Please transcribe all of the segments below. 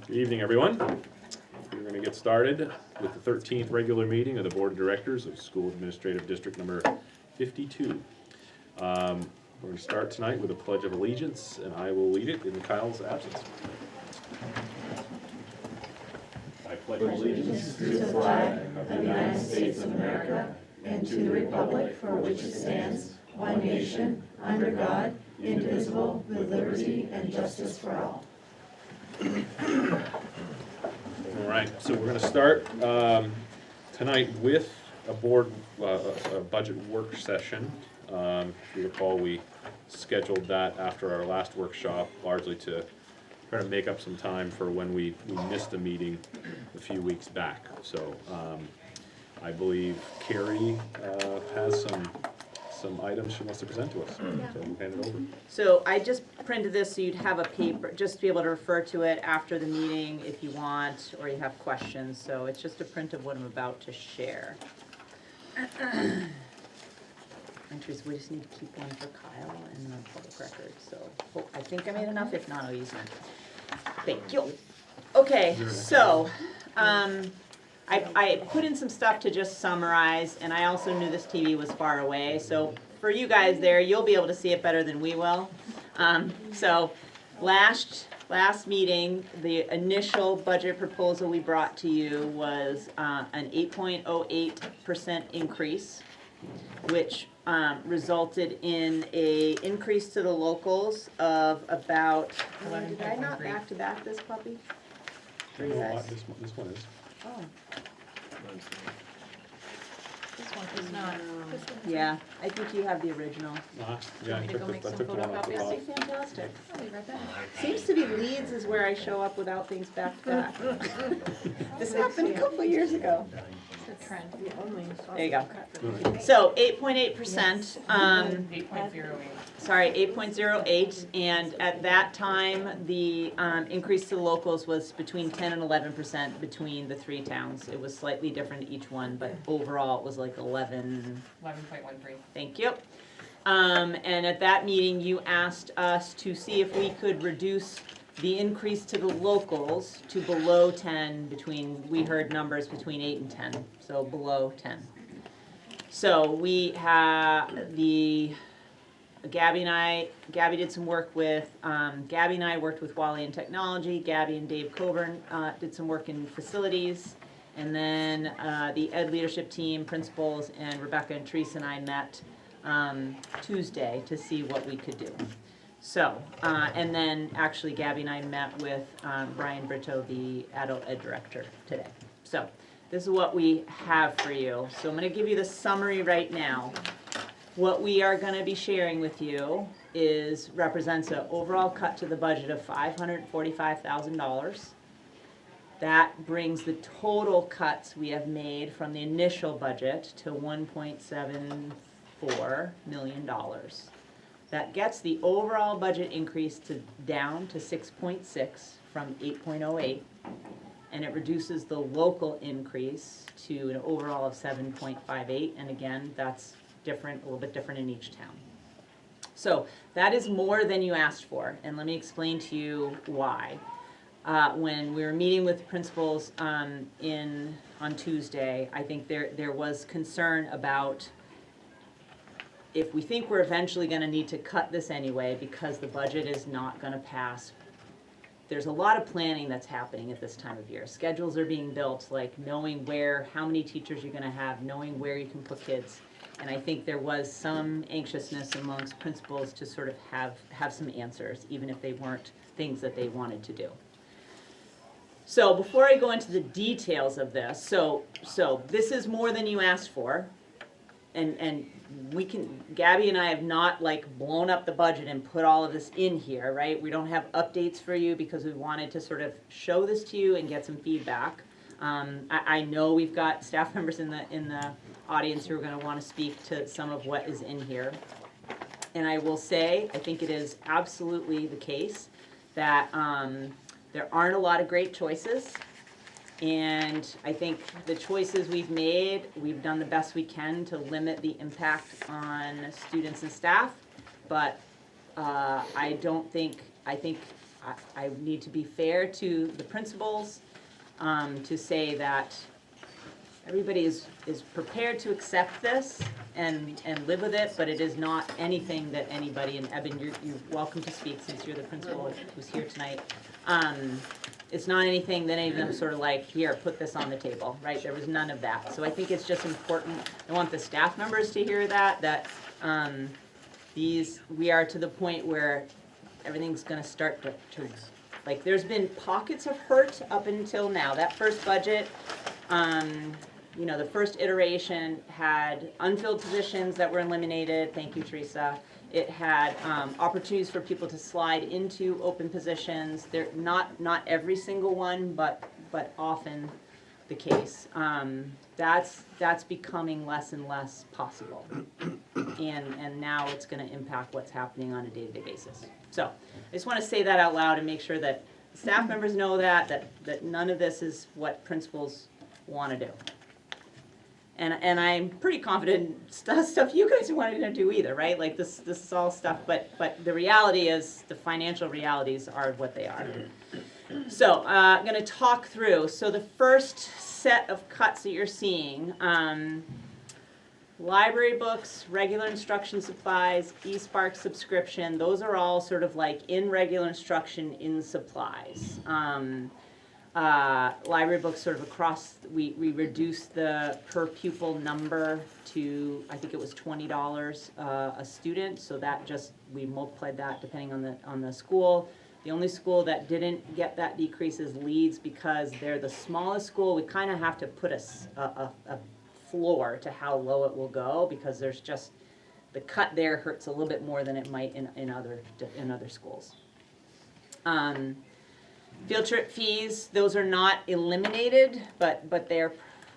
Good evening, everyone. We're going to get started with the 13th regular meeting of the Board of Directors of School Administrative District number 52. We're going to start tonight with a Pledge of Allegiance, and I will lead it in Kyle's absence. I pledge allegiance to the flag of the United States of America and to the republic for which it stands, one nation, under God, indivisible, with liberty and justice for all. All right, so we're going to start tonight with a board a budget work session. If you recall, we scheduled that after our last workshop, largely to try to make up some time for when we missed a meeting a few weeks back. So I believe Carrie has some items she wants to present to us. So we'll hand it over. So I just printed this so you'd have a paper, just to be able to refer to it after the meeting if you want, or you have questions. So it's just a print of what I'm about to share. Entries, we just need to keep one for Kyle and the public record. So I think I made enough. If not, I'll use mine. Thank you. Okay, so I put in some stuff to just summarize, and I also knew this TV was far away, so for you guys there, you'll be able to see it better than we will. So last meeting, the initial budget proposal we brought to you was an 8.08% increase, which resulted in a increase to the locals of about, did I not back to back this puppy? Or you guys? This one is. Oh. This one is not. Yeah, I think you have the original. Yeah, I took the one off the top. That'd be fantastic. I'll be right back. Seems to be Leeds is where I show up without things back to back. This happened a couple of years ago. It's a trend. There you go. So 8.8%. 8.08. Sorry, 8.08, and at that time, the increase to the locals was between 10 and 11% between the three towns. It was slightly different each one, but overall it was like 11. 11.13. Thank you. And at that meeting, you asked us to see if we could reduce the increase to the locals to below 10 we heard numbers between 8 and 10, so below 10. So we have Gabby did some work with, Gabby and I worked with Wally in Technology. Gabby and Dave Coburn did some work in facilities. And then the ed leadership team, principals, and Rebecca and Teresa and I met Tuesday to see what we could do. So, and then actually Gabby and I met with Brian Brito, the adult ed director, today. So this is what we have for you. So I'm going to give you the summary right now. What we are going to be sharing with you represents an overall cut to the budget of $545,000. That brings the total cuts we have made from the initial budget to $1.74 million. That gets the overall budget increase down to 6.6 from 8.08, and it reduces the local increase to an overall of 7.58, and again, that's different, a little bit different in each town. So that is more than you asked for, and let me explain to you why. When we were meeting with principals on Tuesday, I think there was concern about if we think we're eventually going to need to cut this anyway because the budget is not going to pass. There's a lot of planning that's happening at this time of year. Schedules are being built, like knowing how many teachers you're going to have, knowing where you can put kids. And I think there was some anxiousness amongst principals to sort of have some answers, even if they weren't things that they wanted to do. So before I go into the details of this, so this is more than you asked for, and Gabby and I have not like blown up the budget and put all of this in here, right? We don't have updates for you because we wanted to sort of show this to you and get some feedback. I know we've got staff members in the audience who are going to want to speak to some of what is in here. And I will say, I think it is absolutely the case that there aren't a lot of great choices. And I think the choices we've made, we've done the best we can to limit the impact on students and staff. But I think I need to be fair to the principals, to say that everybody is prepared to accept this and live with it, but it is not anything that anybody, and Eben, you're welcome to speak since you're the principal who's here tonight. It's not anything that any of them sort of like, here, put this on the table, right? There was none of that. So I think it's just important, I want the staff members to hear that we are to the point where everything's gonna start to, like, there's been pockets of hurt up until now. That first budget, the first iteration had unfilled positions that were eliminated, thank you, Teresa. It had opportunities for people to slide into open positions. They're not every single one, but often the case. That's becoming less and less possible. And now it's gonna impact what's happening on a day-to-day basis. So I just wanna say that out loud and make sure that staff members know that none of this is what principals wanna do. And I'm pretty confident stuff you guys weren't gonna do either, right? Like this is all stuff, but the reality is, the financial realities are what they are. So, I'm gonna talk through, so the first set of cuts that you're seeing, library books, regular instruction supplies, eSpark subscription, those are all sort of like in regular instruction in supplies. Library books sort of across, we reduced the per pupil number to, I think it was $20 a student, so that just, we multiplied that depending on the school. The only school that didn't get that decrease is Leeds, because they're the smallest school. We kind of have to put a floor to how low it will go, because there's just, the cut there hurts a little bit more than it might in other schools. Field trip fees, those are not eliminated, but they're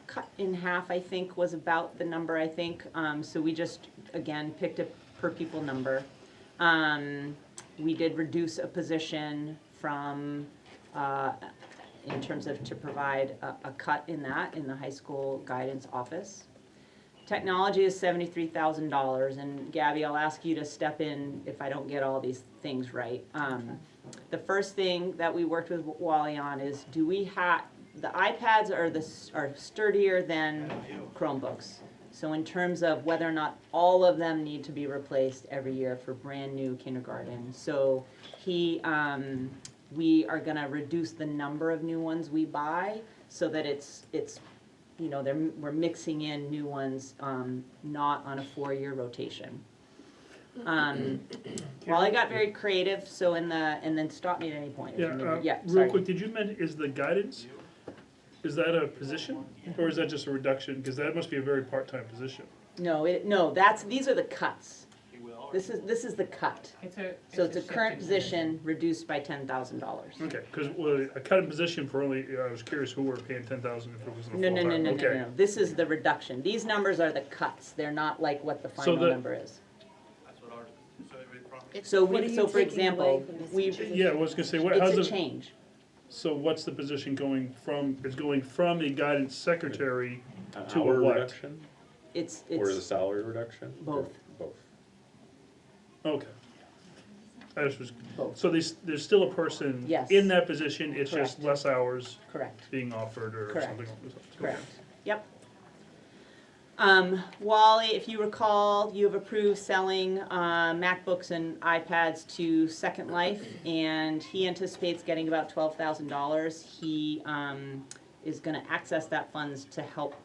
cut in half, I think, was about the number, I think. So we just, again, picked a per pupil number. We did reduce a position from, in terms of to provide a cut in the high school guidance office. Technology is $73,000, and Gabby, I'll ask you to step in if I don't get all these things right. The first thing that we worked with Wally on is, do we have, the iPads are sturdier than Chromebooks. So in terms of whether or not all of them need to be replaced every year for brand new kindergarten. So we are gonna reduce the number of new ones we buy, so that it's we're mixing in new ones, not on a 4-year rotation. Wally got very creative, so and then stop me at any point. Real Sorry. quick, did you mention, is the guidance, is that a position, or is that just a reduction? Because that must be a very part-time position. No, these are the cuts. This is the cut. So it's a current position reduced by $10,000. Okay, because a cut in position for only, I was curious who were paying $10,000 if it was in a full-time. No. This is the reduction. These numbers are the cuts. They're not like what the final number is. So for example, Yeah, I was gonna say, it's a change. so what's the position going from, it's going from a guidance secretary to Hour a what? reduction, It's or the salary reduction? Or both. Both. Okay. I just was, Both. so there's still a person Yes. in that position, it's just Correct. less hours Correct. being offered or Correct. something. Correct. Yep. Wally, if you recall, you have approved selling MacBooks and iPads to Second Life, and he anticipates getting about $12,000. He is going to access that funds to help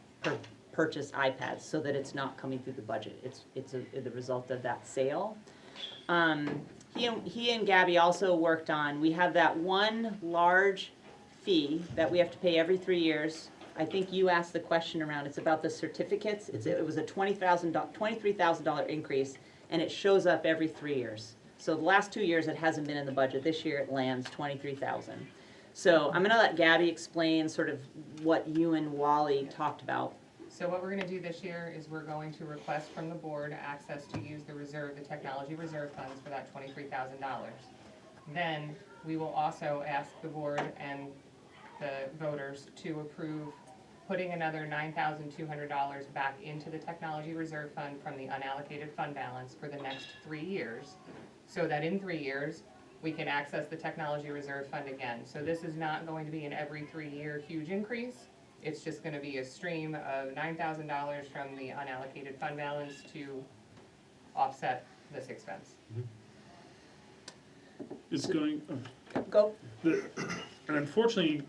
purchase iPads, so that it's not coming through the budget. It's the result of that sale. He and Gabby also worked on, we have that one large fee that we have to pay every 3 years. I think you asked the question around, it's about the certificates. It was a $23,000 increase, and it shows up every 3 years. So the last 2 years, it hasn't been in the budget. This year, it lands $23,000. So I'm gonna let Gabby explain sort of what you and Wally talked about. So what we're gonna do this year is we're going to request from the board access to use the technology reserve funds for that $23,000. Then we will also ask the board and the voters to approve putting another $9,200 back into the technology reserve fund from the unallocated fund balance for the next 3 years, so that in 3 years, we can access the technology reserve fund again. So this is not going to be an every 3-year huge increase. It's just gonna be a stream of $9,000 from the unallocated fund balance to offset this expense. It's going, Go. and unfortunately,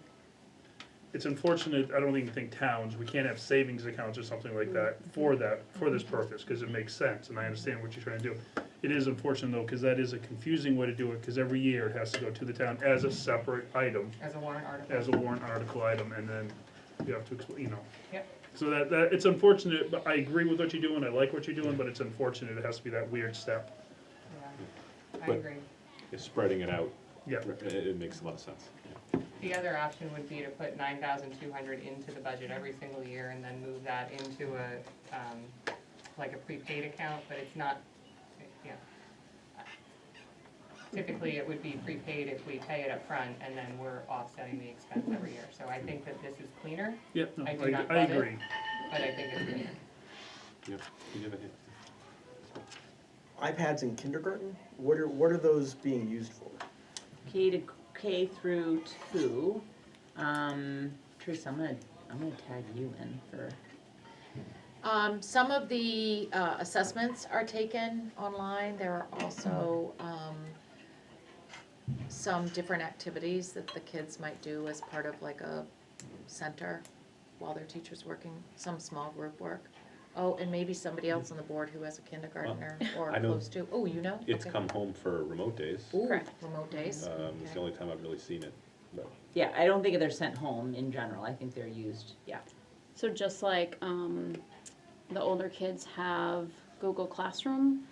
it's unfortunate, I don't even think towns, we can't have savings accounts or something like that for this purpose, because it makes sense, and I understand what you're trying to do. It is unfortunate though, because that is a confusing way to do it, because every year it has to go to the town as a separate item, As a warrant article. as a warrant article item, and then you have to explain, Yep. So that, it's unfortunate, but I agree with what you're doing, I like what you're doing, but it's unfortunate it has to be that weird step. Yeah, I But- agree. It's spreading it out, Yeah, it makes a lot of sense. The other option would be to put 9,200 into the budget every single year and then move that into a, like a prepaid account, but it's not, yeah. Typically, it would be prepaid if we pay it up front and then we're offsetting the expense every year. So I think that this is cleaner, yeah, no, I do not I love it. agree. but I think it's cleaner. Yeah. You have a hint? iPads in kindergarten, what are those being used for? K through 2. Teresa, I'm gonna tag you in for, Some of the assessments are taken online. There are also some different activities that the kids might do as part of like a center while their teacher's working, some small group work. Oh, and maybe somebody else on the board who has a kindergartner or I know close to. Oh, you know? It's Okay. come home for remote days. Ooh, Correct. remote days. It's the only time I've really seen it, but. yeah, I don't think they're sent home in general, I think they're used, yeah. So just like the older kids have Google Classroom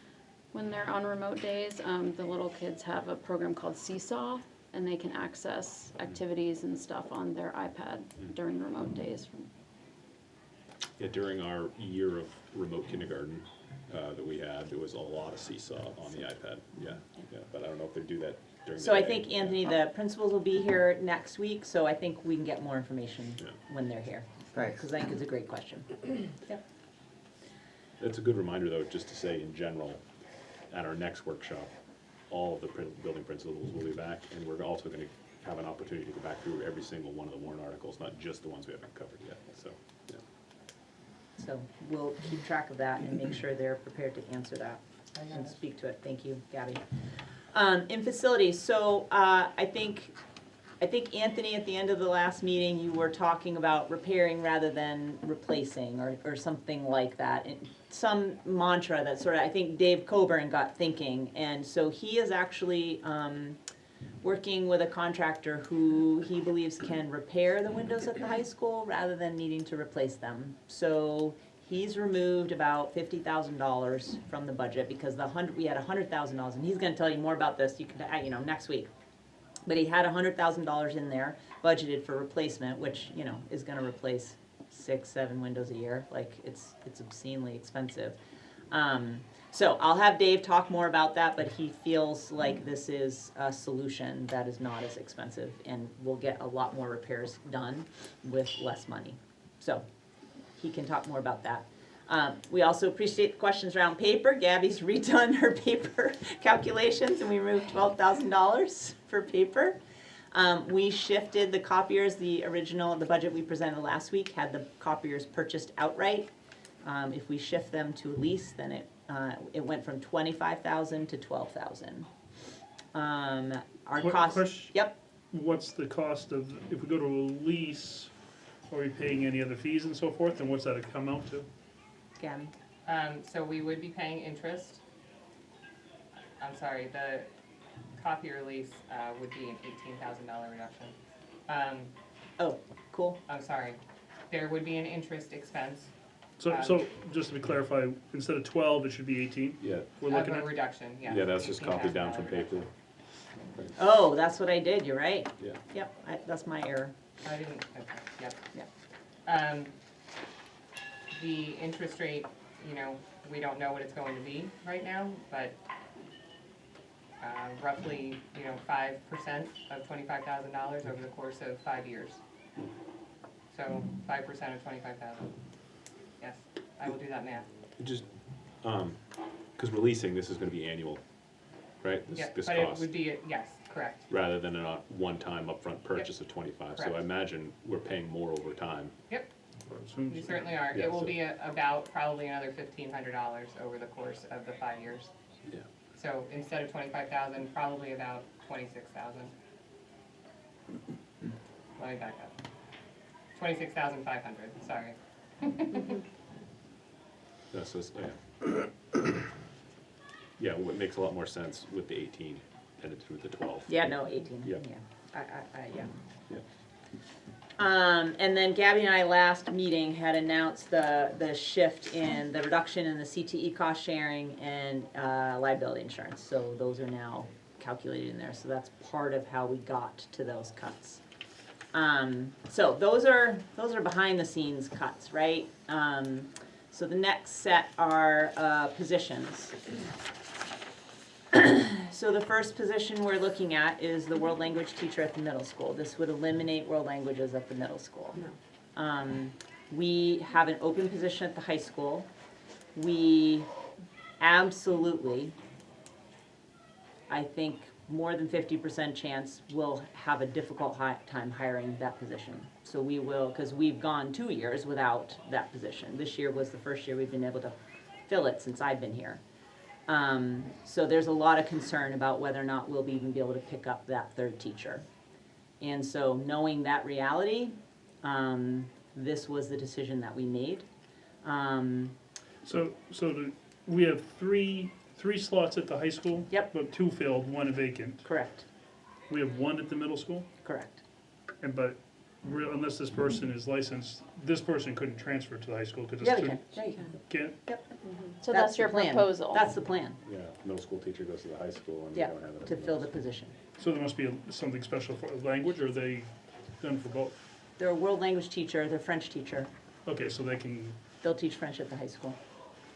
when they're on remote days, the little kids have a program called Seesaw, and they can access activities and stuff on their iPad during remote days. Yeah, during our year of remote kindergarten that we had, there was a lot of Seesaw on the iPad, yeah, but I don't know if they do that during the So I day. think, Anthony, the principals will be here next week, so I think we can get more information Yeah. when they're here. Thanks. Because I think it's a great question. Yep. It's a good reminder, though, just to say in general, at our next workshop, all of the building principals will be back, and we're also gonna have an opportunity to go back through every single one of the warrant articles, not just the ones we haven't covered yet, so, yeah. So we'll keep track of that and make sure they're prepared to answer that I got and it. speak to it. Thank you, Gabby. In facilities, so I think Anthony, at the end of the last meeting, you were talking about repairing rather than replacing or something like that. Some mantra that sort of, I think Dave Coburn got thinking. And so he is actually working with a contractor who he believes can repair the windows at the high school rather than needing to replace them. So he's removed about $50,000 from the budget because we had $100,000, and he's gonna tell you more about this, you can, next week. But he had $100,000 in there budgeted for replacement, which, is gonna replace 6-7 windows a year, like, it's obscenely expensive. So I'll have Dave talk more about that, but he feels like this is a solution that is not as expensive, and we'll get a lot more repairs done with less money. So he can talk more about that. We also appreciate the questions around paper. Gabby's redone her paper calculations, and we removed $12,000 for paper. We shifted the copiers, the budget we presented last week had the copiers purchased outright. If we shift them to a lease, then it went from $25,000 to $12,000. Our cost. Question. Yep. What's the cost of, if we go to a lease, are we paying any other fees and so forth, and what's that come out to? Gabby. So we would be paying interest. I'm sorry, the copier lease would be an $18,000 reduction. Oh, cool. I'm sorry, there would be an interest expense So just to be clarified, instead of 12, it should be 18? Yeah, We're of looking a at, reduction, yeah. yeah, that's just copied down from $18,000 paper. Oh, that's what I did, you're right. Yeah. Yep, that's my error. I didn't, okay, yep. Yep. The interest rate, we don't know what it's going to be right now, but roughly, 5% of $25,000 over the course of 5 years. So 5% of 25,000. Yes, I will do that math. Just, because we're leasing, this is gonna be annual right? Yeah, This but it cost, would be, yes, correct. rather than a one-time upfront purchase of 25. So I Correct. imagine we're paying more over time. Yep, I assume we so. certainly are. Yeah, It will so- be about probably another $1,500 over the course of the 5 years. Yeah. So instead of 25,000, probably about 26,000. Let me back up. 26,500, sorry. That's just, yeah. Yeah, it makes a lot more sense with the 18 than it did with the 12. Yeah, no, 18, yeah. Yeah. Yeah. Yeah. And then Gabby and I last meeting had announced the shift in the reduction in the CTE cost sharing and liability insurance. So those are now calculated in there, so that's part of how we got to those cuts. So those are behind the scenes cuts, right? So the next set are positions. So the first position we're looking at is the world language teacher at the middle school. This would eliminate world languages at the middle school. We have an open position at the high school. We absolutely, I think, more than 50% chance will have a difficult time hiring that position. So we will, because we've gone 2 years without that position. This year was the first year we've been able to fill it since I've been here. So there's a lot of concern about whether or not we'll even be able to pick up that third teacher. And so knowing that reality, this was the decision that we made. We have three slots at the high school? Yep. But 2 filled, 1 vacant. Correct, We have 1 at the middle school, correct. but unless this person is licensed, this person couldn't transfer to the high school because Yeah, it's they too. can, yeah, you can. Can't? So That's that's your the plan. proposal. That's the plan, Yeah, middle school teacher goes to the high school and we yeah, don't have it. at to the fill the middle position. So there must be something special for language, or are they done for both? They're a world language teacher, they're a French teacher. Okay, so they can, They'll teach French at the high school.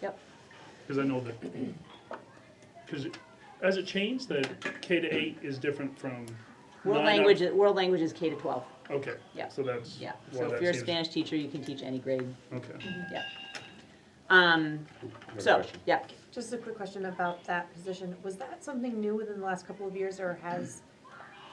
Yep. because I know that, because as it changed, that K to 8 is different from. World 9 up- world language is K to 12, Okay. Yeah. So that's. yeah. why So if that you're a seems- Spanish teacher, you can teach any grade, Okay. yeah. Another So, question? yeah, Just a quick question about that position. Was that something new within the last couple of years, or has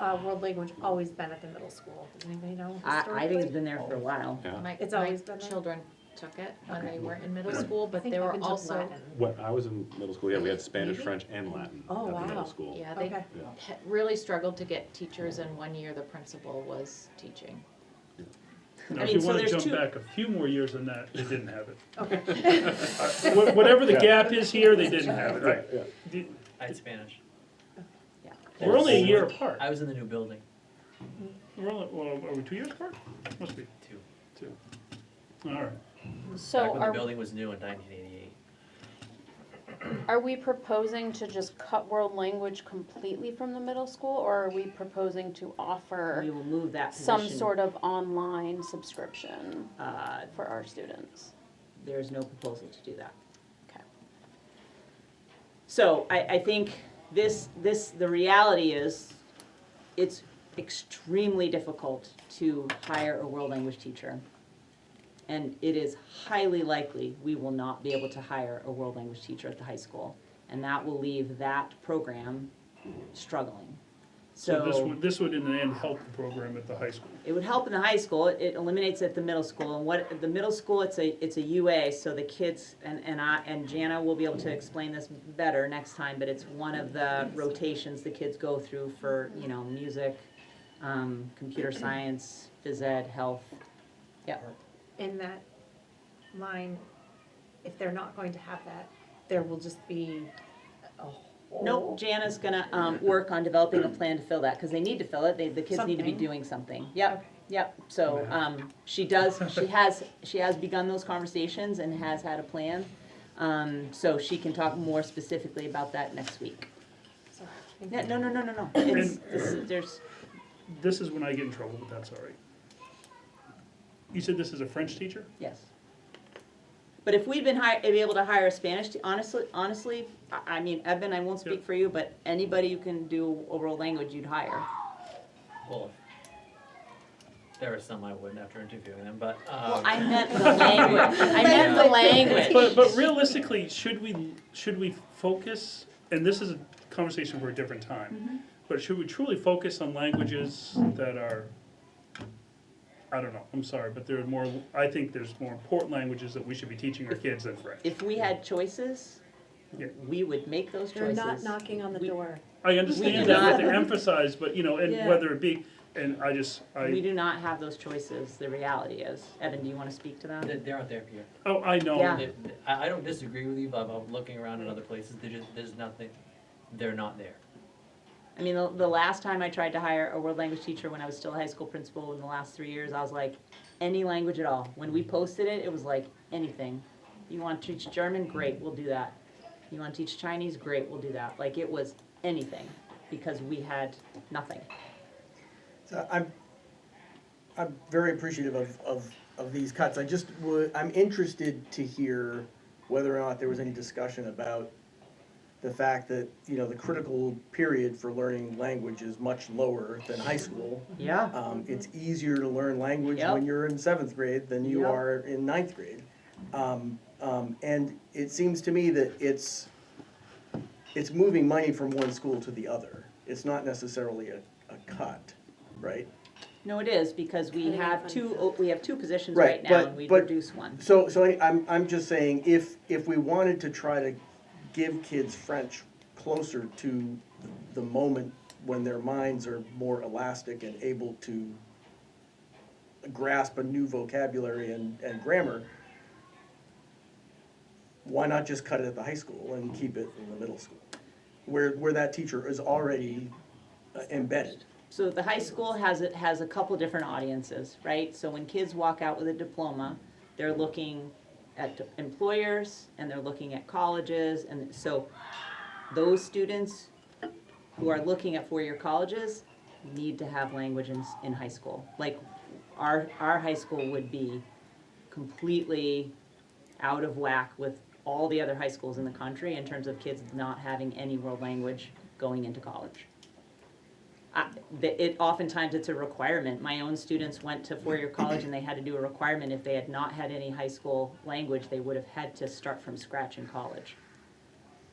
world language always been at the middle school? Does anybody know I think it's historically? been there for a while. Yeah. It's My always been there? children took it when Okay. they were in middle school, I but think there were even took also, Latin. When I was in middle school, yeah, we had Spanish, Maybe? French, and Latin Oh, at the middle wow. school. yeah, they Okay. Yeah. really struggled to get teachers, and 1 year the principal was teaching. Now, I if mean, you so want to there's jump two- back a few more years than that, they didn't have it. Okay. Whatever the Yeah. gap is here, they didn't have it, right? Yeah. The- I had Spanish. We're only a year apart. I was in the new building. We're only, well, are we 2 years apart? Must be 2. 2. All right. So Back when the are, building was new in 1988. are we proposing to just cut world language completely from the middle school, or are we proposing to offer We will move that position. some sort of online subscription Uh, for our students? There's no proposal to do that. Okay. So I think the reality is, it's extremely difficult to hire a world language teacher. And it is highly likely we will not be able to hire a world language teacher at the high school. And that will leave that program struggling. So this would in the end help the program at the high school. It would help in the high school, it eliminates it at the middle school, and what, the middle school, it's a UA, so the kids, and Jana will be able to explain this better next time, but it's one of the rotations the kids go through for, music, computer science, phys ed, health. Yep, In that line, if they're not going to have that, there will just be a whole. nope, Jana's gonna, work on developing a plan to fill that, cause they need to fill it, the kids need to be Something. doing something, yep. Okay. Yep, so, she has begun those conversations and has had a plan. So she can talk more specifically about that next week. Sorry. Yeah, no. This is when I get in trouble, but that's all right. You said this is a French teacher? Yes. But if we'd been able to hire a Spanish, honestly, I mean, Evan, I won't speak Yeah. for you, but anybody who can do a world language, you'd hire. Well, there were some I wouldn't after interviewing them, but. Well, I meant the language, I meant the language. But realistically, should we focus, and this is conversation for a different time. But should we truly focus on languages that are, I don't know, I'm sorry, but there are more, I think there's more important languages that we should be teaching our kids than French. If we had choices, Yeah. we would make those They're choices. not knocking on the We- door. I We understand do that, not- but to emphasize, but, and Yeah. whether it be, and We do not have those choices, the reality is. Evan, do you wanna speak to that? They aren't there, Peter. oh, I know. Yeah. I don't disagree with you about looking around in other places, there's nothing, they're not there. I mean, the last time I tried to hire a world language teacher when I was still a high school principal in the last 3 years, I was like, any language at all. When we posted it, it was like, anything. You want to teach German? Great, we'll do that. You want to teach Chinese? Great, we'll do that. Like, it was anything, because we had nothing. So I'm very appreciative of these cuts. I'm interested to hear whether or not there was any discussion about the fact that, the critical period for learning language is much lower than high school. Yeah. It's easier to learn language Yep. when you're in 7th grade than you Yep. are in 9th grade. And it seems to me that it's moving money from one school to the other. It's not necessarily a cut, right? No, it is, because we Cutting have out two positions Right, right now, but- and we'd but- reduce one. So I'm just saying, if we wanted to try to give kids French closer to the moment when their minds are more elastic and able to grasp a new vocabulary and grammar, why not just cut it at the high school and keep it in the middle school, where that teacher is already embedded? So the high school has a couple different audiences, right? So when kids walk out with a diploma, they're looking at employers and they're looking at colleges, and so those students who are looking at four-year colleges need to have language in high school. Like, our high school would be completely out of whack with all the other high schools in the country in terms of kids not having any world language going into college. Oftentimes it's a requirement. My own students went to four-year college and they had to do a requirement. If they had not had any high school language, they would have had to start from scratch in college.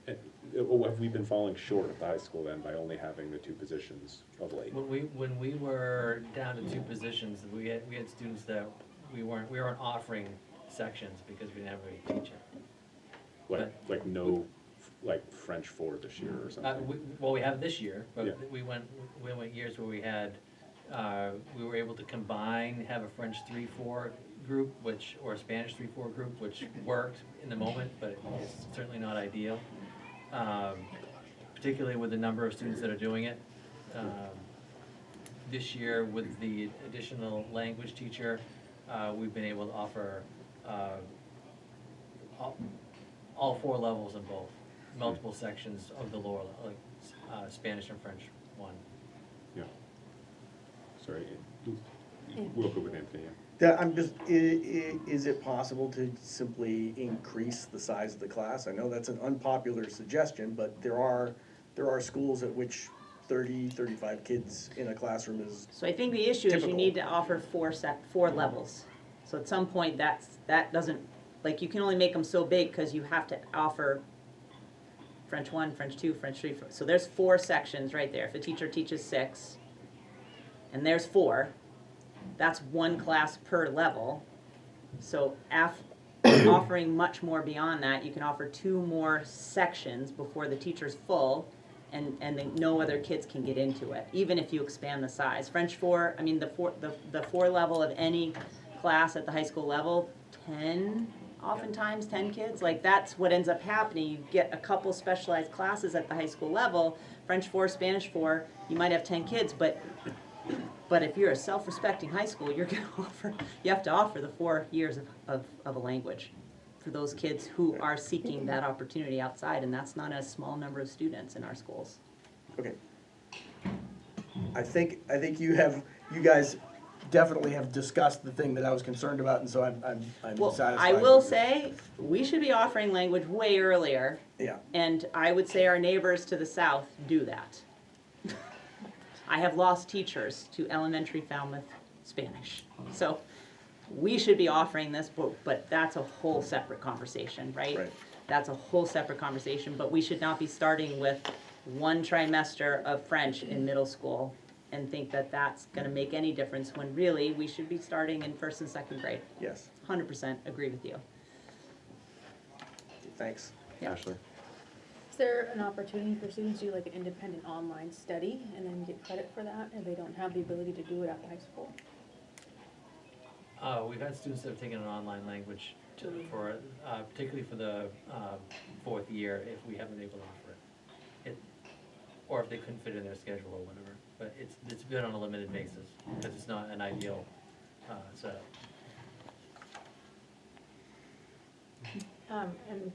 Have we been falling short at the high school then by only having the 2 positions of late? When we were down to 2 positions, we had students that we weren't offering sections because we didn't have anybody teaching. Like no, like French 4 this year or something? Well, we have this year, but Yeah. we went years where we had, we were able to combine, have a French 3-4 group, or a Spanish 3-4 group, which worked in the moment, but it's certainly not ideal. Particularly with the number of students that are doing it. This year, with the additional language teacher, we've been able to offer all 4 levels in both, multiple sections of the lower, like Spanish and French 1. Yeah. Sorry, real quick with Anthony, yeah. Is it possible to simply increase the size of the class? I know that's an unpopular suggestion, but there are schools at which 30, 35 kids in a classroom is, So I think the issue is you Typical. need to offer 4 levels. So at some point, that doesn't, like, you can only make them so big because you have to offer French 1, French 2, French 3. So there's 4 sections right there. If a teacher teaches 6, and there's 4, that's 1 class per level. So offering much more beyond that, you can offer 2 more sections before the teacher's full, and then no other kids can get into it, even if you expand the size. French 4, I mean, the 4 level of any class at the high school level, 10, oftentimes 10 kids. Like, that's what ends up happening. You get a couple specialized classes at the high school level, French 4, Spanish 4, you might have 10 kids, but if you're a self-respecting high school, you have to offer the 4 years of a language for those kids who are seeking that opportunity outside, and that's not a small number of students in our schools. okay. I think you guys definitely have discussed the thing that I was concerned about, and so I'm Well, satisfied. I will with it. say, we should be offering language way earlier, Yeah, and I would say our neighbors to the south do that. I have lost teachers to elementary Falmouth Spanish. So we should be offering this, but that's a whole separate conversation, right? Right. That's a whole separate conversation, but we should not be starting with one trimester of French in middle school and think that that's gonna make any difference, when really, we should be starting in first and second grade. Yes, 100% agree with you. thanks. Yeah. Ashley? Is there an opportunity for students to do like an independent online study and then get credit for that, and they don't have the ability to do it after high school? We've had students that have taken an online language for, particularly for the fourth year, if we haven't been able to offer it. Or if they couldn't fit in their schedule or whatever. But it's been on a limited basis, because it's not an ideal setup. And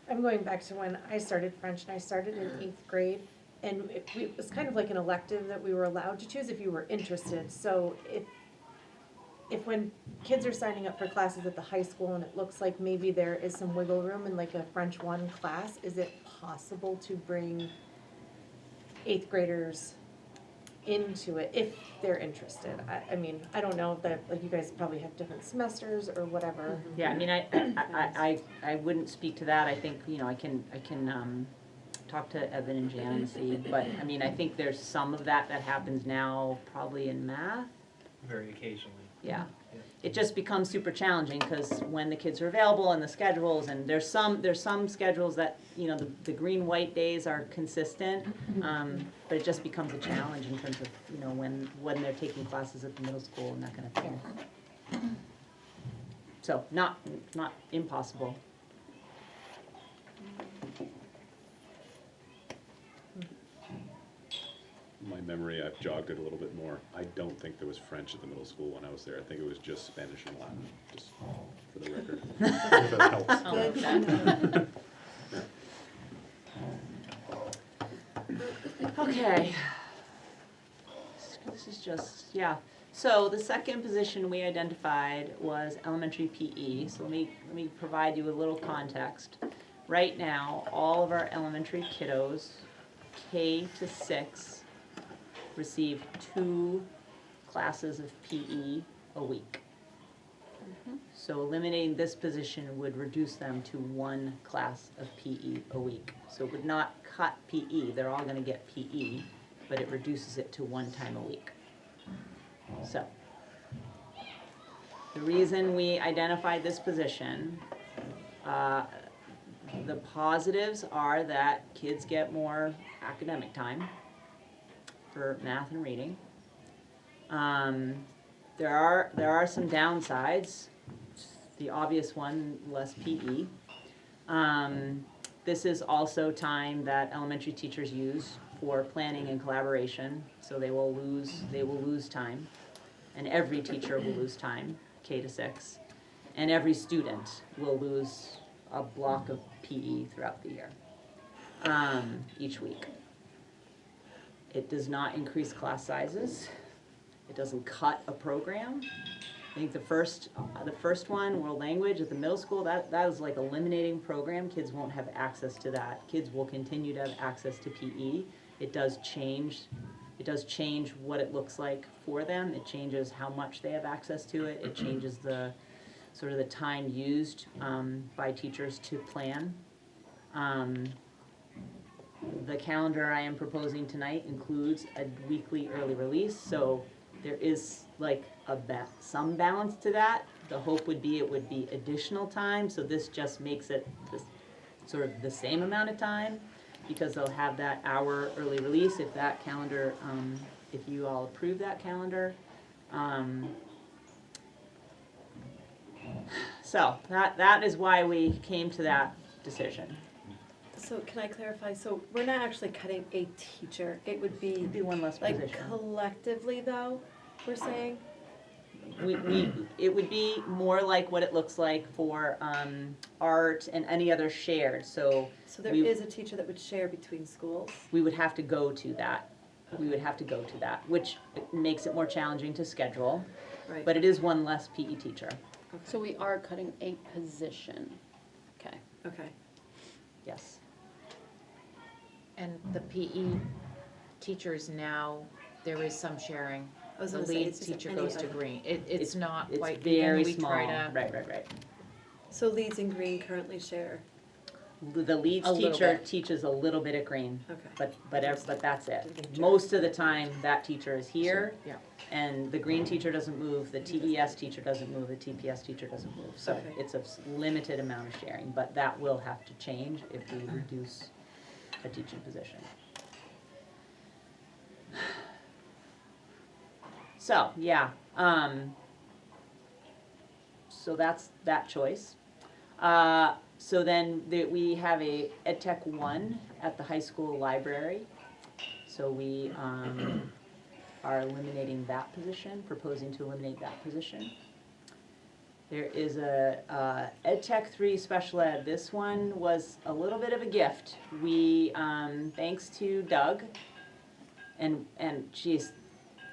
I'm going back to when I started French, and I started in 8th grade, and it was kind of like an elective that we were allowed to choose if you were interested. So if when kids are signing up for classes at the high school and it looks like maybe there is some wiggle room in like a French 1 class, is it possible to bring 8th graders into it if they're interested? I mean, I don't know if that, like, you guys probably have different semesters or whatever. Yeah, I mean, I wouldn't speak to that. I think, you know, I can talk to Evan and Jan and see, but, I mean, I think there's some of that happens now, probably in math. Very occasionally. Yeah. Yeah. It just becomes super challenging, because when the kids are available and the schedules, and there's some schedules that, you know, the green-white days are consistent, but it just becomes a challenge in terms of, you know, when they're taking classes at the middle school and that kind of thing. So, not impossible. My memory, I've jogged it a little bit more. I don't think there was French at the middle school when I was there. I think it was just Spanish and Latin, just for the record. If that helps. I'll note that. Okay. This is just, yeah. So the second position we identified was elementary PE. So let me provide you a little context. Right now, all of our elementary kiddos, K to 6, receive 2 classes of PE a week. So eliminating this position would reduce them to 1 class of PE a week. So it would not cut PE, they're all gonna get PE, but it reduces it to 1 time a week. So, the reason we identified this position, the positives are that kids get more academic time for math and reading. There are some downsides. The obvious one, less PE. This is also time that elementary teachers use for planning and collaboration, so they will lose time. And every teacher will lose time, K to 6. And every student will lose a block of PE throughout the year, each week. It does not increase class sizes. It doesn't cut a program. I think the first one, world language at the middle school, that is like eliminating program. Kids won't have access to that. Kids will continue to have access to PE. It does change what it looks like for them. It changes how much they have access to it. It changes the sort of the time used by teachers to plan. The calendar I am proposing tonight includes a weekly early release, so there is like some balance to that. The hope would be it would be additional time, so this just makes it sort of the same amount of time, because they'll have that hour early release if that calendar, if you all approve that calendar. So that is why we came to that decision. So can I clarify, so we're not actually cutting a teacher, it would be It'd be one less like position. collectively though, we're saying? It would be more like what it looks like for art and any other shared, so So there We- is a teacher that would share between schools? we would have to go to that. We would have to go to that, which makes it more challenging to schedule, Right. but it is one less PE teacher, So we are cutting a position. Okay. Okay. yes. And the PE teachers now, there is some sharing. I was The gonna say, lead it's just teacher any goes to other- green. It's not It's quite very even. We small, try to. right. So Leeds and Green currently share? The leads A little teacher bit. teaches a little bit at Green, Okay. but that's it. Interesting. Most of the time, that teacher is here, Yeah. and the Green teacher doesn't move, the TES teacher doesn't move, the TPS teacher doesn't move. So Okay. it's a limited amount of sharing, but that will have to change if we reduce a teaching position. So, yeah, so that's that choice. So then we have a EdTech 1 at the high school library. So we are eliminating that position, proposing to eliminate that position. There is a EdTech 3 special ed. This one was a little bit of a gift. We, thanks to Doug, and geez,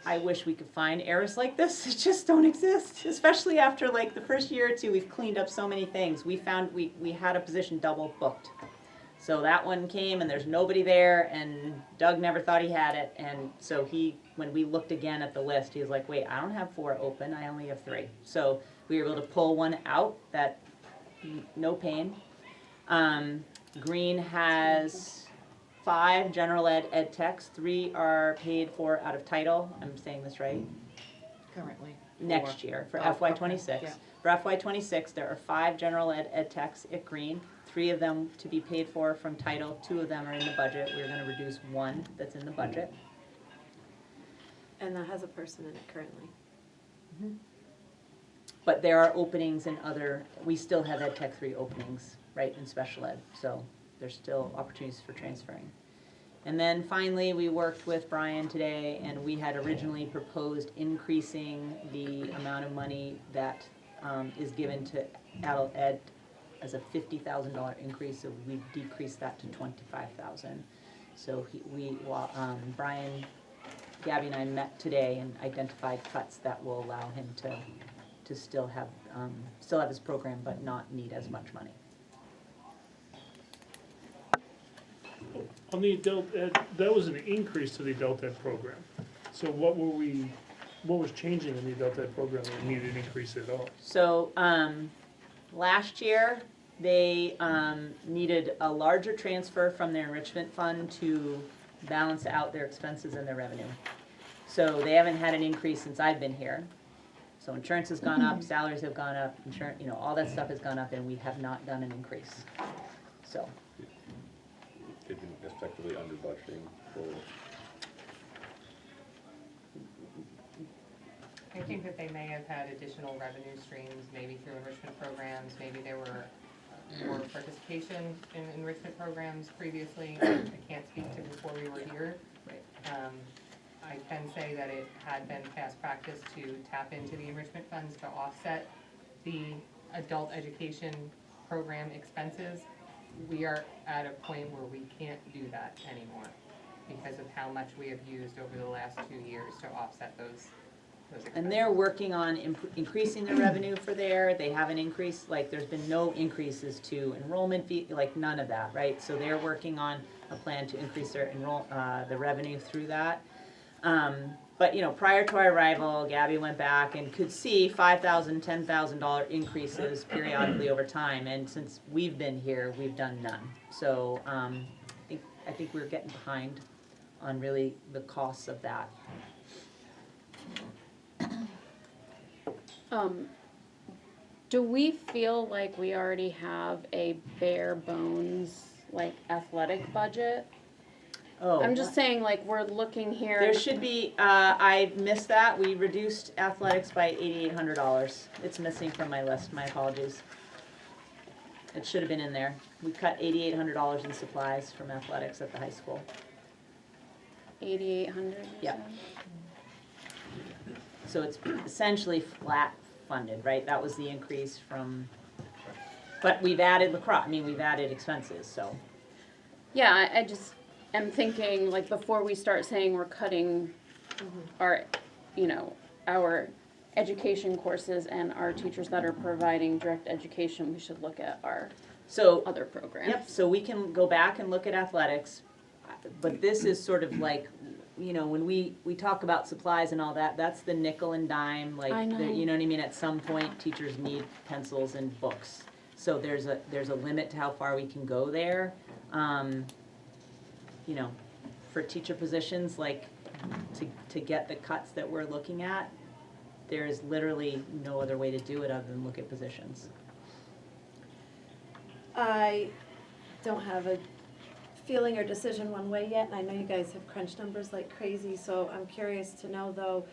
I wish we could find errors like this. It just don't exist, especially after like the first year or two, we've cleaned up so many things. We found we had a position double booked. So that one came and there's nobody there, and Doug never thought he had it, and so when we looked again at the list, he was like, wait, I don't have 4 open, I only have 3. So we were able to pull one out, that, no pain. Green has 5 general ed techs, 3 are paid for out of title, I'm saying this right? Currently. Next year, for Oh, FY okay, '26. yeah. For FY '26, there are 5 general ed techs at Green, 3 of them to be paid for from title, 2 of them are in the budget. We're gonna reduce 1 that's in the budget. And that has a person in it currently. But there are openings in we still have Ed Tech 3 openings, right, in special ed, so there's still opportunities for transferring. And then finally, we worked with Brian today, and we had originally proposed increasing the amount of money that is given to adult ed as a $50,000 increase, so we've decreased that to $25,000. So Brian, Gabby and I met today and identified cuts that will allow him to still have his program, but not need as much money. On the adult ed, that was an increase to the adult ed program. So what was changing in the adult ed program that needed an increase at all? So, last year, they needed a larger transfer from their enrichment fund to balance out their expenses and their revenue. So they haven't had an increase since I've been here. So insurance has gone up, salaries have gone up, all that stuff has gone up, and we have not done an increase. So, They've been effectively under budgeting for, I think that they may have had additional revenue streams, maybe through enrichment programs, maybe there were more participation in enrichment programs previously. I can't speak to before we were here. I can say that it had been past practice to tap into the enrichment funds to offset the adult education program expenses. We are at a point where we can't do that anymore because of how much we have used over the last 2 years to offset those expenses. and they're working on increasing their revenue for they haven't increased, like, there's been no increases to enrollment fee, like, none of that, right? So they're working on a plan to increase their the revenue through that. But, prior to our arrival, Gabby went back and could see $5,000, $10,000 increases periodically over time, and since we've been here, we've done none. So, I think we're getting behind on really the costs of that. Do we feel like we already have a bare bones, like, athletic budget? Oh, I'm just saying, like, we're looking here. there should be, I missed that, we reduced athletics by $8,800. It's missing from my list, my apologies. It should have been in there. We cut $8,800 in supplies from athletics at the high school. 8,800. Yep. So it's essentially flat funded, right? That was the increase from, but we've added lacrosse, we've added expenses, so. Yeah, I just am thinking, like, before we start saying we're cutting our, our education courses and our teachers that are providing direct education, we should look at our So, other programs. yep, so we can go back and look at athletics, but this is sort of like, when we talk about supplies and all that, that's the nickel and dime, like, I know. you know what I mean? At some point, teachers need pencils and books. So there's a limit to how far we can go there. You know, for teacher positions, like, to get the cuts that we're looking at, there is literally no other way to do it other than look at positions. I don't have a feeling or decision one way yet, and I know you guys have crunched numbers like crazy, so I'm curious to know though,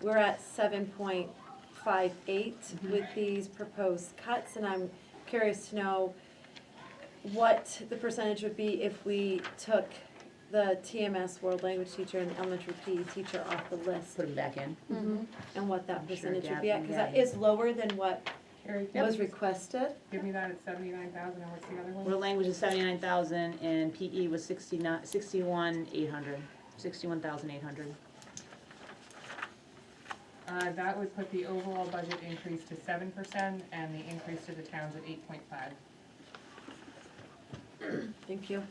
we're at 7.58 with these proposed cuts, and I'm curious to know what the percentage would be if we took the TMS world language teacher and elementary PE teacher off the list, Put them back in. and what that I'm sure percentage would Gab be at, can because get that is lower than what Carrie, was requested. give me that at 79,000, and what's the other one? World language is 79,000 and PE was 61,800. That would put the overall budget increase to 7% and the increase to the towns at 8.5. Thank you.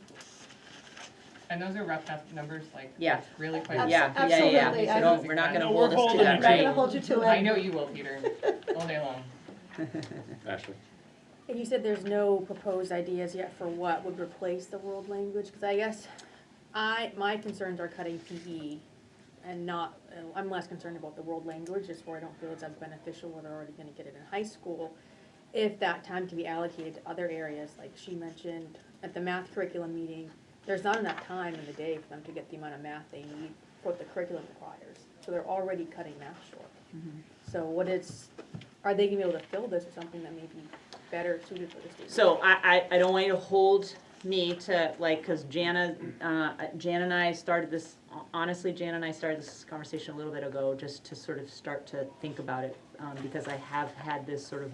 And those are rough numbers, like, Yeah. it's really quite. Yeah. Absolutely. So don't, we're not gonna No, hold we're us to holding that, you to I'm right? gonna hold you to it. I know you will, Peter, all day long. Ashley? And you said there's no proposed ideas yet for what would replace the world language, because I guess my concerns are cutting PE and not, I'm less concerned about the world language, just where I don't feel it's as beneficial, where they're already gonna get it in high school. If that time can be allocated to other areas, like she mentioned at the math curriculum meeting, there's not enough time in the day for them to get the amount of math they need for what the curriculum requires. So they're already cutting math short. So are they gonna be able to fill this or something that may be better suited for the students? So I don't want you to hold me to, like, cause Jan and I started this, honestly, Jan and I started this conversation a little bit ago, just to sort of start to think about it, because I have had this sort of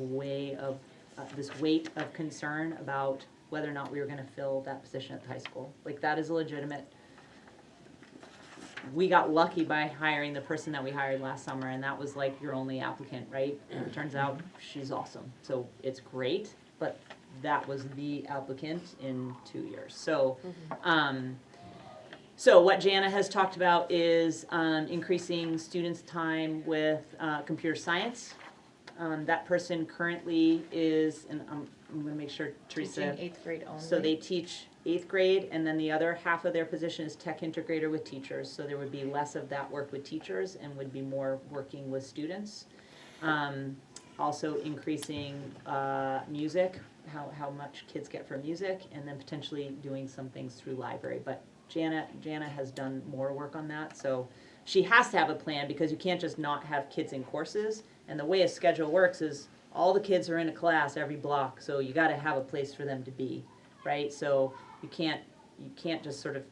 this weight of concern about whether or not we were gonna fill that position at the high school. Like, that is a legitimate, we got lucky by hiring the person that we hired last summer, and that was like your only applicant, right? And it turns out she's awesome, so it's great, but that was the applicant in 2 years. So, so what Jana has talked about is increasing students' time with computer science. That person currently is, and I'm gonna make sure Teresa. Teaching 8th grade only. So they teach 8th grade, and then the other half of their position is tech integrator with teachers. So there would be less of that work with teachers and would be more working with students. Also increasing music, how much kids get for music, and then potentially doing some things through library. But Jana has done more work on that, so she has to have a plan, because you can't just not have kids in courses. And the way a schedule works is all the kids are in a class every block, so you gotta have a place for them to be, right? So you can't just sort of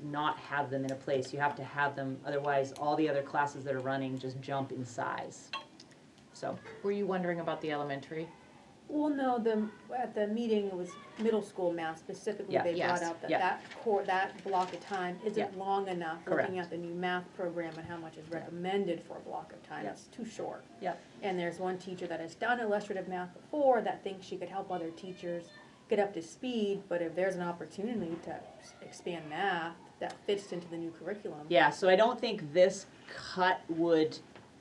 not have them in a place. You have to have them, otherwise all the other classes that are running just jump in size. So, Were you wondering about the elementary? Well, no, at the meeting, it was middle school math specifically, Yeah. they brought Yes. out that Yeah. that block of time Yeah. isn't long enough. Correct. Looking at the new math program and how much is recommended for a block of time, Yeah. it's too short. yeah. And there's one teacher that has done illustrative math before that thinks she could help other teachers get up to speed, but if there's an opportunity to expand math that fits into the new curriculum. Yeah, so I don't think this cut would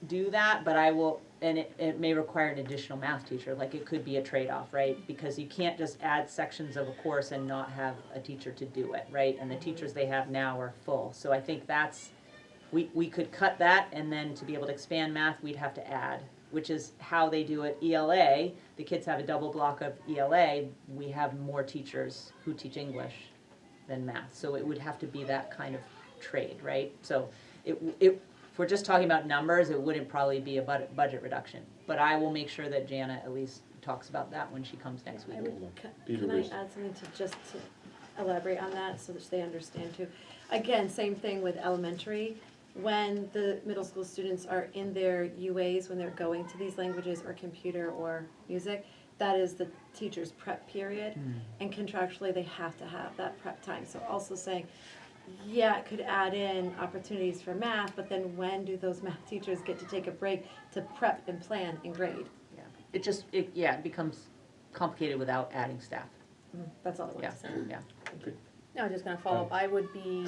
do that, but I will, and it may require an additional math teacher, like it could be a trade-off, right? Because you can't just add sections of a course and not have a teacher to do it, right? And the teachers they have now are full, so I think we could cut that, and then to be able to expand math, we'd have to add, which is how they do it ELA. The kids have a double block of ELA, we have more teachers who teach English than math, so it would have to be that kind of trade, right? So if we're just talking about numbers, it wouldn't probably be a budget reduction, but I will make sure that Jana at least talks about that when she comes next week. Can I add something to elaborate on that so that they understand too? Again, same thing with elementary. When the middle school students are in their UAs, when they're going to these languages or computer or music, that is the teacher's prep period. And contractually, they have to have that prep time. So also saying, yeah, it could add in opportunities for math, but then when do those math teachers get to take a break to prep and plan and grade? Yeah, it becomes complicated without adding staff. That's all I Yeah, want to say. yeah. No, I was just gonna follow up, I would be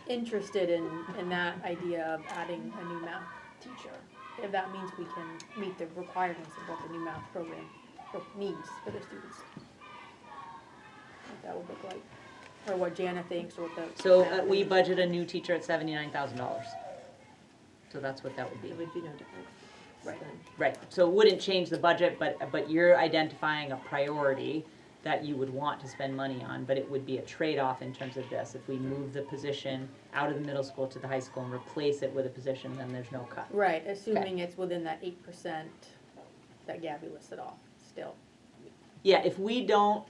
interested in that idea of adding a new math teacher, if that means we can meet the requirements of what the new math program or needs for their students. What that would look like, or what Jana thinks, or what the. So we budget a new teacher at $79,000. So that's what that would be. It would be no different. Right. Then. Right, so it wouldn't change the budget, but you're identifying a priority that you would want to spend money on, but it would be a trade-off in terms of this. If we move the position out of the middle school to the high school and replace it with a position, then there's no cut. Right, assuming it's within that 8% that Gabby listed off, still. Yeah, if we don't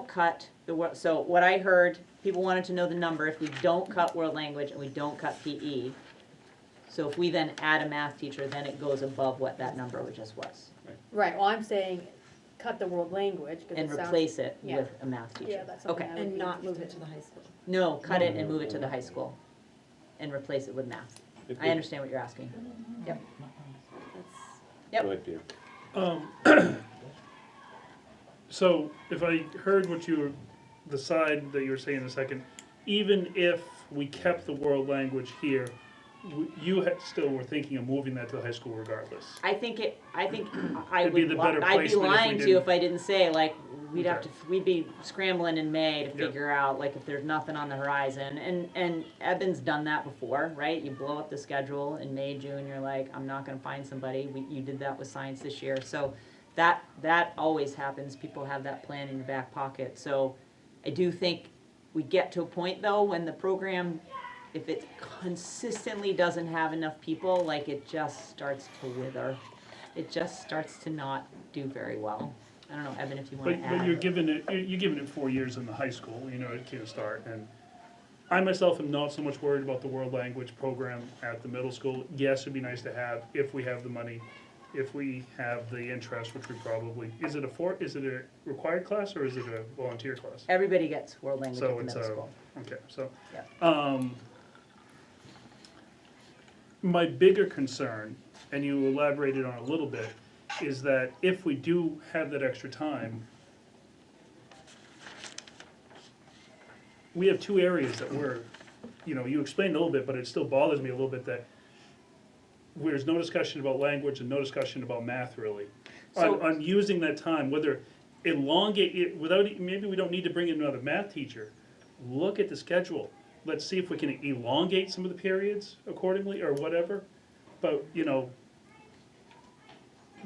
cut so what I heard, people wanted to know the number, if we don't cut world language and we don't cut PE, so if we then add a math teacher, then it goes above what that number just was. Right, well, I'm saying, cut the world language, because And it sounds. replace it yeah. with a math teacher. Yeah, that's something Okay. I would And be not move it interested to the high school. No, cut it and move it to the high school and replace it with math. I understand what you're asking. Yep. That's, Yep. Go ahead, Peter. So if I heard what the side that you were saying a second, even if we kept the world language here, you still were thinking of moving that to the high school regardless. I think I It'd be would, the better I'd be placement if we lying to you didn't. if I didn't say, like, Okay. we'd be scrambling in May to Yeah. figure out, like, if there's nothing on the horizon. And Eben's done that before, right? You blow up the schedule in May, June, you're like, I'm not gonna find somebody. You did that with science this year. So that always happens. People have that plan in your back pocket. So I do think we get to a point, though, when the program, if it consistently doesn't have enough people, like, it just starts to wither. It just starts to not do very well. I don't know, Evan, if you want to add. But you're giving it 4 years in the high school, it can't start. And I myself am not so much worried about the world language program at the middle school. Yes, it'd be nice to have if we have the money, if we have the interest, which we probably, is it a required class or is it a volunteer class? Everybody gets world language at So the it's middle school. okay, so. Yeah. My bigger concern, and you elaborated on a little bit, is that if we do have that extra time, we have two areas that you explained a little bit, but it still bothers me a little bit that there's no discussion about language and no discussion about math really. So- On using that time, whether elongate it maybe we don't need to bring in another math teacher. Look at the schedule. Let's see if we can elongate some of the periods accordingly or whatever. But,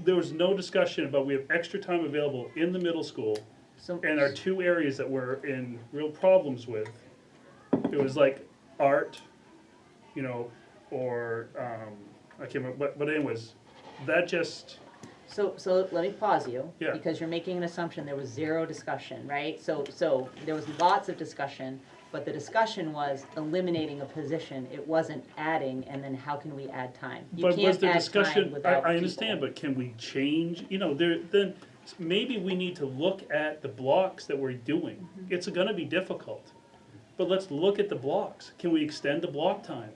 there was no discussion about we have extra time available in the middle school So, and our two areas that we're in real problems with. It was like art, or, I can't remember, but anyways, that just, so let me pause you. Yeah. Because you're making an assumption there was zero discussion, right? So there was lots of discussion, but the discussion was eliminating a position. It wasn't adding, and then how can we add time? You but was can't the add time discussion, without I understand, people. but can we change, then maybe we need to look at the blocks that we're doing. Mm-hmm. It's gonna be difficult, but let's look at the blocks. Can we extend the block time?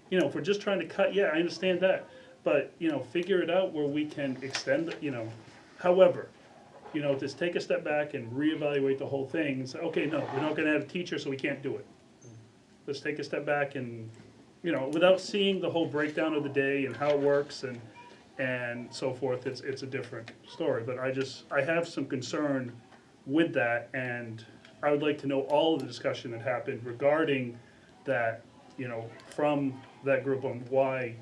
If we're just trying to cut, yeah, I understand that, but, figure it out where we can extend, however, just take a step back and reevaluate the whole thing and say, okay, no, we're not gonna have a teacher, so we can't do it. Let's take a step back and, without seeing the whole breakdown of the day and how it works and so forth, it's a different story. But I have some concern with that, and I would like to know all of the discussion that happened regarding that, from that group on why,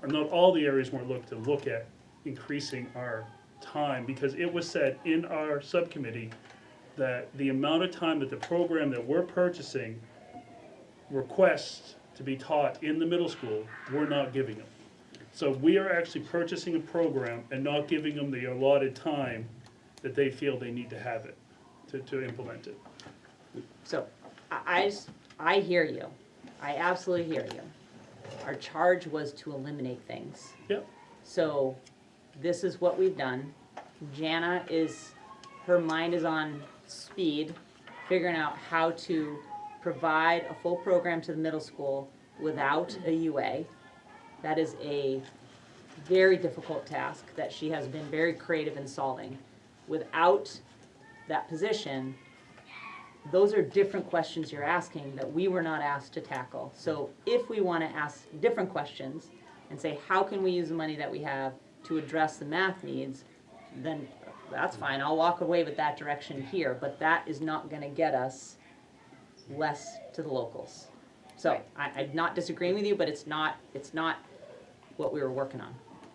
or not all the areas we're to look at increasing our time, because it was said in our subcommittee that the amount of time that the program that we're purchasing requests to be taught in the middle school, we're not giving them. So we are actually purchasing a program and not giving them the allotted time that they feel they need to have it, to implement it. So, I hear you. I absolutely hear you. Our charge was to eliminate things. Yep. So, this is what we've done. Jana her mind is on speed, figuring out how to provide a full program to the middle school without a UA. That is a very difficult task that she has been very creative in solving. Without that position, those are different questions you're asking that we were not asked to tackle. So if we want to ask different questions and say, how can we use the money that we have to address the math needs, then that's fine, I'll walk away with that direction here, but that is not gonna get us less to the locals. So, I'm not disagreeing with you, but it's not what we were working on.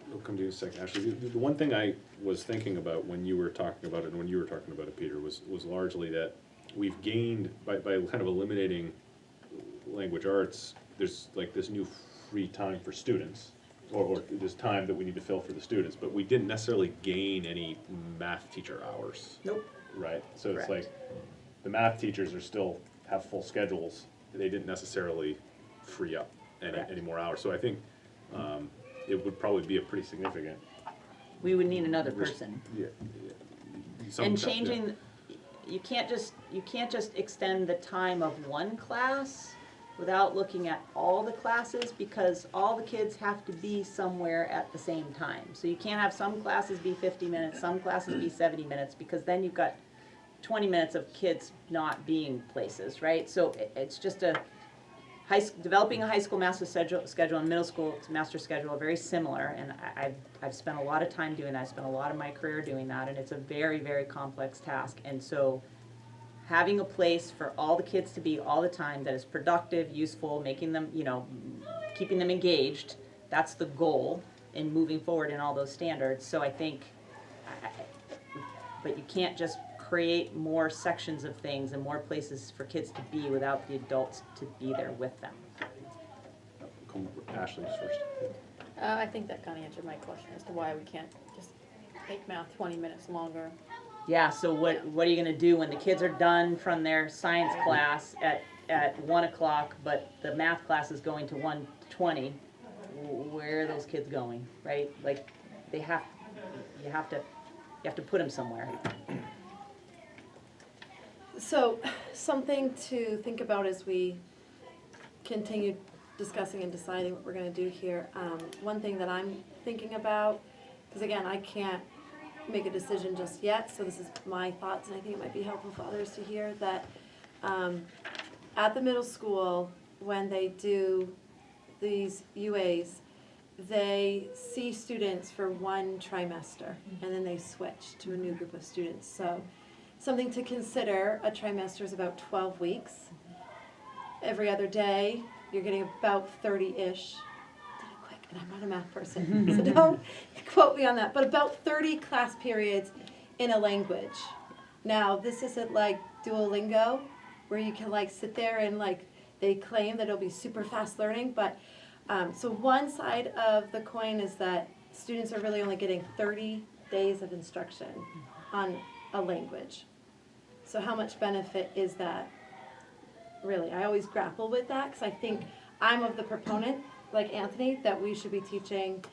We'll come to you in a second. Actually, the one thing I was thinking about when you were talking about it, and when you were talking about it, Peter, was largely that we've gained, by kind of eliminating language arts, there's like this new free time for students, or this time that we need to fill for the students, but we didn't necessarily gain any math teacher hours. Nope. Right? So it's Correct. like, the math teachers are still, have full schedules, they didn't necessarily free up Correct. any more hours. So I think, it would probably be a pretty significant. We would need another person. Yeah. Some And stuff, yeah. changing, you can't just extend the time of one class without looking at all the classes, because all the kids have to be somewhere at the same time. So you can't have some classes be 50 minutes, some classes be 70 minutes, because then you've got 20 minutes of kids not being places, right? So it's just developing a high school master schedule and middle school master schedule are very similar, and I've spent a lot of time doing that. I spent a lot of my career doing that, and it's a very, very complex task. And so having a place for all the kids to be all the time that is productive, useful, making them, keeping them engaged, that's the goal in moving forward in all those standards. So I think, but you can't just create more sections of things and more places for kids to be without the adults to be there with them. Ashley's first. I think that kind of answered my question as to why we can't just make math 20 minutes longer. Yeah, so what are you gonna do when the kids are done from their science class at 1 o'clock, but the math class is going to 1:20? Where are those kids going, right? Like, you have to put them somewhere. So, something to think about as we continue discussing and deciding what we're gonna do here. One thing that I'm thinking about, because again, I can't make a decision just yet, so this is my thoughts, and I think it might be helpful for others to hear, that at the middle school, when they do these UAs, they see students for one trimester, and then they switch to a new group of students. So, something to consider, a trimester is about 12 weeks. Every other day, you're getting about 30-ish. Did it quick, and I'm not a math person, so don't quote me on that. But about 30 class periods in a language. Now, this isn't like Duolingo, where you can like sit there and like, they claim that it'll be super fast learning, but so one side of the coin is that students are really only getting 30 days of instruction on a language. So how much benefit is that, really? I always grapple with that, because I think I'm of the proponent, like Anthony, that we should be teaching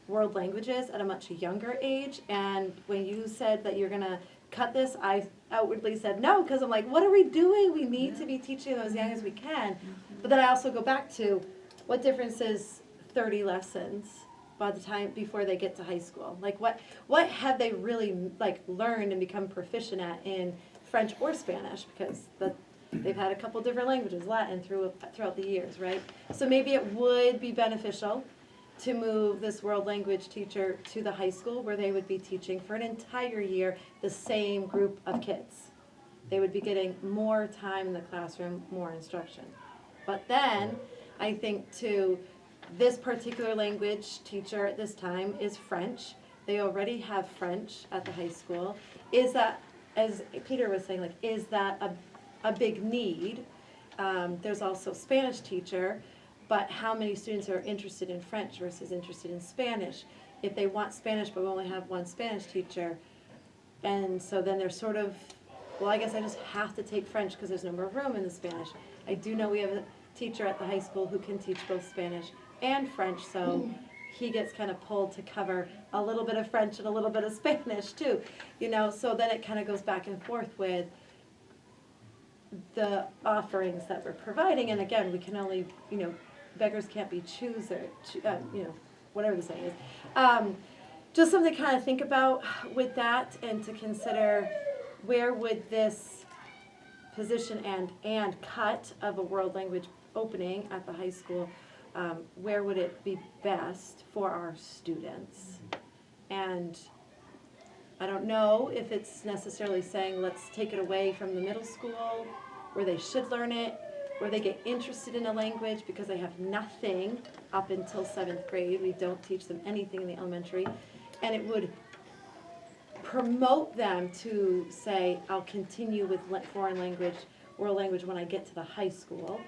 world languages at a much younger age. And when you said that you're gonna cut this, I outwardly said no, because I'm like, what are we doing? We need to be teaching them as young as we can. But then I also go back to, what difference is 30 lessons by the time, before they get to high school? Like, what have they really like learned and become proficient at in French or Spanish? Because they've had a couple different languages, Latin, throughout the years, right? So maybe it would be beneficial to move this world language teacher to the high school, where they would be teaching for an entire year the same group of kids. They would be getting more time in the classroom, more instruction. But then, I think too, this particular language teacher at this time is French. They already have French at the high school. Is that, as Peter was saying, like, is that a big need? There's also Spanish teacher, but how many students are interested in French versus interested in Spanish? If they want Spanish, but we only have one Spanish teacher, and so then they're sort of, well, I guess I just have to take French because there's no more room in the Spanish. I do know we have a teacher at the high school who can teach both Spanish and French, so he gets kind of pulled to cover a little bit of French and a little bit of Spanish too, so then it kind of goes back and forth with the offerings that we're providing. And again, we can only, beggars can't be choosers, whatever the saying is. Just something to kind of think about with that, and to consider, where would this position and cut of a world language opening at the high school, where would it be best for our students? And I don't know if it's necessarily saying, let's take it away from the middle school, where they should learn it, where they get interested in a language because they have nothing up until 7th grade. We don't teach them anything in the elementary. And it would promote them to say, I'll continue with foreign language, world language when I get to the high school.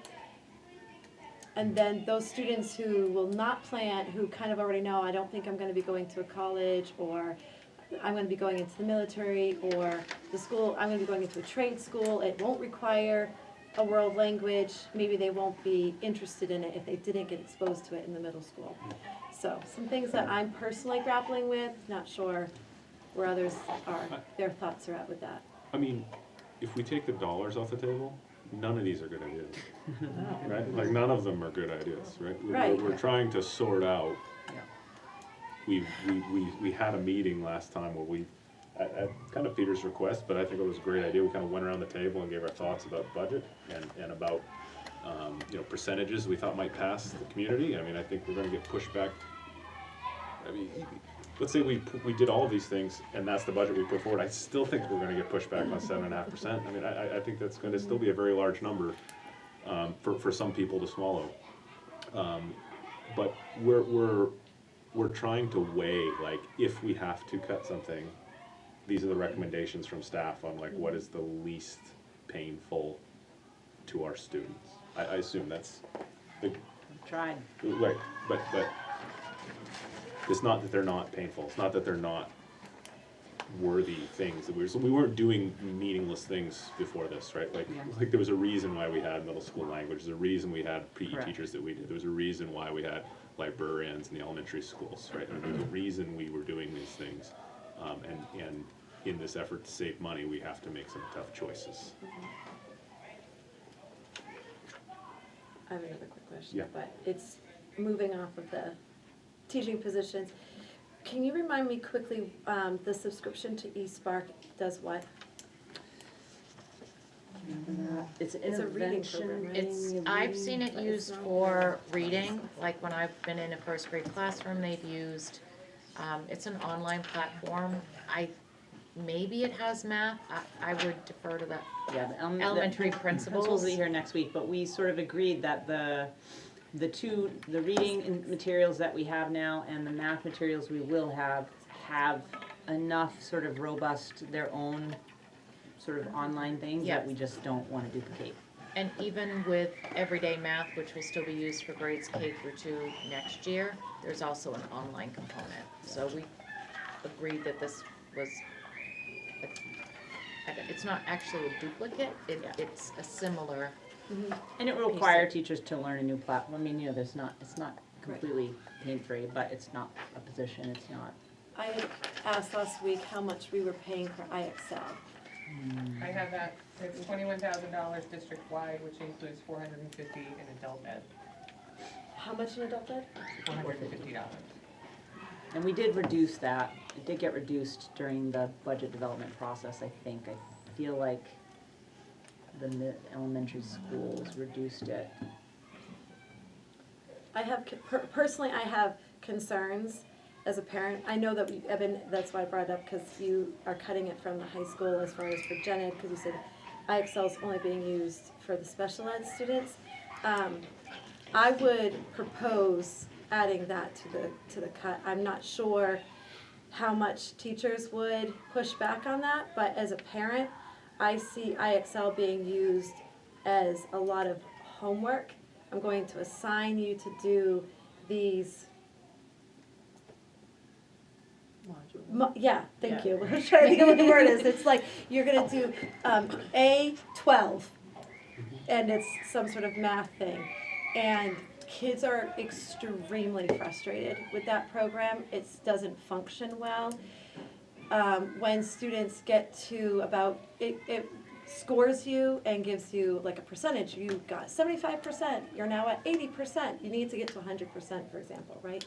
And then those students who will not plan, who kind of already know, I don't think I'm gonna be going to a college, or I'm gonna be going into the military, or the school, I'm gonna be going into a trade school, it won't require a world language, maybe they won't be interested in it if they didn't get exposed to it in the middle school. So, some things that I'm personally grappling with, not sure where others are, their thoughts are at with that. I mean, if we take the dollars off the table, none of these are good ideas, right? Like, none of them are good ideas, right? Right. We're trying to sort out. Yeah. We had a meeting last time where we, at kind of Peter's request, but I think it was a great idea, we kind of went around the table and gave our thoughts about budget and about, percentages we thought might pass the community. I mean, I think we're gonna get pushback. I mean, let's say we did all of these things and that's the budget we put forward, I still think we're gonna get pushback on 7.5%. I mean, I think that's gonna still be a very large number, for some people to swallow. But we're trying to weigh, like, if we have to cut something, these are the recommendations from staff on, like, what is the least painful to our students. I assume that's the, Tried. right, but it's not that they're not painful, it's not that they're not worthy things, that we weren't doing meaningless things before this, right? Yeah. Like there was a reason why we had middle school language, there's a reason we had PE Correct. teachers that we did, there was a reason why we had librarians in the elementary schools, right? And there's a reason we were doing these things, and in this effort to save money, we have to make some tough choices. I have another quick question, Yeah. but it's moving off of the teaching positions. Can you remind me quickly, the subscription to eSpark does what? It's an It's a reading program, intervention. right? I've seen it But it's used not for reading, like when I've been in a first grade classroom, they've used, it's an online platform. Maybe it has math, I would defer to that Yeah, the elementary principals will principals. be here next week, but we sort of agreed that the reading materials that we have now and the math materials we will have enough sort of robust, their own sort of online things that Yeah. we just don't wanna duplicate. And even with everyday math, which will still be used for grades K through 2 next year, there's also an online component. So we agreed that this was, it's not actually a duplicate, it's a similar, And it will require teachers to learn a new platform. I mean, it's not Correct. completely pain-free, but it's not a position, it's not. I had asked last week how much we were paying for IXL. I have that, it's $21,000 district-wide, which includes $450 in adult ed, How much in adult ed? $450. And we did reduce that. It did get reduced during the budget development process, I think. I feel like the elementary schools reduced it. I have, personally, I have concerns as a parent. I know that Evan, that's why I brought it up, because you are cutting it from the high school as far as for gen ed, because you said IXL is only being used for the special ed students. I would propose adding that to the cut. I'm not sure how much teachers would push back on that, but as a parent, I see IXL being used as a lot of homework. I'm going to assign you to do these. Yeah, thank you. I'm trying to think of what the word is. It's like you're gonna do A12, and it's some sort of math thing. And kids are extremely frustrated with that program. It doesn't function well. When students get to about, it scores you and gives you like a percentage. You got 75%, you're now at 80%. You need to get to 100%, for example, right?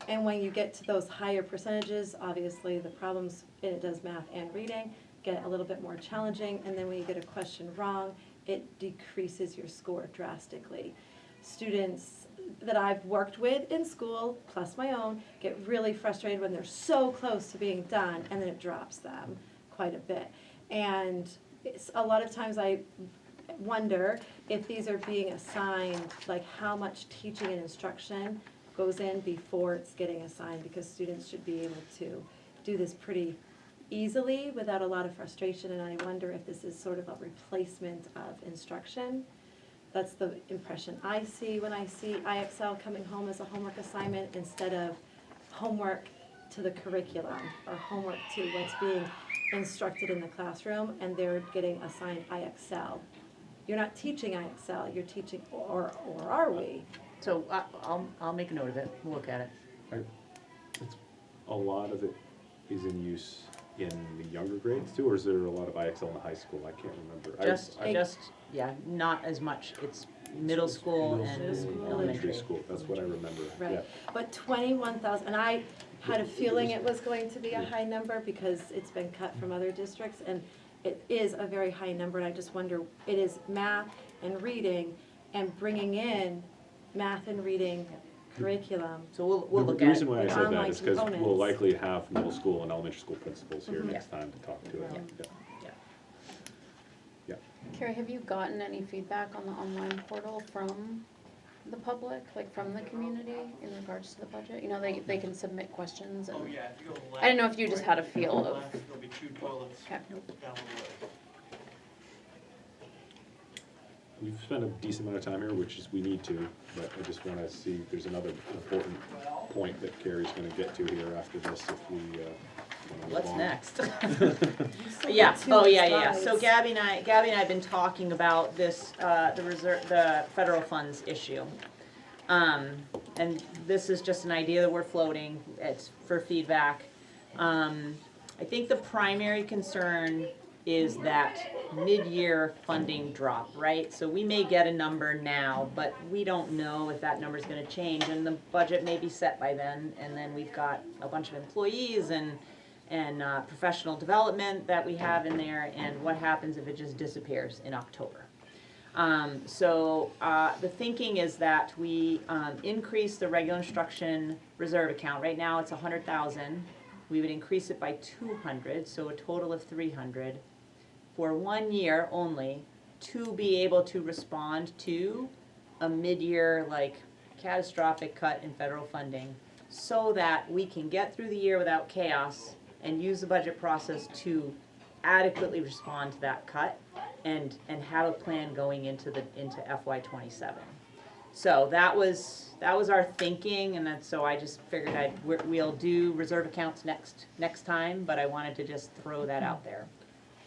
And when you get to those higher percentages, obviously the problems, it does math and reading, get a little bit more challenging. And then when you get a question wrong, it decreases your score drastically. Students that I've worked with in school, plus my own, get really frustrated when they're so close to being done, and then it drops them quite a bit. And a lot of times I wonder if these are being assigned, like how much teaching and instruction goes in before it's getting assigned, because students should be able to do this pretty easily without a lot of frustration, and I wonder if this is sort of a replacement of instruction. That's the impression I see when I see IXL coming home as a homework assignment instead of homework to the curriculum or homework to what's being instructed in the classroom, and they're getting assigned IXL. You're not teaching IXL, you're teaching, or are we? So I'll make a note of it, we'll look at it. A lot of it is in use in the younger grades too, or is there a lot of IXL in the high school? I can't remember. Yeah, not as much, it's middle school and Elementary elementary. school, that's what I remember, yeah. Right, but 21,000, and I had a feeling it was going to be a high number because it's been cut from other districts, and it is a very high number, and I just wonder, it is math and reading, and bringing in math and reading curriculum. So we'll The look the at reason it. why I said that Online is because we'll components. likely have middle school and elementary school principals here Mhm. next time to talk to it. Yeah. Carrie, have you gotten any feedback on the online portal from the public, like from the community in regards to the budget? You know, they can submit questions and, Oh, yeah, if you go to the left. I didn't know if you just had a Right, feel go to the of, left, There'll be 2 toilets Okay. down the road. We've spent a decent amount of time here, which is we need to, but I just want to see if there's another important point that Carrie's going to get to here after this if we wanna move What's on. next? Still Yeah, got 2 oh, more yeah. So slides. Gabby and I have been talking about this, the federal funds issue. And this is just an idea that we're floating, it's for feedback. I think the primary concern is that mid-year funding drop, right? So we may get a number now, but we don't know if that number's gonna change, and the budget may be set by then, and then we've got a bunch of employees and professional development that we have in there, and what happens if it just disappears in October? The thinking is that we increase the regular instruction reserve account. Right now, it's 100,000. We would increase it by 200, so a total of 300 for 1 year only, to be able to respond to a mid-year, like, catastrophic cut in federal funding, so that we can get through the year without chaos and use the budget process to adequately respond to that cut and have a plan going into FY '27. So that was our thinking, and so I just figured we'll do reserve accounts next time, but I wanted to just throw that out there.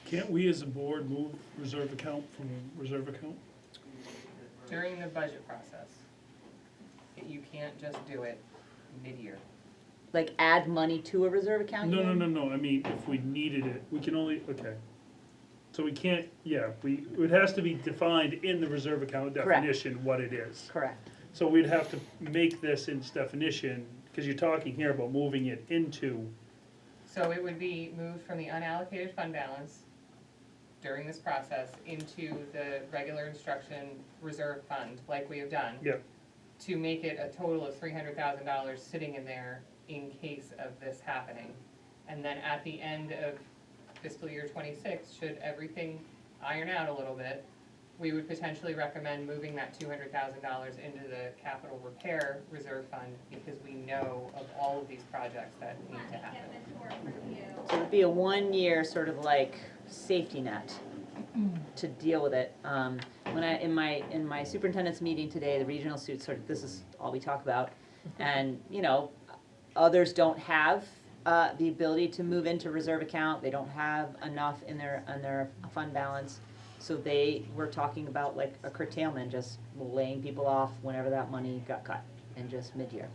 Can't we as a board move reserve account from reserve account? During the budget process, you can't just do it mid-year. Like add money to a reserve account? you mean? No, I mean, if we needed it, we can only, okay. So we can't, it has to be defined in the reserve account Correct. definition what it is. Correct. So we'd have to make this in its definition, because you're talking here about moving it into, So it would be moved from the unallocated fund balance during this process into the regular instruction reserve fund, like we have done. Yep. To make it a total of $300,000 sitting in there in case of this happening. And then at the end of fiscal year '26, should everything iron out a little bit, we would potentially recommend moving that $200,000 into the capital repair reserve fund, because we know of all of these projects that need to happen. So it'd be a 1 year sort of like safety net to deal with it. When in my superintendent's meeting today, the regional suits this is all we talk about. And, others don't have the ability to move into reserve account. They don't have enough in their fund balance. So they were talking about like a curtailment, just laying people off whenever that money got cut, and just mid-year.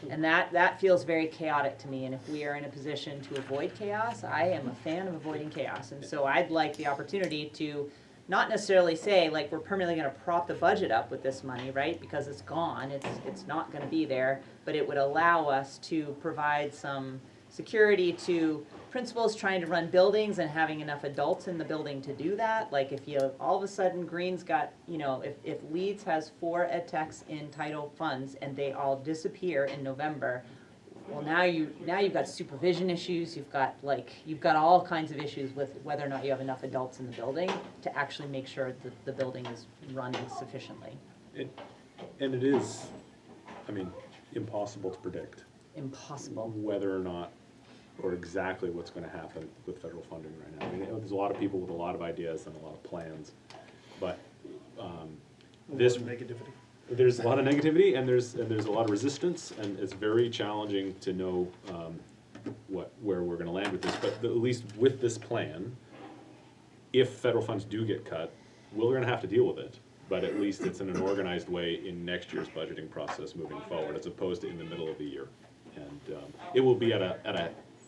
And that feels very chaotic to me, and if we are in a position to avoid chaos, I am a fan of avoiding chaos. And so I'd like the opportunity to not necessarily say, like, we're permanently gonna prop the budget up with this money, right? Because it's gone, it's not gonna be there, but it would allow us to provide some security to principals trying to run buildings and having enough adults in the building to do that. Like if you, all of a sudden Green's got, you know, if Leeds has 4 ed techs in title funds and they all disappear in November, well, now you've got supervision issues, you've got all kinds of issues with whether or not you have enough adults in the building to actually make sure that the building is running sufficiently. And it is, I mean, impossible to predict Impossible. whether or not, or exactly what's gonna happen with federal funding right now. I mean, there's a lot of people with a lot of ideas and a lot of plans, but, this, Negativity. there's a lot of negativity and there's a lot of resistance, and it's very challenging to know, where we're gonna land with this, but at least with this plan, if federal funds do get cut, we're gonna have to deal with it. But at least it's in an organized way in next year's budgeting process moving forward, as opposed to in the middle of the year. And it will be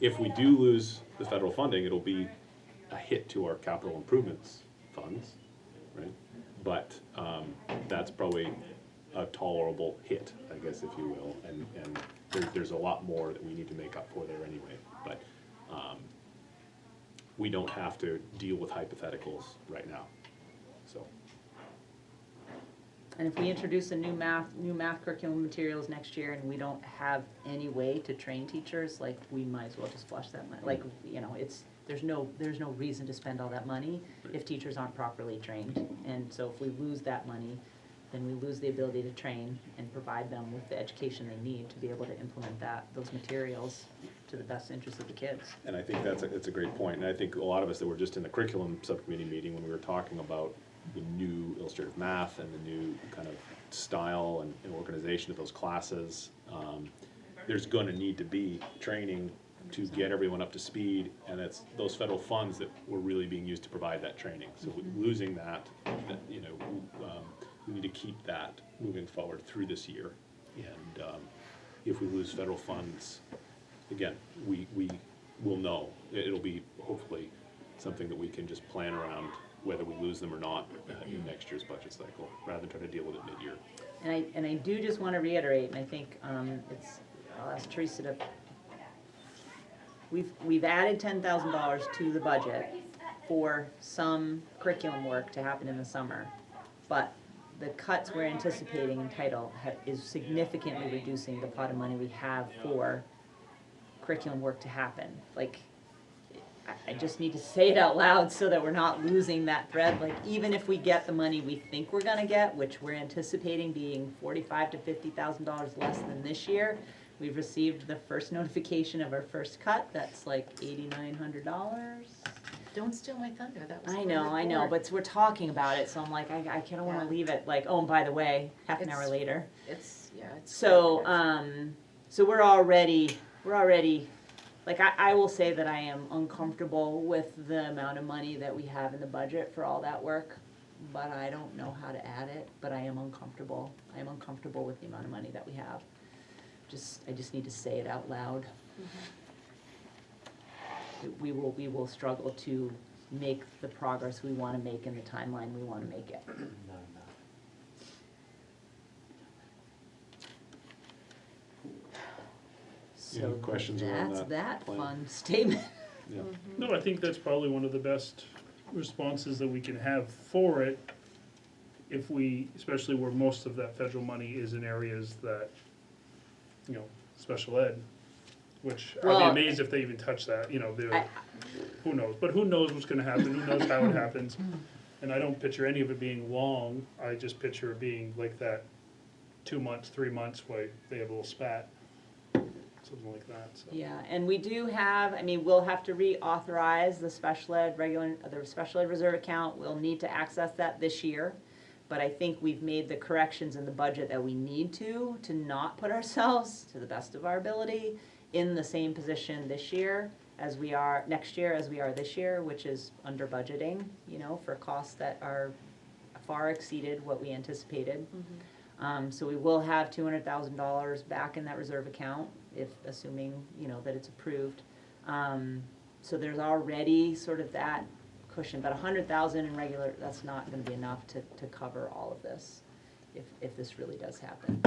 if we do lose the federal funding, it'll be a hit to our capital improvements funds, right? But that's probably a tolerable hit, I guess, if you will, and there's a lot more that we need to make up for there anyway. But we don't have to deal with hypotheticals right now, so. And if we introduce a new math curriculum materials next year and we don't have any way to train teachers, like, we might as well just flush that money. Like, you know, there's no reason to spend all that money if teachers aren't properly trained. And so if we lose that money, then we lose the ability to train and provide them with the education they need to be able to implement those materials to the best interest of the kids. And I think that's a great point. And I think a lot of us that were just in the curriculum subcommittee meeting when we were talking about the new illustrative math and the new kind of style and organization of those classes, there's gonna need to be training to get everyone up to speed, and it's those federal funds that were really being used to provide that training. So losing that, you know, we need to keep that moving forward through this year. And if we lose federal funds, again, we will know. It'll be hopefully something that we can just plan around whether we lose them or not in next year's budget cycle, rather than try to deal with it mid-year. And I do just want to reiterate, and I think I'll ask Teresa to, we've added $10,000 to the budget for some curriculum work to happen in the summer, but the cuts we're anticipating in title is significantly reducing the pot of money we have for curriculum work to happen. Like, I just need to say it out loud so that we're not losing that thread. Like, even if we get the money we think we're gonna get, which we're anticipating being $45,000 to $50,000 less than this year, we've received the first notification of our first cut. That's like $8,900. Don't steal my thunder, that was. I know, but we're talking about it, so I'm like, I kind of want to leave it like, oh, and by the way, half an hour later. It's. So, so we're already, like, I will say that I am uncomfortable with the amount of money that we have in the budget for all that work, but I don't know how to add it, but I am uncomfortable. I am uncomfortable with the amount of money that we have. I just need to say it out loud. We will struggle to make the progress we want to make in the timeline we want to make it. So Any questions around that's that plan? fun statement. Yeah. No, I think that's probably one of the best responses that we can have for it, if we, especially where most of that federal money is in areas that, you know, special ed, which I'd Well, be amazed if they even touch that, you know, who knows? But who knows what's gonna happen, who knows how it happens? And I don't picture any of it being long, I just picture it being like that 2 months, 3 months, where they have a little spat, something like that, so. Yeah, and we do have, I mean, we'll have to reauthorize the special ed reserve account. We'll need to access that this year. But I think we've made the corrections in the budget that we need to not put ourselves, to the best of our ability, in the same position this year as we are, next year as we are this year, which is under budgeting, you know, for costs that are far exceeded what we anticipated. So we will have $200,000 back in that reserve account, if assuming, you know, that it's approved. So there's already sort of that cushion, but 100,000 in regular, that's not gonna be enough to cover all of this, if this really does happen.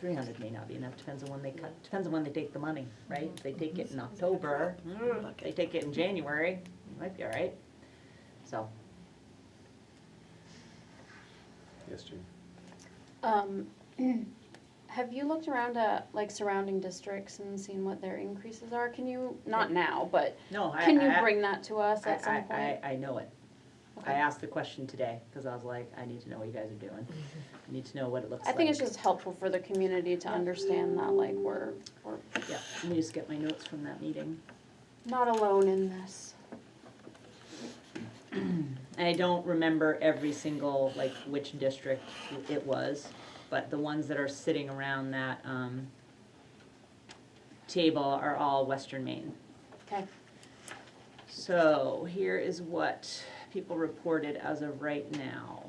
300 may not be enough, depends on when they cut, depends on when they take the money, right? If they take it in October, if they take it in January, it might be all right. So, Yes, Jim? Have you looked around at like surrounding districts and seen what their increases are? Can you, not now, but no, can you bring that to us I, at some point? I know it. I Okay. asked the question today, because I was like, I need to know what you guys are doing. I need to know what it looks I like. think it's just helpful for the community to understand that like we're Yeah, let me just get my notes from that meeting. not alone in this. And I don't remember every single, like, which district it was, but the ones that are sitting around that, table are all Western Maine. Okay. So here is what people reported as of right now.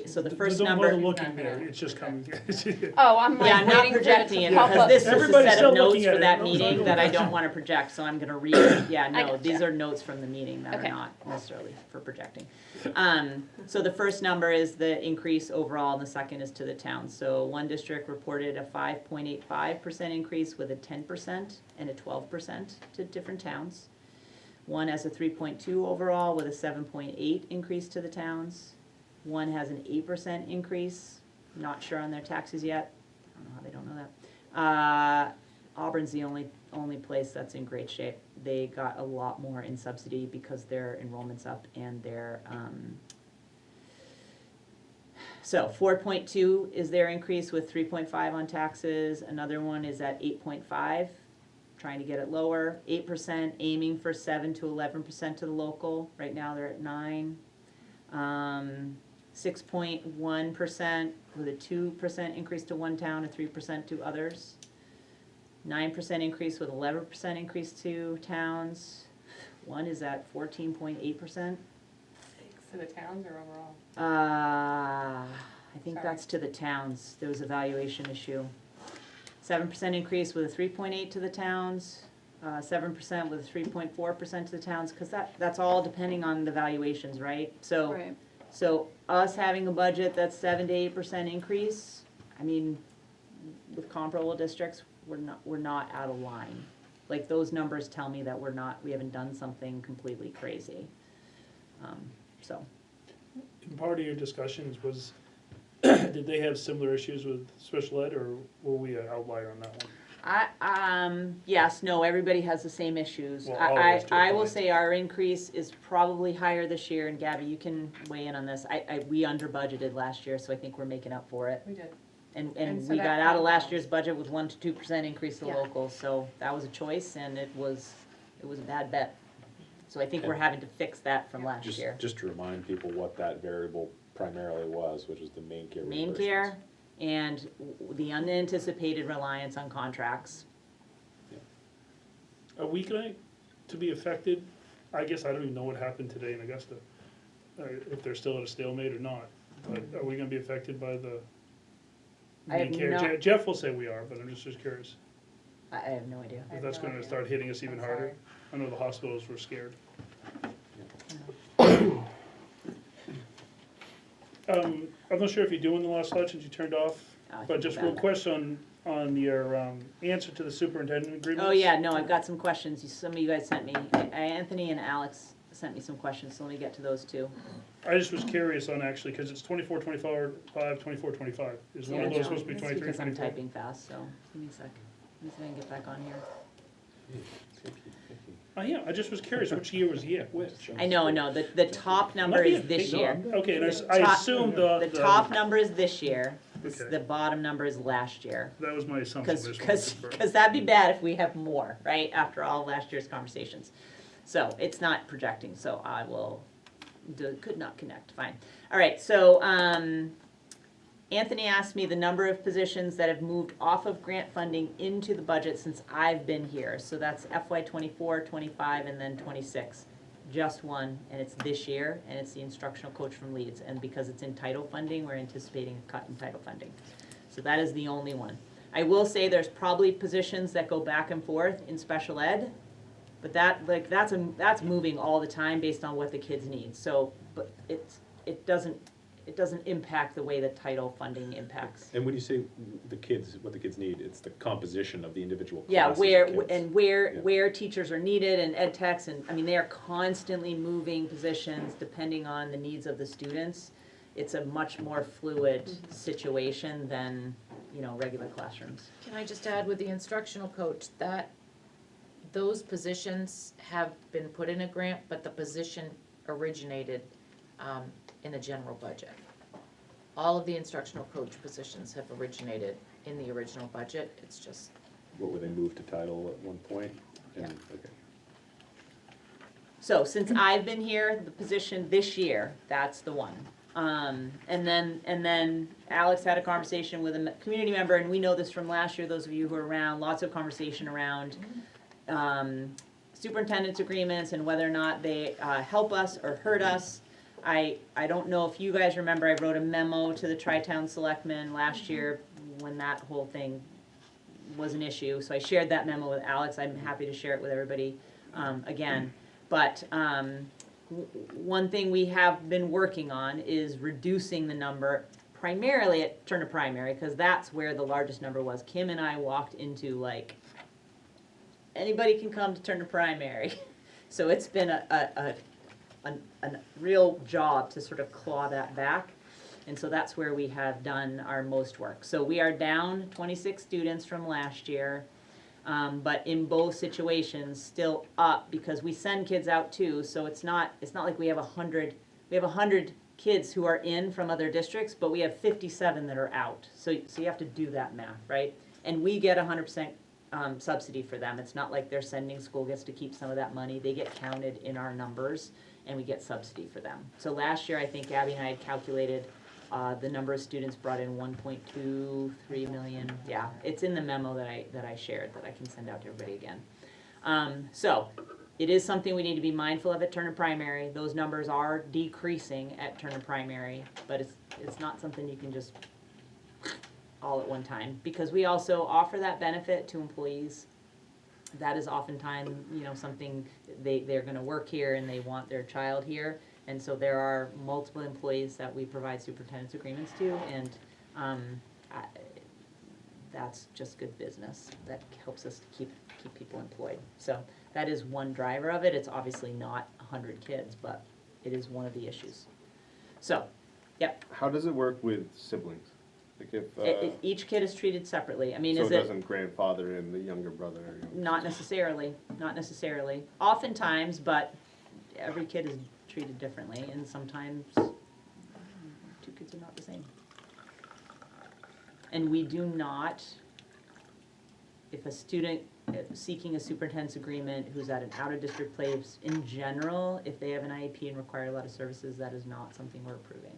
So the first Don't number. bother looking there, it's just coming. Oh, I'm Yeah, like I'm not waiting for it projecting it, to pop because up. this is a Everybody's set still of notes looking at for it. that No, it's not meeting going that I back. don't wanna project, so I'm gonna read it. Yeah, I no, gotcha. these are notes from the meeting that are Okay. not necessarily for projecting. So the first number is the increase overall, and the second is to the town. So one district reported a 5.85% increase with a 10% and a 12% to different towns. One has a 3.2 overall with a 7.8 increase to the towns. One has an 8% increase, not sure on their taxes yet. I don't know how they don't know that. Auburn's the only place that's in great shape. They got a lot more in subsidy because their enrollment's up and their, so 4.2 is their increase with 3.5 on taxes. Another one is at 8.5, trying to get it lower. 8%, aiming for 7 to 11% to the local. Right now they're at 9. 6.1% with a 2% increase to one town, a 3% to others. 9% increase with 11% increase to towns. One is at 14.8%. To the towns or overall? I think Sorry. that's to the towns. There was a valuation issue. 7% increase with a 3.8 to the towns. 7% with a 3.4% to the towns, because that's all depending on the valuations, right? So. Right. So us having a budget that's 7 to 8% increase, I mean, with comparable districts, we're not out of line. Like, those numbers tell me that we haven't done something completely crazy. So, And part of your discussions was, did they have similar issues with special ed, or were we an outlier on that one? yes, no, everybody has the same issues. Well, always to a I will point. say our increase is probably higher this year, and Gabby, you can weigh in on this. We under budgeted last year, so I think we're making up for it. We did. And And so we that got out of last compounds. year's budget with 1 to 2% increase to Yeah. locals, so that was a choice, and it was a bad bet. So I think we're having to fix that from last year. Just to remind people what that variable primarily was, which was the main care Main reimbursements. care and the unanticipated reliance on contracts. Are we going to be affected? I guess I don't even know what happened today in Augusta, if they're still at a stalemate or not. But are we gonna be affected by the I have main care? no- Jeff will say we are, but I'm just curious. I have no idea. I If have that's no gonna idea. start hitting us even I'm harder. sorry. I know the hospitals were scared. I'm not sure if you're doing the last slide since you turned off, I but think just about real it. question on your answer to the superintendent agreement. Oh, yeah, no, I've got some questions. Some of you guys sent me, Anthony and Alex sent me some questions, so let me get to those too. I just was curious on actually, because it's 24, 25, 24, 25. Is one of Yeah, those no, supposed to be it's 23, because I'm 24? typing fast, so give me a sec. Let me see if I can get back on here. Oh, yeah, I just was curious, which year was which? I know, the top number is this year. Okay, and I Top- assumed The top number is this year, Okay. the bottom number is last year. That was my assumption. Cause, I just wanted to cause, confirm. 'cause that'd be bad if we have more, right, after all last year's conversations. So, it's not projecting, so I will, could not connect, fine. All right, so, Anthony asked me the number of positions that have moved off of grant funding into the budget since I've been here. So that's FY 24, 25, and then 26. Just one, and it's this year, and it's the instructional coach from Leeds. And because it's in title funding, we're anticipating a cut in title funding. So that is the only one. I will say there's probably positions that go back and forth in special ed, but that's moving all the time based on what the kids need. So, but it doesn't impact the way that title funding impacts. And when you say what the kids need, it's the composition of the individual Yeah, classes of where, kids. and where, Yeah. where teachers are needed and ed techs, and, I mean, they are constantly moving positions depending on the needs of the students. It's a much more fluid situation than, regular classrooms. Can I just add with the instructional coach, that those positions have been put in a grant, but the position originated in the general budget. All of the instructional coach positions have originated in the original budget, it's just, What were they moved to title at one point? And, okay. So since I've been here, the position this year, that's the one. And then Alex had a conversation with a community member, and we know this from last year, those of you who were around, lots of conversation around superintendent's agreements and whether or not they help us or hurt us. I don't know if you guys remember, I wrote a memo to the Tri-Town Selectmen last year when that whole thing was an issue. So I shared that memo with Alex. I'm happy to share it with everybody again. But one thing we have been working on is reducing the number primarily at Turner Primary, because that's where the largest number was. Kim and I walked into anybody can come to Turner Primary. So it's been a real job to sort of claw that back. And so that's where we have done our most work. So we are down 26 students from last year, but in both situations still up because we send kids out too. So it's not like we have 100. We have 100 kids who are in from other districts, but we have 57 that are out. So you have to do that math, right? And we get 100% subsidy for them. It's not like their sending school gets to keep some of that money. They get counted in our numbers, and we get subsidy for them. So last year, I think Abby and I had calculated the number of students brought in 1.23 million. Yeah, it's in the memo that I shared that I can send out to everybody again. So it is something we need to be mindful of at Turner Primary. Those numbers are decreasing at Turner Primary, but it's not something you can just all at one time, because we also offer that benefit to employees. That is oftentimes, something they're gonna work here and they want their child here. And so there are multiple employees that we provide superintendent's agreements to, and that's just good business. That helps us to keep people employed. So that is one driver of it. It's obviously not 100 kids, but it is one of the issues. So, yep. How does it work with siblings? Like if Each kid is treated separately. I mean, so is it it? doesn't grandfather in the younger brother or younger Not necessarily, not necessarily. Oftentimes, but every kid is treated differently, and sometimes two kids are not the same. And we do not, if a student seeking a superintendent's agreement who's at an out-of-district place, in general, if they have an IEP and require a lot of services, that is not something we're approving.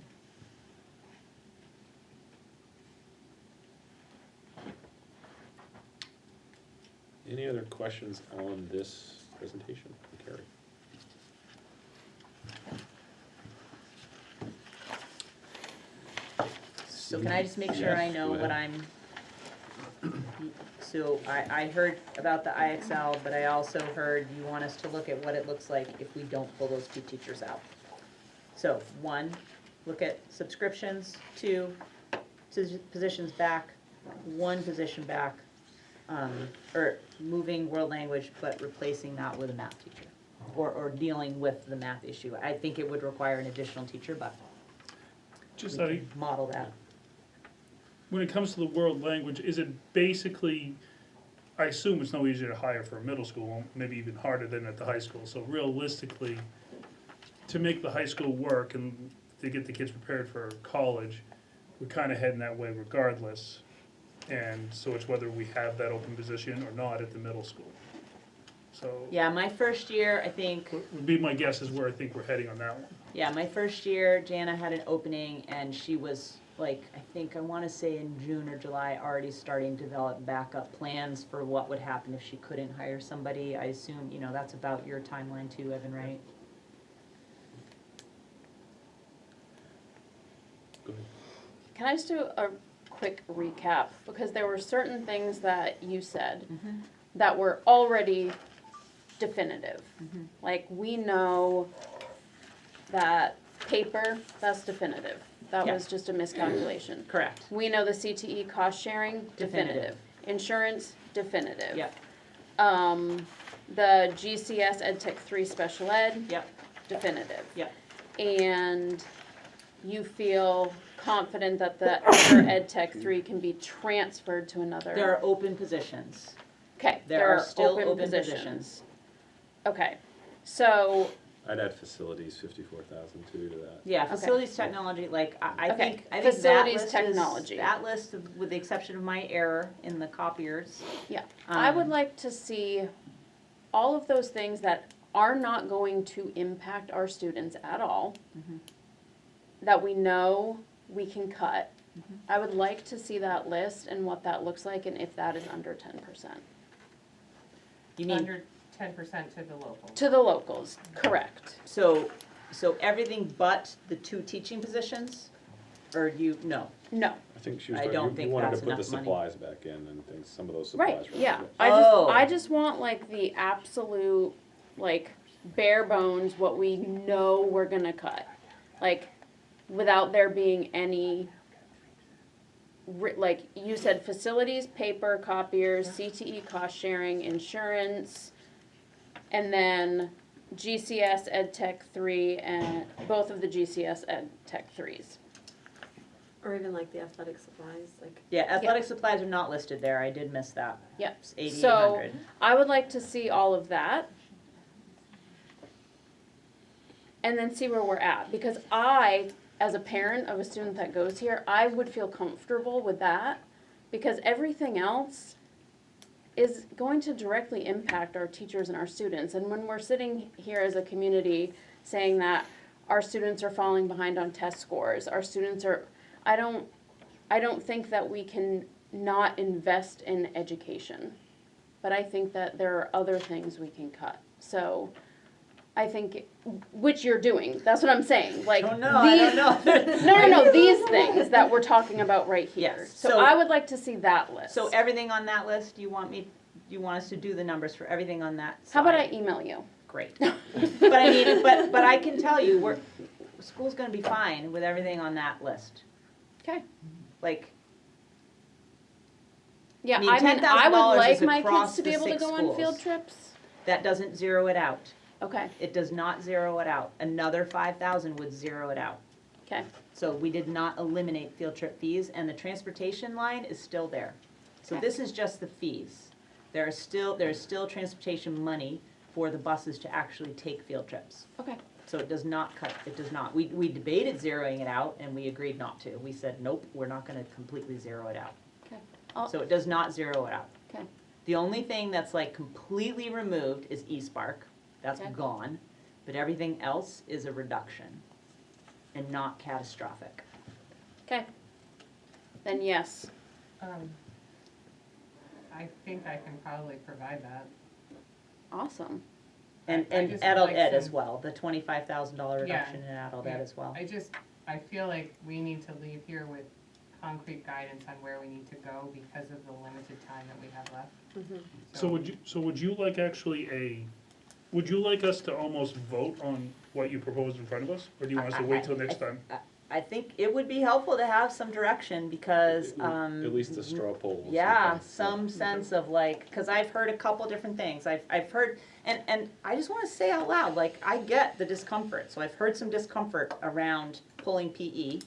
Any other questions on this presentation, Carrie? So can I just make sure I Yes, know go what ahead. so I heard about the IXL, but I also heard you want us to look at what it looks like if we don't pull those two teachers out. So, 1, look at subscriptions, 2, positions back, 1 position back, or moving world language, but replacing that with a math teacher, or dealing with the math issue. I think it would require an additional teacher, but we can model that. When it comes to the world language, is it basically, I assume it's no easier to hire for a middle school, maybe even harder than at the high school. So realistically, to make the high school work and to get the kids prepared for college, we're kind of heading that way regardless. And so it's whether we have that open position or not at the middle school. So Yeah, my first year, I think, would be my guess is where I think we're heading on that one. yeah, my first year, Jana had an opening, and she was like, I want to say in June or July, already starting to develop backup plans for what would happen if she couldn't hire somebody. I assume, that's about your timeline too, Evan, right? Go ahead. Can I just do a quick recap? Because there were certain things that you said that were already definitive. Like, we know that paper, that's definitive. That Yeah. was just a miscalculation. Correct. We know the CTE cost sharing, Definitive. definitive. Insurance, definitive. Yep, The GCS EdTech 3 special ed, yep, definitive. yep. And you feel confident that the other EdTech 3 can be transferred to another? There are open positions. Okay, there there are are still open open positions. positions. Okay, so, I'd add facilities, 54,000 too to that. Yeah, Okay. facilities technology, like, I Okay, think that facilities list is, technology. that list, with the exception of my error in the copiers. yeah, I would um, like to see all of those things that are not going to impact our students at all, Mhm. that we know we can cut. Mhm. I would like to see that list and what that looks like and if that is under 10%. You mean, Under 10% to the local. To the locals, correct. so everything but the 2 teaching positions? Or no? No, I think she was, I talking- don't you think wanted that's to put the enough money. supplies back in and things, some of those right, supplies. were- yeah. Oh. I just want like the absolute, like, bare bones, what we know we're gonna cut. Like, without there being any, like, you said facilities, paper, copiers, CTE cost sharing, insurance, and then GCS EdTech 3 and both of the GCS EdTech 3s. Or even like the athletic supplies, like. Yeah, athletic supplies are not listed there, I did miss that. Yep. It's 8,800. So, I would like to see all of that. And then see where we're at, because I, as a parent of a student that goes here, I would feel comfortable with that, because everything else is going to directly impact our teachers and our students. And when we're sitting here as a community saying that our students are falling behind on test scores, our students are, I don't think that we can not invest in education. But I think that there are other things we can cut. So I think, which you're doing, that's what I'm saying, like. Oh, no, I don't know. No, these things that we're talking about right here. Yes, So so- I would like to see that list. So everything on that list, you want us to do the numbers for everything on that How about I slide? email you? Great. But I mean, but I can tell you, school's gonna be fine with everything on that list. Okay. Like, Yeah, I mean, I would $10,000 like is my across kids to be the able to 6 go on field schools. trips. that doesn't zero it out. Okay, It does not zero it out. Another 5,000 would zero it out. okay, So we did not eliminate field trip fees, and the transportation line is still there. So Okay. this is just the fees. There is still transportation money for the buses to actually take field trips. okay, So it does not cut, it does not. We debated zeroing it out, and we agreed not to. We said, nope, we're not gonna completely zero it out. okay. I'll- So it does not zero it out. Okay. The only thing that's like completely removed is eSpark. That's Okay. gone. But everything else is a reduction and not catastrophic. Okay. Then yes. I think I can probably provide that. Awesome. And I just would adult like ed as some- well, the $25,000 Yeah. reduction in adult ed Yeah. as well. I feel like we need to leave here with concrete guidance on where we need to go because of the limited time that we have left. So would you like actually would you like us to almost vote on what you proposed in front of us? Or do you want us to wait till next time? I think it would be helpful to have some direction because, At least a straw poll. yeah, something. some sense of like, because I've heard a couple different things. I've heard, and I just want to say out loud, like, I get the discomfort. So I've heard some discomfort around pulling PE.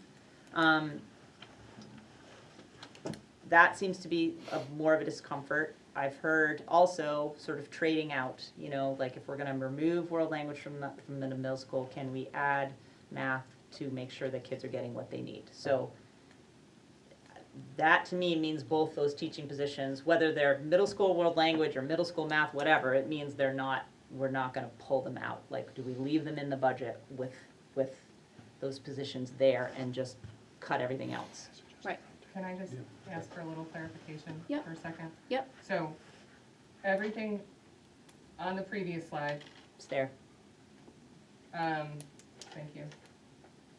That seems to be more of a discomfort. I've heard also sort of trading out, you know, like if we're going to remove world language from the middle school, can we add math to make sure that kids are getting what they need? So that to me means both those teaching positions, whether they're middle school world language or middle school math, whatever, it means we're not going to pull them out. Like, do we leave them in the budget with those positions there and just cut everything else? Can I just ask for a little clarification Yep. for a second? Yep. So, everything on the previous slide, It's there. thank you,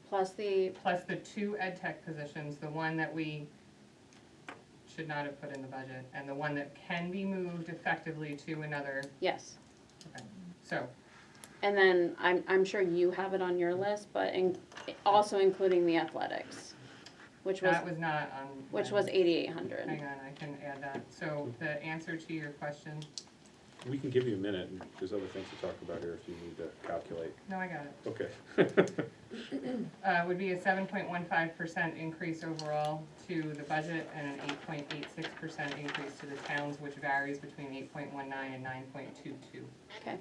Plus the, plus the 2 ed tech positions, the one that we should not have put in the budget, and the one that can be moved effectively to another, yes. okay. So, And then I'm sure you have it on your list, but also including the athletics, which was, That was not on. which was 8,800. Hang on, I can add that. So the answer to your question, We can give you a minute, and there's other things to talk about here if you need to calculate. no, I got it. Okay. Would be a 7.15% increase overall to the budget and an 8.86% increase to the towns, which varies between 8.19 and 9.22. Okay.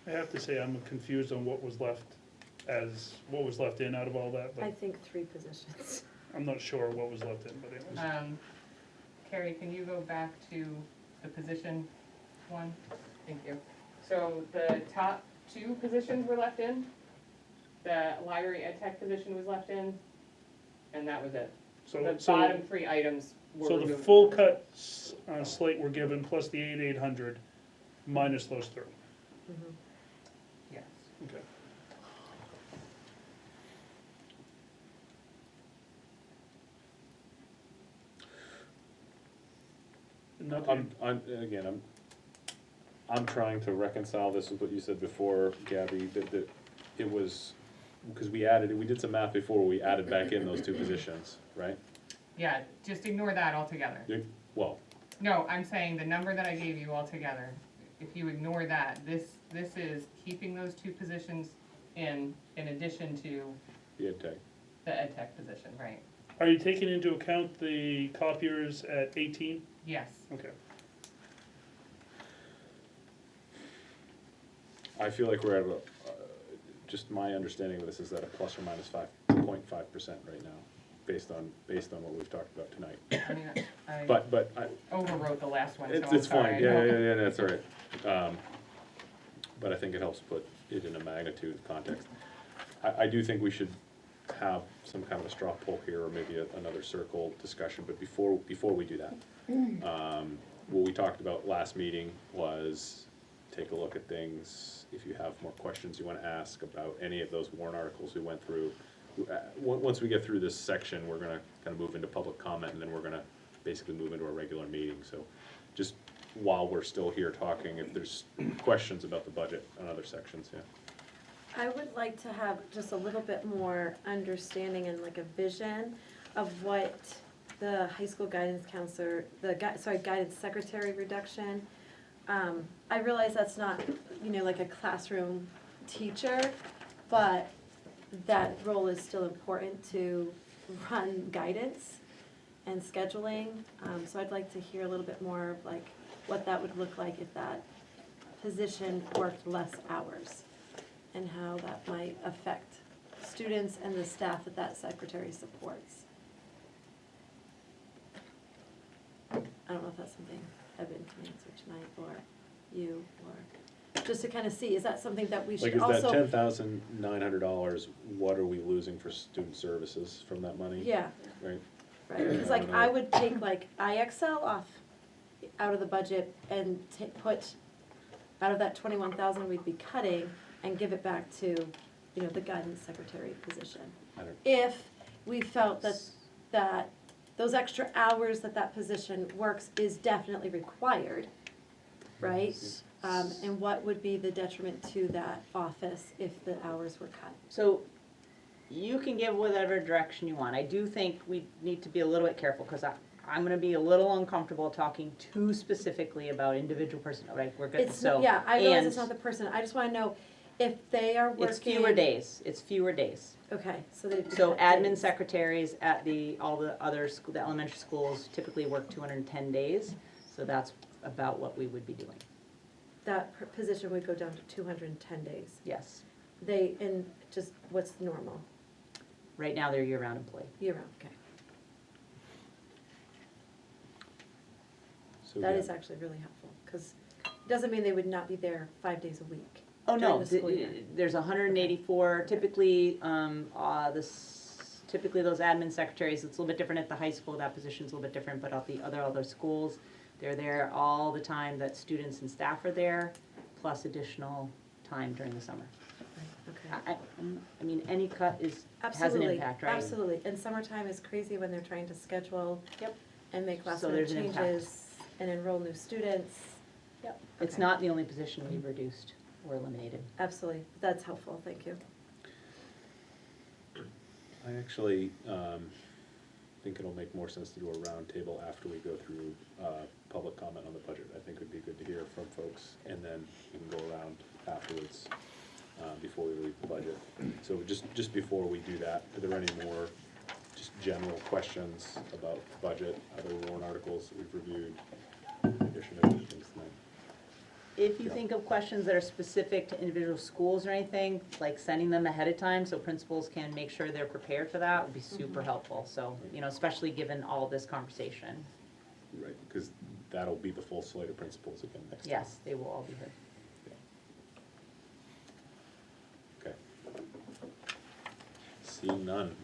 I have to say, I'm confused on what was left in out of all that, I but think 3 positions. I'm not sure what was left in, but anyways. Carrie, can you go back to the position one? Thank you. So the top 2 positions were left in, the library ed tech position was left in, and that was it. The bottom 3 items were So the removed. full cut slate were given plus the 8,800 minus those 3. Yes. Okay. Nothing. I'm trying to reconcile this with what you said before, Gabby, that it was, because we did some math before, we added back in those 2 positions, right? Yeah, just ignore that altogether. Well, No, I'm saying the number that I gave you altogether, if you ignore that, this is keeping those 2 positions in addition to the ed tech. the ed tech position, right? Are you taking into account the copiers at 18? Yes. Okay. I feel like we're at just my understanding of this is at a plus or minus 5.5% right now, based on what we've talked about tonight. I mean, I But I, overwrote the last one, so I'm it's fine, sorry. yeah, that's all right. But I think it helps put it in a magnitude context. I do think we should have some kind of a straw poll here, or maybe another circle discussion, but before we do that, what we talked about last meeting was take a look at things. If you have more questions you want to ask about any of those warrant articles we went through, once we get through this section, we're gonna kind of move into public comment, and then we're gonna basically move into a regular meeting. So just while we're still here talking, if there's questions about the budget on other sections, yeah. I would like to have just a little bit more understanding and like a vision of what the high school guidance counselor, guidance secretary reduction. I realize that's not, like a classroom teacher, but that role is still important to run guidance and scheduling. So I'd like to hear a little bit more of like what that would look like if that position worked less hours, and how that might affect students and the staff that secretary supports. I don't know if that's something Evan can answer tonight, or you, or just to kind of see, is that something that we Like, should also? is that $10,900, what are we losing for student services from that money? Yeah, Right? right, because like I would take like IXL off, out of the budget and put, out of that 21,000 we'd be cutting, and give it back to, the guidance secretary position. If we felt that those extra hours that position works is definitely required, right? And what would be the detriment to that office if the hours were cut? So you can give whatever direction you want. I do think we need to be a little bit careful, because I'm gonna be a little uncomfortable talking too specifically about individual person, right? We're good, so. Yeah, I realize and it's not the person, I just wanna know if they are working. It's fewer days, Okay, so they. So admin secretaries at all the other the elementary schools typically work 210 days, so that's about what we would be doing. That position would go down to 210 days. Yes. And just, what's normal? Right now, they're year-round employee. Year-round, okay. So, That yeah. is actually really helpful, because it doesn't mean they would not be there 5 days a week. Oh, during no, the school year. there's 184, typically, typically those admin secretaries, it's a little bit different at the high school, that position's a little bit different, but at the other schools, they're there all the time that students and staff are there, plus additional time during the summer. Okay. I mean, any cut has an Absolutely, impact, right? absolutely, and summertime is crazy when they're trying to schedule. Yep. And make last So minute there's an impact. changes and enroll new students. Yep. It's Okay. not the only position we've reduced. or eliminated. Absolutely, that's helpful, thank you. I actually think it'll make more sense to do a roundtable after we go through public comment on the budget. I think it would be good to hear from folks, and then we can go around afterwards before we leave the budget. So just before we do that, are there any more just general questions about the budget, other warrant articles that we've reviewed, addition of things tonight? If you think of questions that are specific to individual schools or anything, like sending them ahead of time so principals can make sure they're prepared for that would be super helpful. So, especially given all this conversation. Right, because that'll be the full slate of principals again next time. Yes, they will all be here. Okay. Seeing none,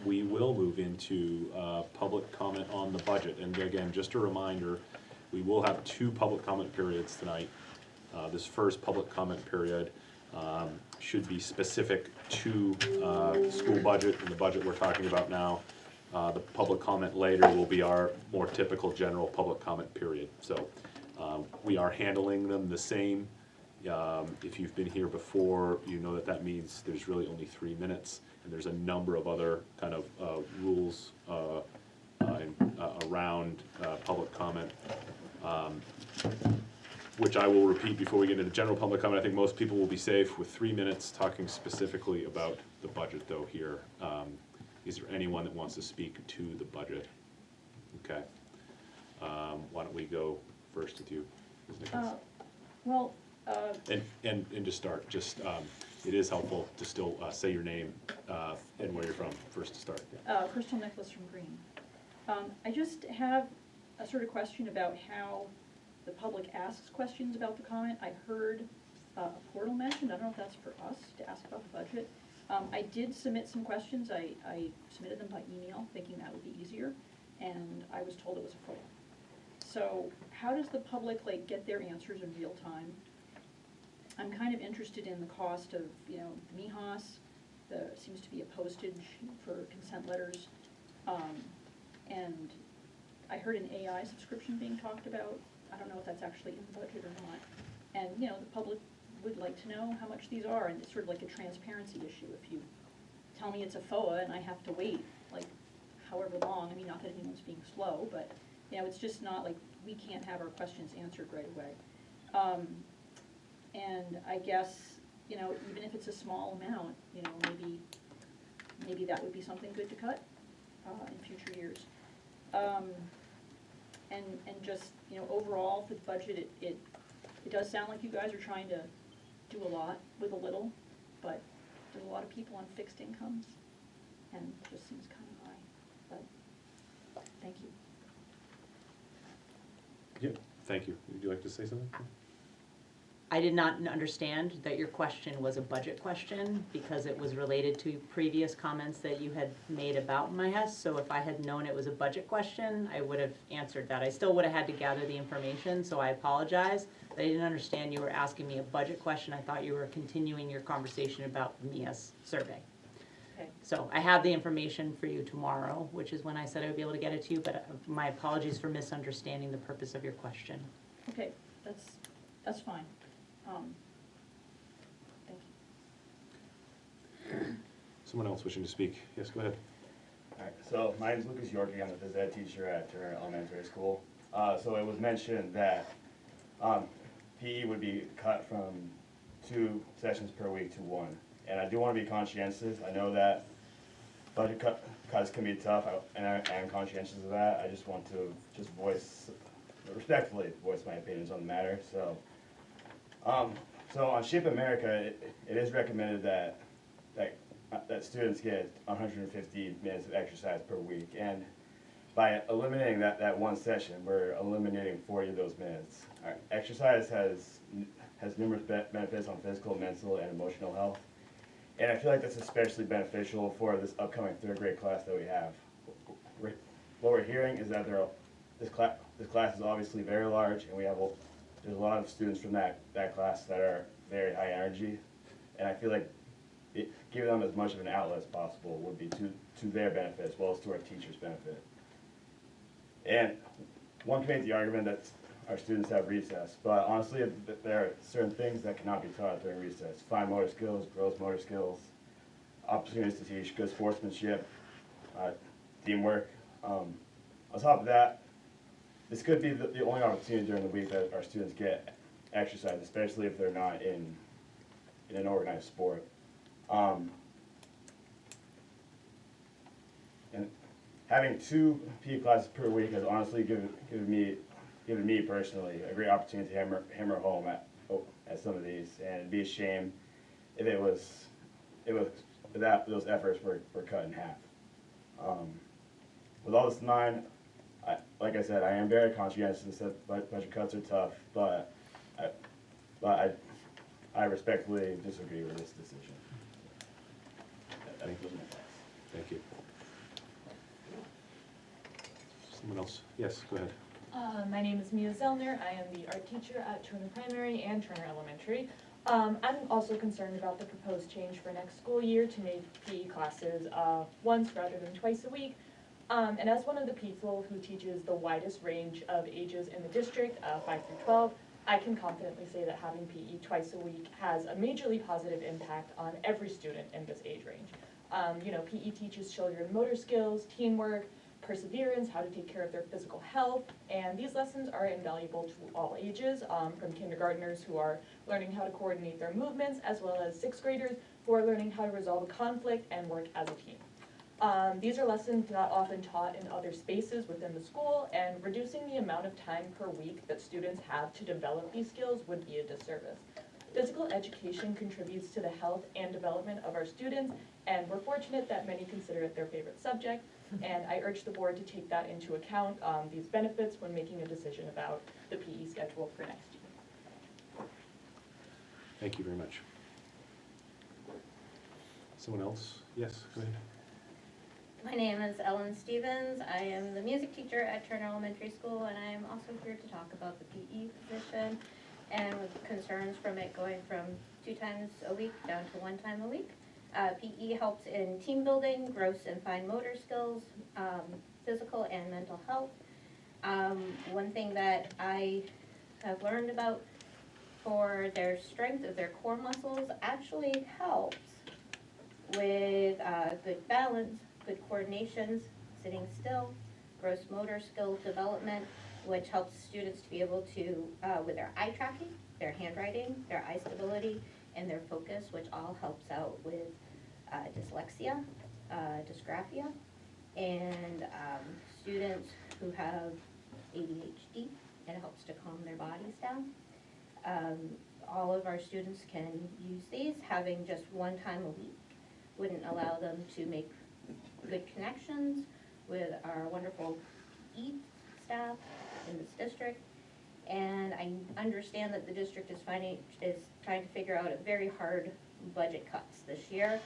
we will move into public comment on the budget. And again, just a reminder, we will have 2 public comment periods tonight. This first public comment period should be specific to school budget and the budget we're talking about now. The public comment later will be our more typical general public comment period. So we are handling them the same. If you've been here before, you know that means there's really only 3 minutes, and there's a number of other kind of rules around public comment, which I will repeat before we get into the general public comment. I think most people will be safe with 3 minutes talking specifically about the budget though here. Is there anyone that wants to speak to the budget? Okay. Why don't we go first with you, Ms. Nichols? Well, And to start, it is helpful to still say your name and where you're from first to start. Yeah. Crystal Nicholas from Green. I just have a sort of question about how the public asks questions about the comment. I heard a portal mentioned. I don't know if that's for us to ask about the budget. I did submit some questions. I submitted them by email, thinking that would be easier, and I was told it was a portal. So how does the public get their answers in real time? I'm kind of interested in the cost of, the MIHAS. There seems to be a postage for consent letters. And I heard an AI subscription being talked about. I don't know if that's actually in the budget or not. And, the public would like to know how much these are, and it's sort of like a transparency issue. If you tell me it's a FOA and I have to wait, however long, not that anyone's being slow, but, it's just not we can't have our questions answered right away. And I guess, even if it's a small amount, maybe that would be something good to cut in future years. And just, overall, for the budget, it does sound like you guys are trying to do a lot with a little, but there's a lot of people on fixed incomes, and it just seems kind of high, but thank you. Yep, thank you. Would you like to say something? I did not understand that your question was a budget question because it was related to previous comments that you had made about MIHAS. So if I had known it was a budget question, I would have answered that. I still would have had to gather the information, so I apologize. I didn't understand you were asking me a budget question. I thought you were continuing your conversation about the MIHAS survey. Okay. So I have the information for you tomorrow, which is when I said I would be able to get it to you, but my apologies for misunderstanding the purpose of your question. Okay, that's fine. Thank you. Someone else wishing to speak? Yes, go ahead. Alright, so my name is Lucas Yorkie, I'm a phys ed teacher at Turner Elementary School. So it was mentioned that PE would be cut from 2 sessions per week to 1. And I do want to be conscientious. I know that budget cuts can be tough, and I am conscientious of that. I just want to respectfully voice my opinions on the matter. So on Shape America, it is recommended that students get 150 minutes of exercise per week, and by eliminating that one session, we're eliminating 40 of those minutes. Exercise has numerous benefits on physical, mental, and emotional health, and I feel like that's especially beneficial for this upcoming 3rd grade class that we have. What we're hearing is that this class is obviously very large, and there's a lot of students from that class that are very high energy, and I feel like giving them as much of an outlet as possible would be to their benefit as well as to our teachers' benefit. And one can make the argument that our students have recess, but honestly, there are certain things that cannot be taught during recess. Fine motor skills, gross motor skills, opportunities to teach good sportsmanship, teamwork. On top of that, this could be the only opportunity during the week that our students get exercise, especially if they're not in an organized sport. And having 2 PE classes per week has honestly given me personally a great opportunity to hammer home at some of these, and it'd be a shame if those efforts were cut in half. With all this in mind, like I said, I am very conscientious that budget cuts are tough, but I respectfully disagree with this decision. Thank you. Someone else? Yes, go ahead. My name is Mia Zellner. I am the art teacher at Turner Primary and Turner Elementary. I'm also concerned about the proposed change for next school year to make PE classes once rather than twice a week. And as one of the people who teaches the widest range of ages in the district, 5 through 12, I can confidently say that having PE twice a week has a majorly positive impact on every student in this age range. PE teaches children motor skills, teamwork, perseverance, how to take care of their physical health, and these lessons are invaluable to all ages, from kindergartners who are learning how to coordinate their movements, as well as 6th graders who are learning how to resolve a conflict and work as a team. These are lessons not often taught in other spaces within the school, and reducing the amount of time per week that students have to develop these skills would be a disservice. Physical education contributes to the health and development of our students, and we're fortunate that many consider it their favorite subject, and I urge the board to take that into account, these benefits, when making a decision about the PE schedule for next year. Thank you very much. Someone else? Yes, go ahead. My name is Ellen Stevens. I am the music teacher at Turner Elementary School, and I am also here to talk about the PE position and with concerns from it going from 2 times a week down to 1 time a week. PE helps in team building, gross and fine motor skills, physical and mental health. One thing that I have learned about for their strength of their core muscles actually helps with good balance, good coordinations, sitting still, gross motor skills development, which helps students to be able to, with their eye tracking, their handwriting, their eye stability, and their focus, which all helps out with dyslexia, dysgraphia, and students who have ADHD, and it helps to calm their bodies down. All of our students can use these. Having just 1 time a week wouldn't allow them to make good connections with our wonderful EAT staff in this district. And I understand that the district is trying to figure out a very hard budget cuts this year.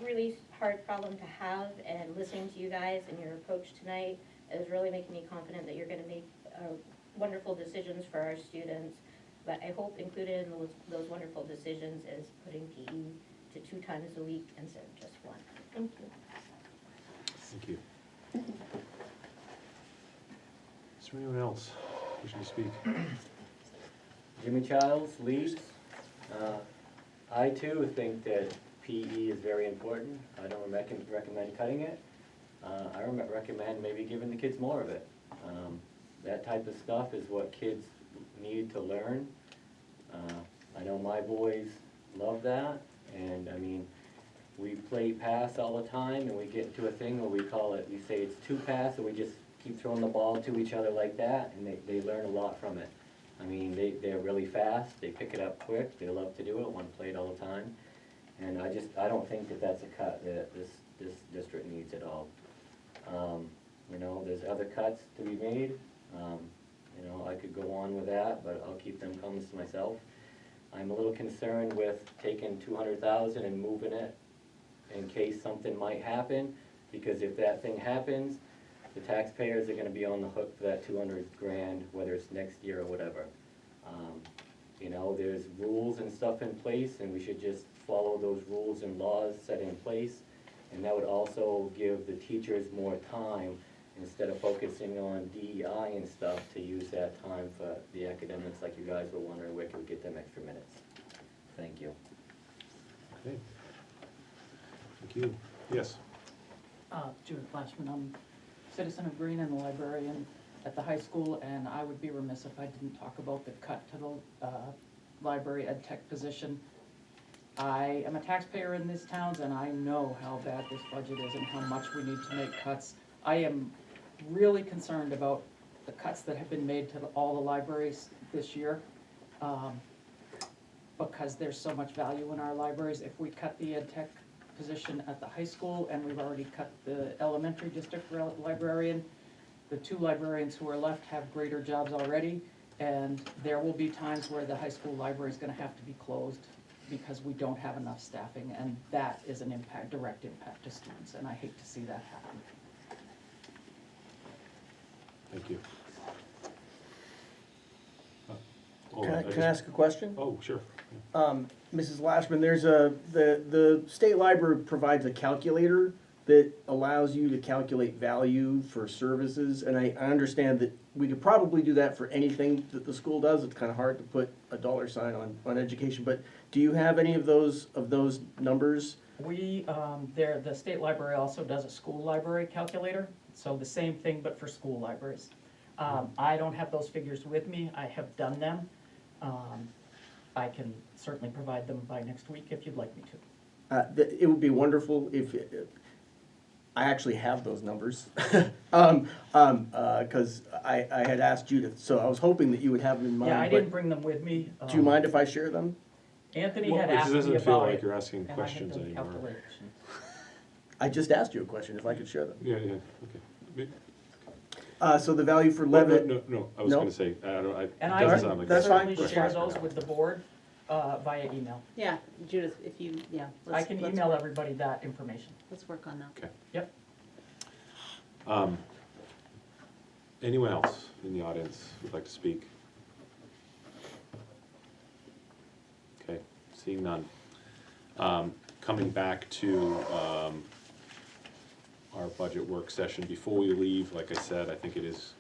Really hard problem to have, and listening to you guys and your approach tonight is really making me confident that you're gonna make wonderful decisions for our students. But I hope included in those wonderful decisions is putting PE to 2 times a week instead of just 1. Thank you. Thank you. Is there anyone else wishing to speak? Jimmy Childs, Leeds. I too think that PE is very important. I don't recommend cutting it. I recommend maybe giving the kids more of it. That type of stuff is what kids need to learn. I know my boys love that, and I mean, we play pass all the time, and we get into a thing where we say it's 2 pass, and we just keep throwing the ball to each other like that, and they learn a lot from it. I mean, they're really fast, they pick it up quick, they love to do it, want to play it all the time. And I don't think that that's a cut that this district needs at all. There's other cuts to be made. I could go on with that, but I'll keep them comments to myself. I'm a little concerned with taking $200,000 and moving it in case something might happen, because if that thing happens, the taxpayers are gonna be on the hook for that $200,000, whether it's next year or whatever. There's rules and stuff in place, and we should just follow those rules and laws set in place. And that would also give the teachers more time instead of focusing on DEI and stuff, to use that time for the academics, like you guys were wondering, where can we get them extra minutes? Thank you. Okay. Thank you. Yes. Judith Flashman, I'm citizen of Green and the librarian at the high school, and I would be remiss if I didn't talk about the cut to the library ed tech position. I am a taxpayer in these towns, and I know how bad this budget is and how much we need to make cuts. I am really concerned about the cuts that have been made to all the libraries this year, because there's so much value in our libraries. If we cut the ed tech position at the high school, and we've already cut the elementary district librarian, the 2 librarians who are left have greater jobs already, and there will be times where the high school library is gonna have to be closed because we don't have enough staffing, and that is an impact, direct impact to students, and I hate to see that happen. Thank you. Can I ask a question? Oh, sure. Mrs. Lashman, the state library provides a calculator that allows you to calculate value for services, and I understand that we could probably do that for anything that the school does. It's kind of hard to put a dollar sign on education, but do you have any of those numbers? We, the state library also does a school library calculator, so the same thing but for school libraries. I don't have those figures with me, I have done them. I can certainly provide them by next week if you'd like me to. It would be wonderful if, I actually have those numbers. Because I had asked Judith, so I was hoping that you would have them in mind. Yeah, I but didn't bring them with me. Do you mind if I share them? Anthony Well, had it asked me doesn't about feel like it, you're asking and I had questions done anymore. calculations. I just asked you a question, if I could share them. Yeah, okay. So the value for Well, Levitt. No, I was No? gonna say, I don't, And it I doesn't can sound like. That's fine. certainly share those with the board via email. Yeah, Judith, if you, yeah. I can email everybody that information. Let's work on that. Okay. Yep. Anyone else in the audience who'd like to speak? Okay, seeing none. Coming back to our budget work session, before we leave, like I said, I think it is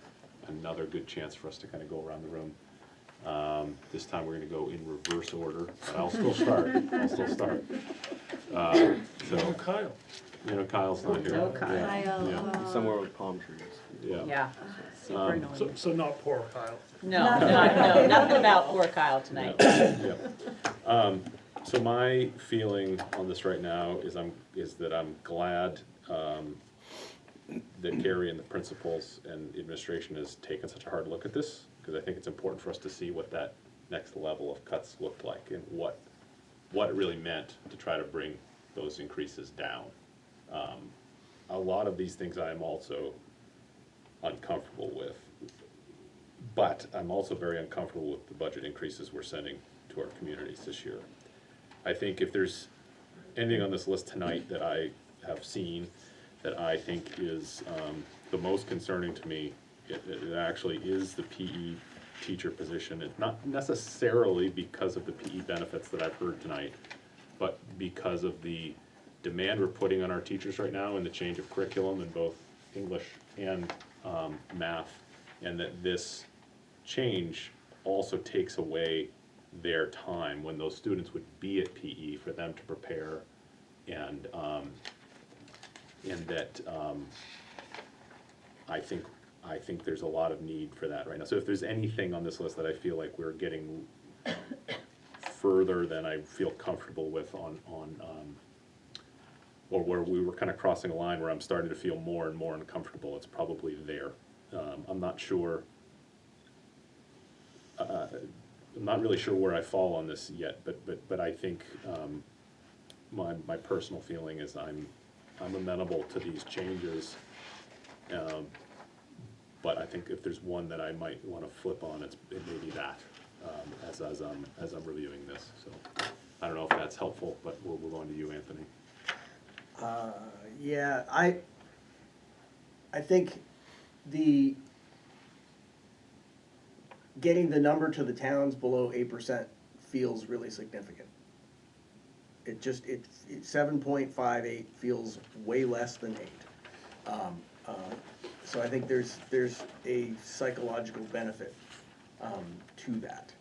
another good chance for us to kind of go around the room. This time we're gonna go in reverse order, but I'll still start, So, Kyle. you know, Kyle's not here. No Kyle. Yeah, Somewhere with palm trees. yeah. Yeah, super Um, annoying. So not poor Kyle. No, no, nothing about poor Kyle tonight. Yeah. So my feeling on this right now is that I'm glad that Gary and the principals and the administration has taken such a hard look at this, because I think it's important for us to see what that next level of cuts looked like and what it really meant to try to bring those increases down. A lot of these things I am also uncomfortable with, but I'm also very uncomfortable with the budget increases we're sending to our communities this year. I think if there's anything on this list tonight that I have seen that I think is the most concerning to me, it actually is the PE teacher position. It's not necessarily because of the PE benefits that I've heard tonight, but because of the demand we're putting on our teachers right now and the change of curriculum in both English and math, and that this change also takes away their time when those students would be at PE for them to prepare, and that I think there's a lot of need for that right now. So if there's anything on this list that I feel like we're getting further than I feel comfortable with on or where we were kind of crossing a line where I'm starting to feel more and more uncomfortable, it's probably there. I'm not sure. I'm not really sure where I fall on this yet, but I think my personal feeling is I'm amenable to these changes. But I think if there's one that I might want to flip on, it may be that as I'm reviewing this. So I don't know if that's helpful, but we'll move on to you, Anthony. Yeah, I think getting the number to the towns below 8% feels really significant. It's 7.58 feels way less than 8. So I think there's a psychological benefit to that.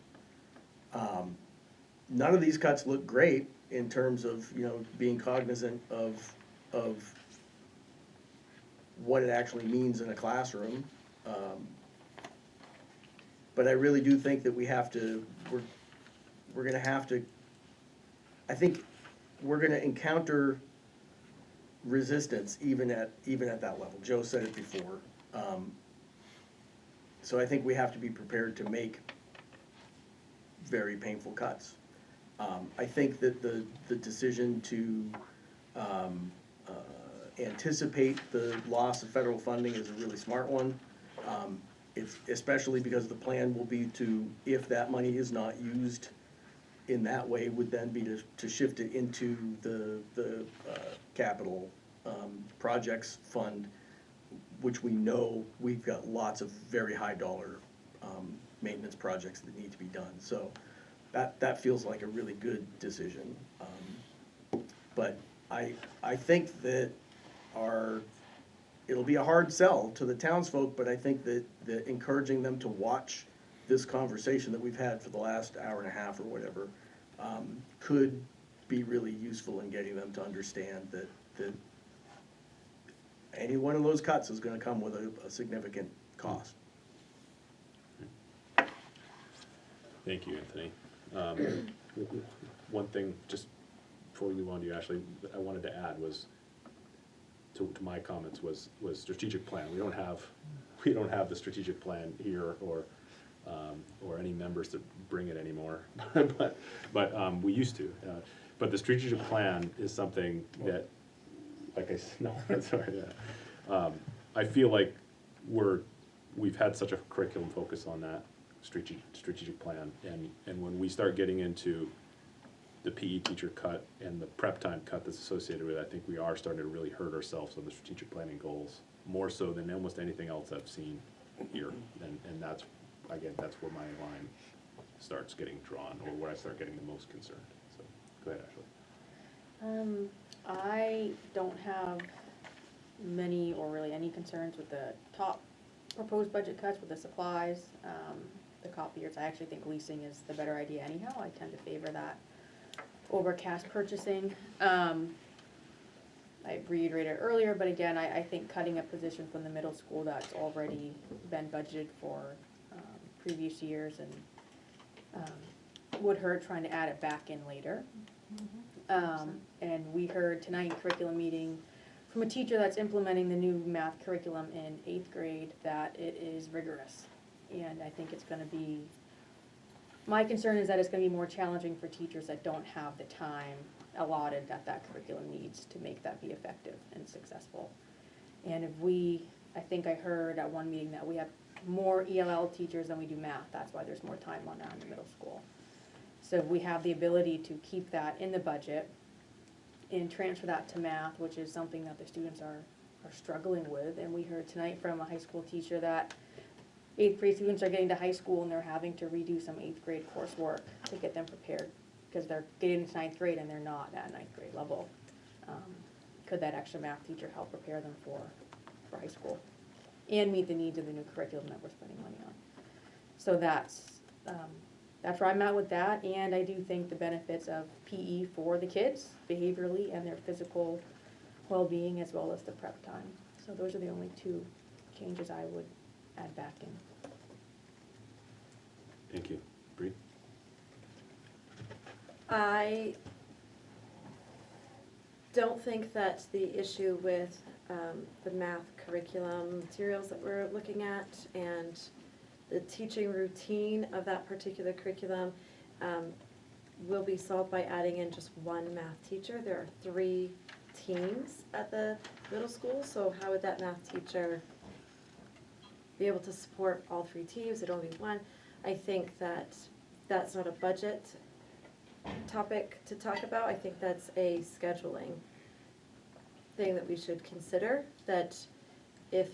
None of these cuts look great in terms of, you know, being cognizant of what it actually means in a classroom. But I really do think that we have to, we're gonna have to, I think we're gonna encounter resistance even at that level. Joe said it before. So I think we have to be prepared to make very painful cuts. I think that the decision to anticipate the loss of federal funding is a really smart one. It's especially because the plan will be to, if that money is not used in that way, would then be to shift it into the capital projects fund, which we know we've got lots of very high dollar maintenance projects that need to be done. So that feels like a really good decision. But I think that it'll be a hard sell to the townsfolk, but I think that encouraging them to watch this conversation that we've had for the last hour and a half or whatever could be really useful in getting them to understand that any one of those cuts is gonna come with a significant cost. Thank you, Anthony. One thing, just before we move on to you, Ashley, I wanted to add was, to my comments was strategic plan. We don't have the strategic plan here or any members that bring it anymore, but we used to. But the strategic plan is something that, like I said, no, that's all right. I feel like we've had such a curriculum focus on that strategic plan, and when we start getting into the PE teacher cut and the prep time cut that's associated with it, I think we are starting to really hurt ourselves on the strategic planning goals, more so than almost anything else I've seen here. And that's, again, that's where my line starts getting drawn, or where I start getting the most concerned. So, go ahead, Ashley. I don't have many or really any concerns with the top proposed budget cuts with the supplies, the copiers. I actually think leasing is the better idea anyhow. I tend to favor that over cash purchasing. I reiterated earlier, but again, I think cutting a position from the middle school that's already been budgeted for previous years and would hurt trying to add it back in later. And we heard tonight in curriculum meeting from a teacher that's implementing the new math curriculum in 8th grade that it is rigorous. And I think it's gonna be, my concern is that it's gonna be more challenging for teachers that don't have the time allotted that curriculum needs to make that be effective and successful. And if I think I heard at one meeting that we have more ELL teachers than we do math, that's why there's more time on that in the middle school. So if we have the ability to keep that in the budget and transfer that to math, which is something that the students are struggling with, and we heard tonight from a high school teacher that 8th grade students are getting to high school and they're having to redo some 8th grade coursework to get them prepared, because they're getting into 9th grade and they're not at 9th grade level. Could that extra math teacher help prepare them for high school and meet the needs of the new curriculum that we're spending money on? So that's where I'm at with that, and I do think the benefits of PE for the kids behaviorally and their physical well-being as well as the prep time. So those are the only two changes I would add back in. Thank you. Bree? I don't think that the issue with the math curriculum materials that we're looking at and the teaching routine of that particular curriculum will be solved by adding in just one math teacher. There are 3 teams at the middle school, so how would that math teacher be able to support all 3 teams? It'd only be one. I think that that's not a budget topic to talk about. I think that's a scheduling thing that we should consider, that if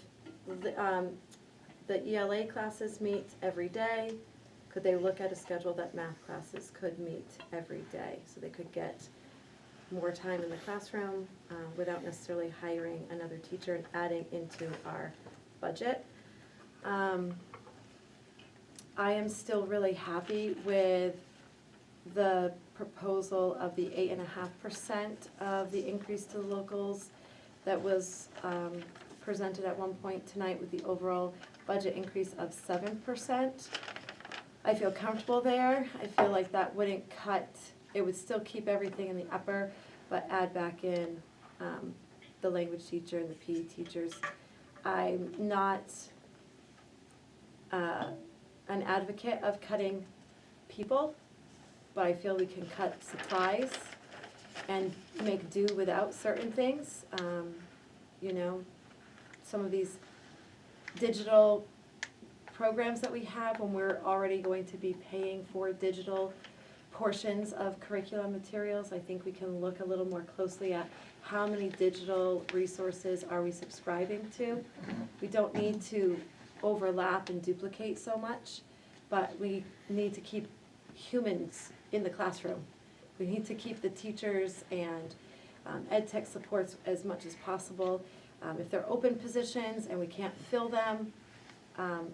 the ELA classes meet every day, could they look at a schedule that math classes could meet every day, so they could get more time in the classroom, without necessarily hiring another teacher and adding into our budget. I am still really happy with the proposal of the 8.5% of the increase to the locals that was presented at one point tonight with the overall budget increase of 7%. I feel comfortable there. I feel like that wouldn't cut, it would still keep everything in the upper, but add back in the language teacher and the PE teachers. I'm not an advocate of cutting people, but I feel we can cut supplies and make do without certain things. You know, some of these digital programs that we have, when we're already going to be paying for digital portions of curriculum materials, I think we can look a little more closely at how many digital resources are we subscribing to. We don't need to overlap and duplicate so much, but we need to keep humans in the classroom. We need to keep the teachers and ed tech supports as much as possible. If they're open positions and we can't fill them,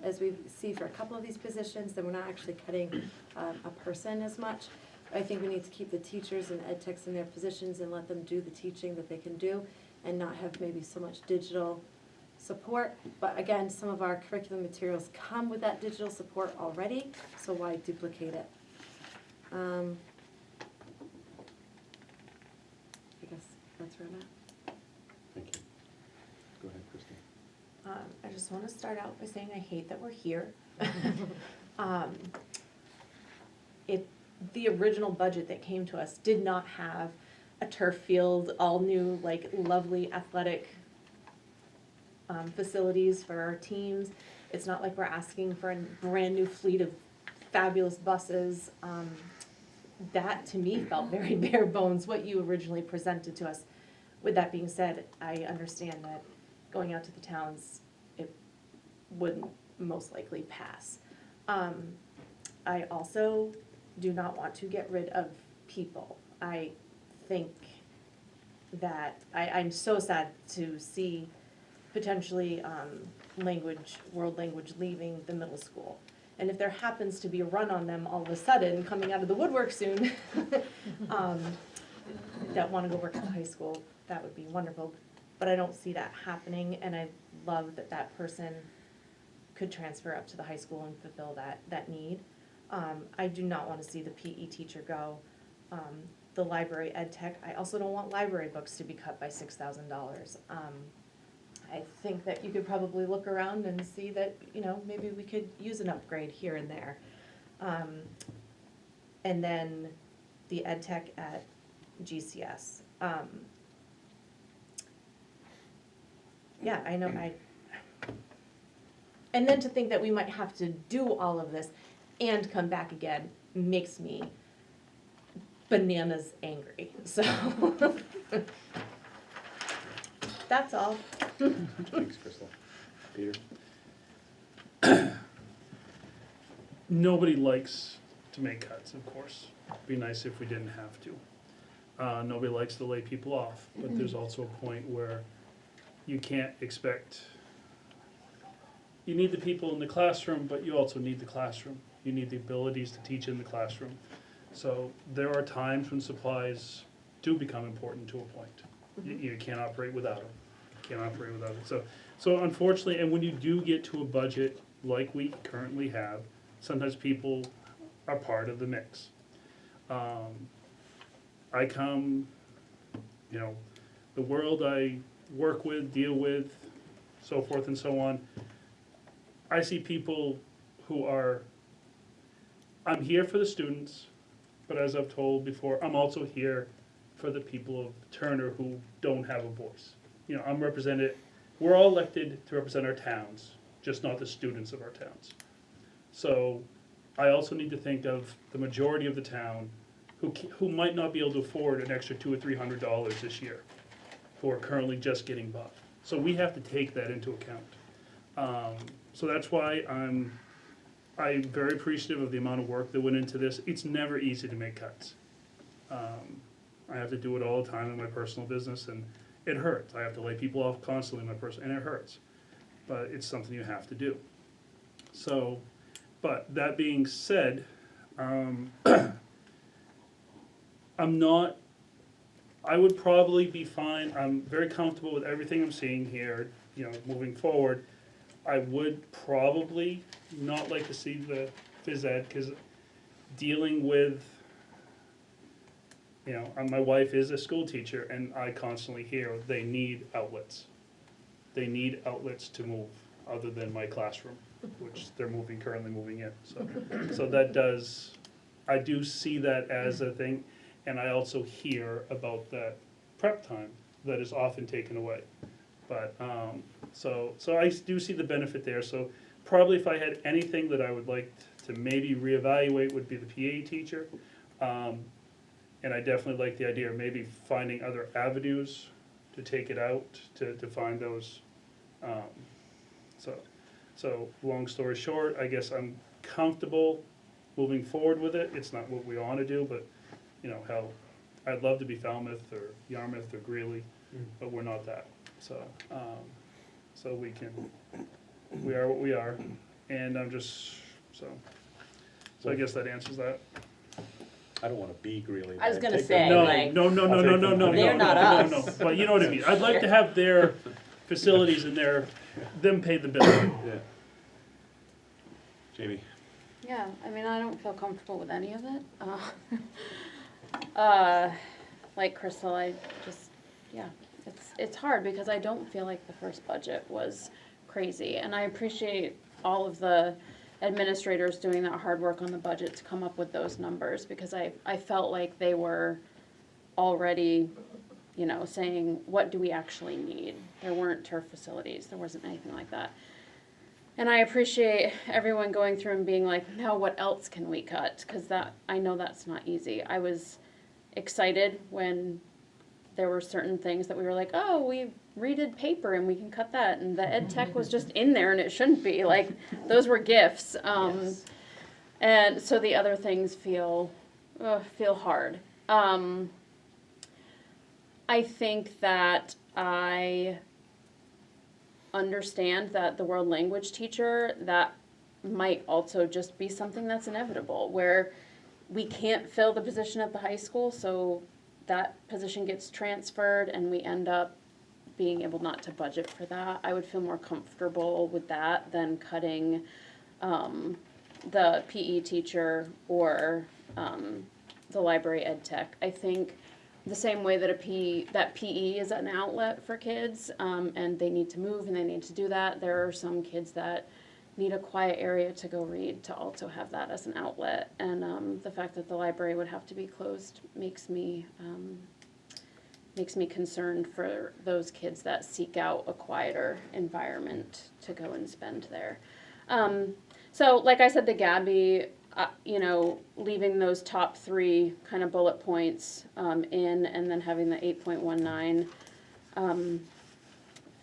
as we see for a couple of these positions, then we're not actually cutting a person as much. I think we need to keep the teachers and ed techs in their positions and let them do the teaching that they can do and not have maybe so much digital support. But again, some of our curriculum materials come with that digital support already, so why duplicate it? I guess that's where I'm at. Thank you. Go ahead, Kristen. I just want to start out by saying I hate that we're here. The original budget that came to us did not have a turf field, all new, like lovely athletic facilities for our teams. It's not like we're asking for a brand new fleet of fabulous buses. That to me felt very bare bones, what you originally presented to us. With that being said, I understand that going out to the towns, it wouldn't most likely pass. I also do not want to get rid of people. I think that, I'm so sad to see potentially world language leaving the middle school. And if there happens to be a run on them all of a sudden, coming out of the woodwork soon, that want to go work at the high school, that would be wonderful. But I don't see that happening, and I love that that person could transfer up to the high school and fulfill that need. I do not want to see the PE teacher go. The library ed tech, I also don't want library books to be cut by $6,000. I think that you could probably look around and see that, you know, maybe we could use an upgrade here and there. And then the ed tech at GCS. Yeah, I know, and then to think that we might have to do all of this and come back again makes me bananas angry, so. That's all. Thanks, Crystal. Peter? Nobody likes to make cuts, of course. It'd be nice if we didn't have to. Nobody likes to lay people off, but there's also a point where you can't expect, you need the people in the classroom, but you also need the classroom. You need the abilities to teach in the classroom. So there are times when supplies do become important to a point. You can't operate without them. You can't operate without it. So unfortunately, and when you do get to a budget like we currently have, sometimes people are part of the mix. I come, you know, the world I work with, deal with, so forth and so on, I see people who are, I'm here for the students, but as I've told before, I'm also here for the people of Turner who don't have a voice. You know, I'm represented, we're all elected to represent our towns, just not the students of our towns. So I also need to think of the majority of the town who might not be able to afford an extra $200 or $300 this year, who are currently just getting by. So we have to take that into account. So that's why I'm very appreciative of the amount of work that went into this. It's never easy to make cuts. I have to do it all the time in my personal business, and it hurts. I have to lay people off constantly in my person, and it hurts. But it's something you have to do. So, but that being said, I would probably be fine. I'm very comfortable with everything I'm seeing here, moving forward. I would probably not like to see the phys ed, because dealing with, my wife is a school teacher, and I constantly hear they need outlets. They need outlets to move, other than my classroom, which they're currently moving in. So that does, I do see that as a thing, and I also hear about that prep time that is often taken away. But, so I do see the benefit there. So probably if I had anything that I would like to maybe reevaluate would be the PA teacher. And I definitely like the idea of maybe finding other avenues to take it out, to find those. So long story short, I guess I'm comfortable moving forward with it. It's not what we want to do, but, hell, I'd love to be Falmouth or Yarmouth or Greeley, but we're not that. So we are what we are, and I'm just, so I guess that answers that. I don't wanna be Greeley. I was but gonna take say, them. like. No, They're not us. But you know what I mean. I'd like to have their facilities and them pay the bill. Yeah. Jamie? Yeah, I mean, I don't feel comfortable with any of it. Like Crystal, I just, yeah, it's hard because I don't feel like the first budget was crazy. And I appreciate all of the administrators doing that hard work on the budget to come up with those numbers, because I felt like they were already, saying, what do we actually need? There weren't turf facilities, there wasn't anything like that. And I appreciate everyone going through and being like, now what else can we cut? Because I know that's not easy. I was excited when there were certain things that we were like, oh, we redid paper and we can cut that. And the ed tech was just in there and it shouldn't be. Like, those were gifts. Yes. And so the other things feel hard. I think that I understand that the world language teacher, that might also just be something that's inevitable, where we can't fill the position at the high school, so that position gets transferred and we end up being able not to budget for that. I would feel more comfortable with that than cutting the PE teacher or the library ed tech. I think the same way that PE is an outlet for kids, and they need to move and they need to do that, there are some kids that need a quiet area to go read, to also have that as an outlet. And the fact that the library would have to be closed makes me concerned for those kids that seek out a quieter environment to go and spend there. So like I said, the Gabby, leaving those top 3 kind of bullet points in, and then having the 8.19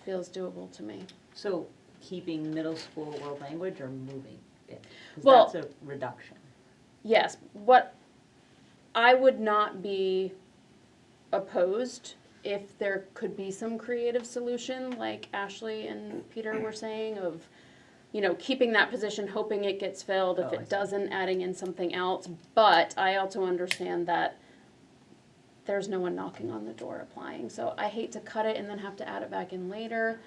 feels doable to me. So keeping middle school world language or moving it? 'Cause Well, that's a reduction. Yes, what I would not be opposed if there could be some creative solution, like Ashley and Peter were saying, of keeping that position, hoping it gets filled. If Oh, I it see. doesn't, adding in something else. But I also understand that there's no one knocking on the door applying. So I hate to cut it and then have to add it back in later.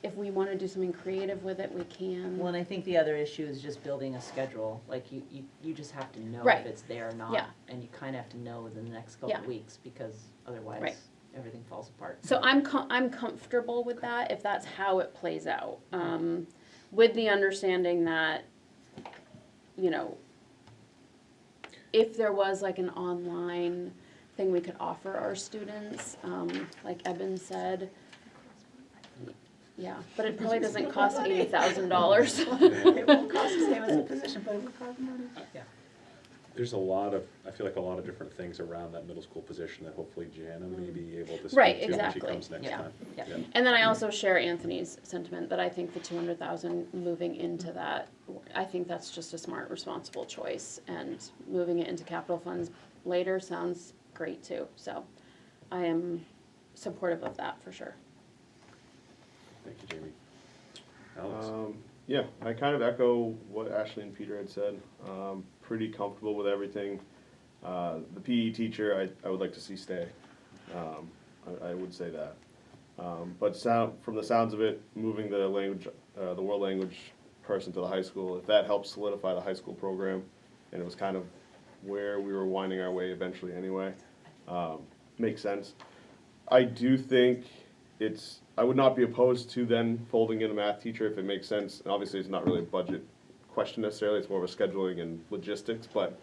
If we want to do something creative with it, we can. Well, and I think the other issue is just building a schedule. Like, you just have to know Right. if it's there or not. Yeah. And you kind of have to know within the next couple Yeah. of weeks, because otherwise Right. everything falls apart. So I'm comfortable with that if that's how it plays out. With the understanding that, if there was like an online thing we could offer our students, like Eben said, yeah, but it probably doesn't cost $80,000. It won't cost the same as a position, but it will cost money. Yeah. There's I feel like a lot of different things around that middle school position that hopefully Jana may be able to speak Right, to when she exactly. comes next Yeah. time. Yeah. And then I also share Anthony's sentiment that I think the 200,000 moving into that, I think that's just a smart, responsible choice. And moving it into capital funds later sounds great too. So I am supportive of that for sure. Thank you, Jamie. Alex? Yeah, I kind of echo what Ashley and Peter had said. Pretty comfortable with everything. The PE teacher, I would like to see stay. I would say that. But from the sounds of it, moving the world language person to the high school, if that helps solidify the high school program, and it was kind of where we were winding our way eventually anyway, makes sense. I do think I would not be opposed to then folding in a math teacher if it makes sense. And obviously, it's not really a budget question necessarily, it's more of a scheduling and logistics, but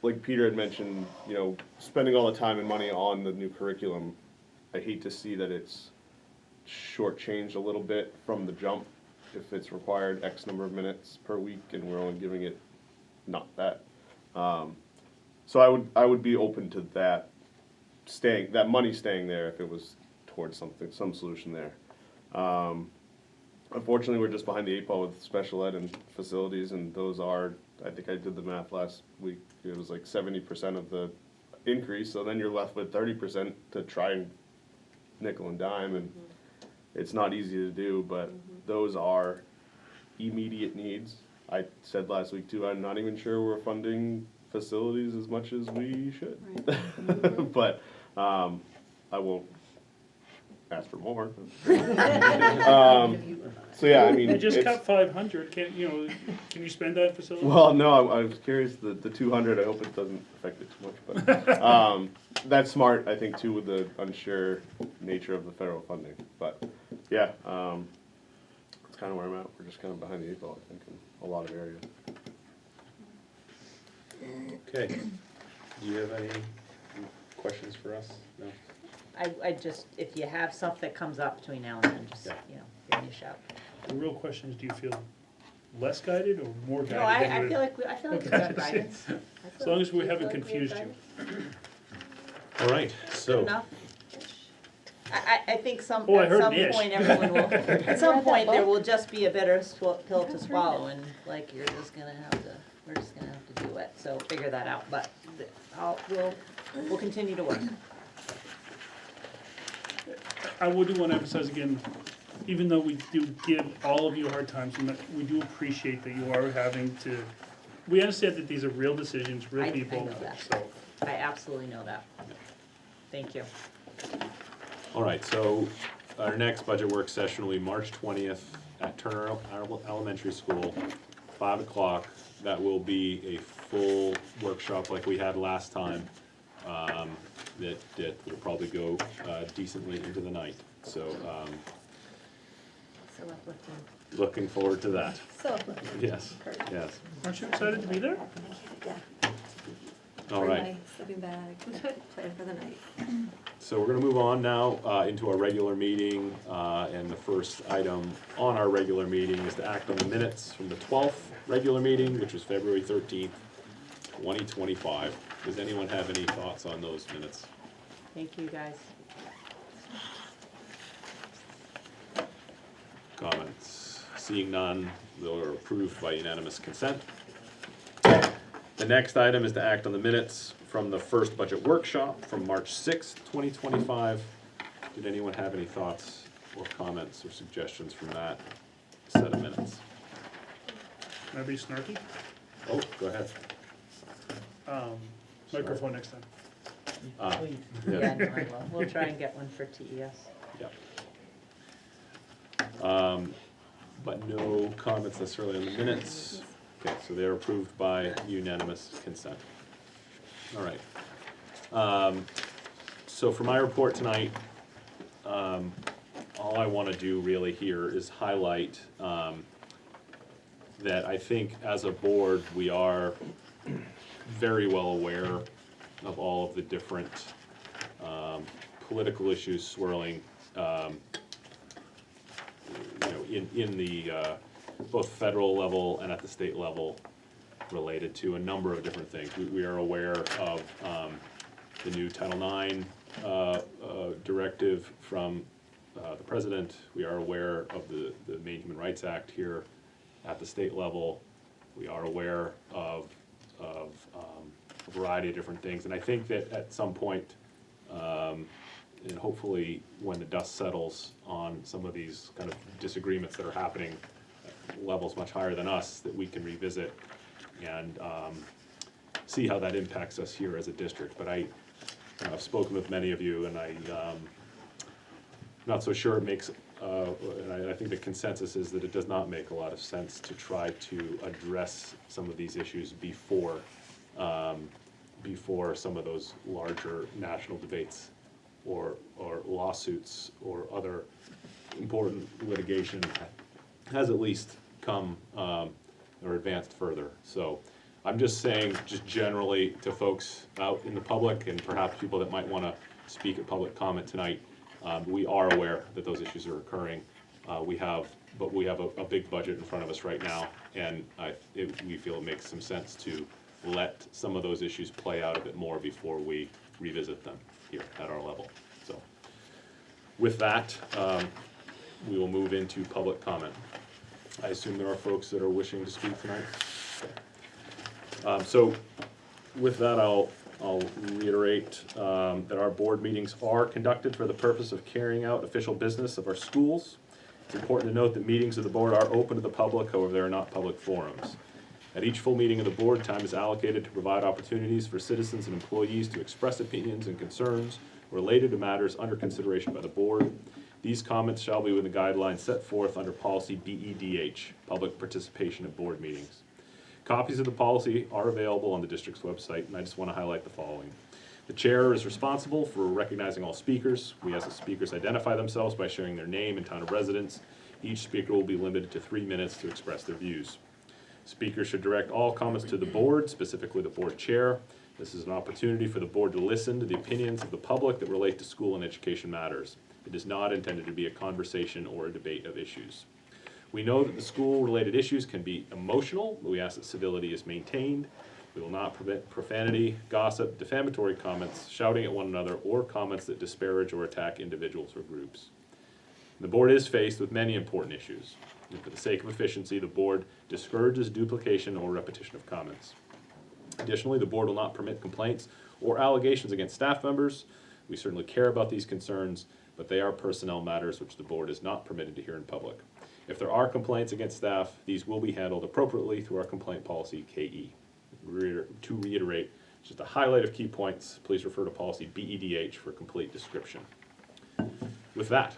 like Peter had mentioned, spending all the time and money on the new curriculum, I hate to see that it's shortchanged a little bit from the jump if it's required X number of minutes per week and we're only giving it not that. So I would be open to that money staying there if it was towards some solution there. Unfortunately, we're just behind the 8 ball with special ed and facilities, and those are, I think I did the math last week, it was like 70% of the increase, so then you're left with 30% to try and nickel and dime, and it's not easy to do, but those are immediate needs. I said last week too, I'm not even sure we're funding facilities as much as we should. Right. But I won't ask for more. So yeah, I mean, You just cut 500, can you spend that facility? Well, no, I was curious, the 200, I hope it doesn't affect it too much, but that's smart, I think, too, with the unsure nature of the federal funding. But yeah, that's kind of where I'm at. We're just kind of behind the 8 ball, I think, in a lot of areas. Okay. Do you have any questions for us? No? I just, if you have stuff that comes up between now and then, just, give me a shout. The real question is, do you feel less guided or more guided? No, I feel like we've got guidance. As long as we haven't confused you. All right, so. Good enough. I think I at some heard an ish. point everyone will, at some point there will just be a bitter pill to swallow, and like we're just gonna have to do it, so figure that out, but we'll continue to work. I would want to emphasize again, even though we do give all of you hard times, we do appreciate that you are having to, we understand that these are real decisions, real people. I know that. So. I absolutely know that. Thank you. All right, so our next budget work session will be March 20th at Turner Elementary School, 5 o'clock. That will be a full workshop like we had last time. That will probably go decently into the night. So So uplifting. looking forward to that. So uplifting. Yes, yes. Aren't you excited to be there? Yeah. All Bring right. my sleeping bag, plan for the night. So we're gonna move on now into our regular meeting, and the first item on our regular meeting is to act on the minutes from the 12th regular meeting, which was February 13th, 2025. Does anyone have any thoughts on those minutes? Thank you, guys. Comments? Seeing none, they are approved by unanimous consent. The next item is to act on the minutes from the first budget workshop from March 6th, 2025. Did anyone have any thoughts or comments or suggestions from that set of minutes? Can I be snarky? Oh, go ahead. Microphone next time. Yeah, no, I will. We'll try and get one for TES. Yeah. But no comments necessarily on the minutes. Okay, so they're approved by unanimous consent. All right. So for my report tonight, all I want to do really here is highlight that I think as a board, we are very well aware of all of the different political issues swirling in the both federal level and at the state level related to a number of different things. We are aware of the new Title IX directive from the president. We are aware of the Maine Human Rights Act here at the state level. We are aware of a variety of different things. And I think that at some point, And hopefully, when the dust settles on some of these kind of disagreements that are happening at levels much higher than us, that we can revisit and see how that impacts us here as a district. But I've spoken with many of you, and I'm not so sure it makes, and I think the consensus is that it does not make a lot of sense to try to address some of these issues before some of those larger national debates or lawsuits or other important litigation has at least come or advanced further. So I'm just saying, just generally to folks out in the public and perhaps people that might want to speak at public comment tonight, we are aware that those issues are occurring. We have a big budget in front of us right now, and we feel it makes some sense to let some of those issues play out a bit more before we revisit them here at our level. So with that, we will move into public comment. I assume there are folks that are wishing to speak tonight. So with that, I'll reiterate that our board meetings are conducted for the purpose of carrying out official business of our schools. It's important to note that meetings of the board are open to the public, however, they are not public forums. At each full meeting of the board, time is allocated to provide opportunities for citizens and employees to express opinions and concerns related to matters under consideration by the board. These comments shall be within the guidelines set forth under policy BEDH, public participation at board meetings. Copies of the policy are available on the district's website, and I just want to highlight the following. The chair is responsible for recognizing all speakers. We ask that speakers identify themselves by sharing their name and town of residence. Each speaker will be limited to 3 minutes to express their views. Speakers should direct all comments to the board, specifically the board chair. This is an opportunity for the board to listen to the opinions of the public that relate to school and education matters. It is not intended to be a conversation or a debate of issues. We know that the school-related issues can be emotional, but we ask that civility is maintained. We will not permit profanity, gossip, defamatory comments, shouting at one another, or comments that disparage or attack individuals or groups. The board is faced with many important issues. And for the sake of efficiency, the board discourages duplication or repetition of comments. Additionally, the board will not permit complaints or allegations against staff members. We certainly care about these concerns, but they are personnel matters which the board is not permitted to hear in public. If there are complaints against staff, these will be handled appropriately through our complaint policy, KE. To reiterate, just a highlight of key points, please refer to policy BEDH for a complete description. With that,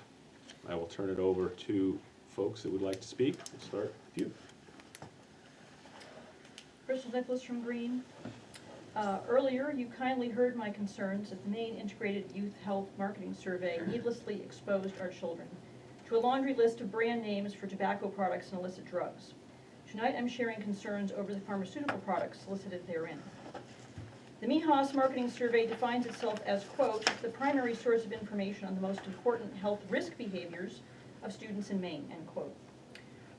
I will turn it over to folks that would like to speak. We'll start with you. Crystal Nicholas from Green. Earlier, you kindly heard my concerns that the Maine Integrated Youth Health Marketing Survey needlessly exposed our children to a laundry list of brand names for tobacco products and illicit drugs. Tonight, I'm sharing concerns over the pharmaceutical products solicited therein. The MIHAS Marketing Survey defines itself as, quote, the primary source of information on the most important health risk behaviors of students in Maine, end quote.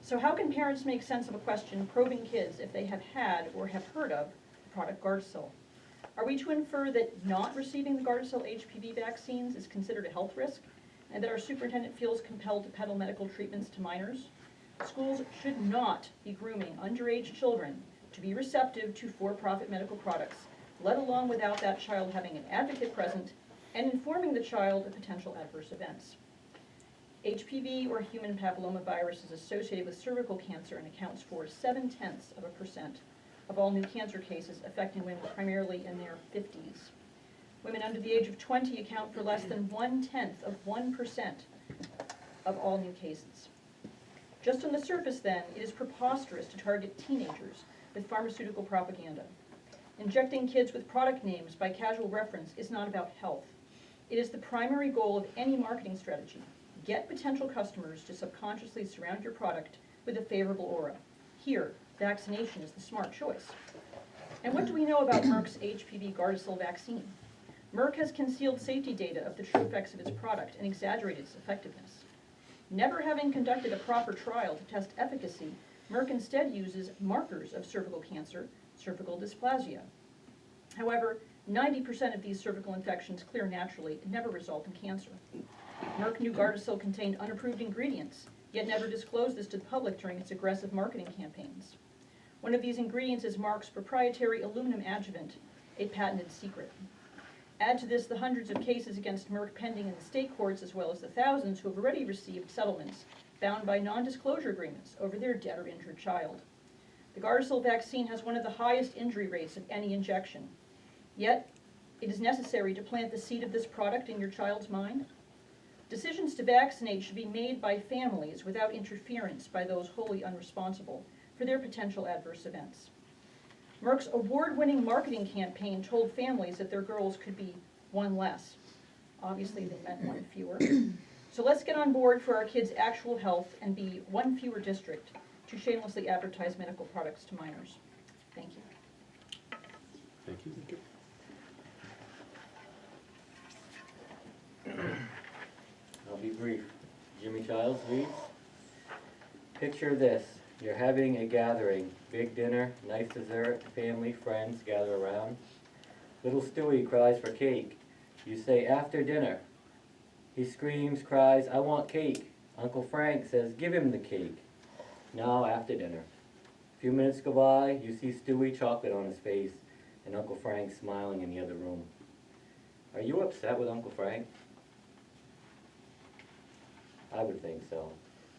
So how can parents make sense of a question probing kids if they have had or have heard of the product Gardasil? Are we to infer that not receiving the Gardasil HPV vaccines is considered a health risk, and that our superintendent feels compelled to peddle medical treatments to minors? Schools should not be grooming underage children to be receptive to for-profit medical products, let alone without that child having an advocate present and informing the child of potential adverse events. HPV, or human papillomavirus, is associated with cervical cancer and accounts for 0.7% of all new cancer cases affecting women primarily in their 50s. Women under the age of 20 account for less than 0.1% of all new cases. Just on the surface, then, it is preposterous to target teenagers with pharmaceutical propaganda. Injecting kids with product names by casual reference is not about health. It is the primary goal of any marketing strategy. Get potential customers to subconsciously surround your product with a favorable aura. Here, vaccination is the smart choice. And what do we know about Merck's HPV Gardasil vaccine? Merck has concealed safety data of the true effects of its product and exaggerated its effectiveness. Never having conducted a proper trial to test efficacy, Merck instead uses markers of cervical cancer, cervical dysplasia. However, 90% of these cervical infections clear naturally and never result in cancer. Merck knew Gardasil contained unapproved ingredients, yet never disclosed this to the public during its aggressive marketing campaigns. One of these ingredients is Merck's proprietary aluminum adjuvant, a patented secret. Add to this the hundreds of cases against Merck pending in the state courts, as well as the thousands who have already received settlements bound by non-disclosure agreements over their dead or injured child. The Gardasil vaccine has one of the highest injury rates of any injection. Yet, it is necessary to plant the seed of this product in your child's mind. Decisions to vaccinate should be made by families without interference by those wholly unresponsible for their potential adverse events. Merck's award-winning marketing campaign told families that their girls could be one less. Obviously, they meant one fewer. So let's get on board for our kids' actual health and be one fewer district to shamelessly advertise medical products to minors. Thank you. Thank you. I'll be brief. Jimmy Childs reads, picture this, you're having a gathering, big dinner, nice dessert, family, friends gather around. Little Stewie cries for cake. You say, after dinner. He screams, cries, I want cake. Uncle Frank says, give him the cake. Now after dinner. A few minutes go by, you see Stewie, chocolate on his face, and Uncle Frank smiling in the other room. Are you upset with Uncle Frank? I would think so.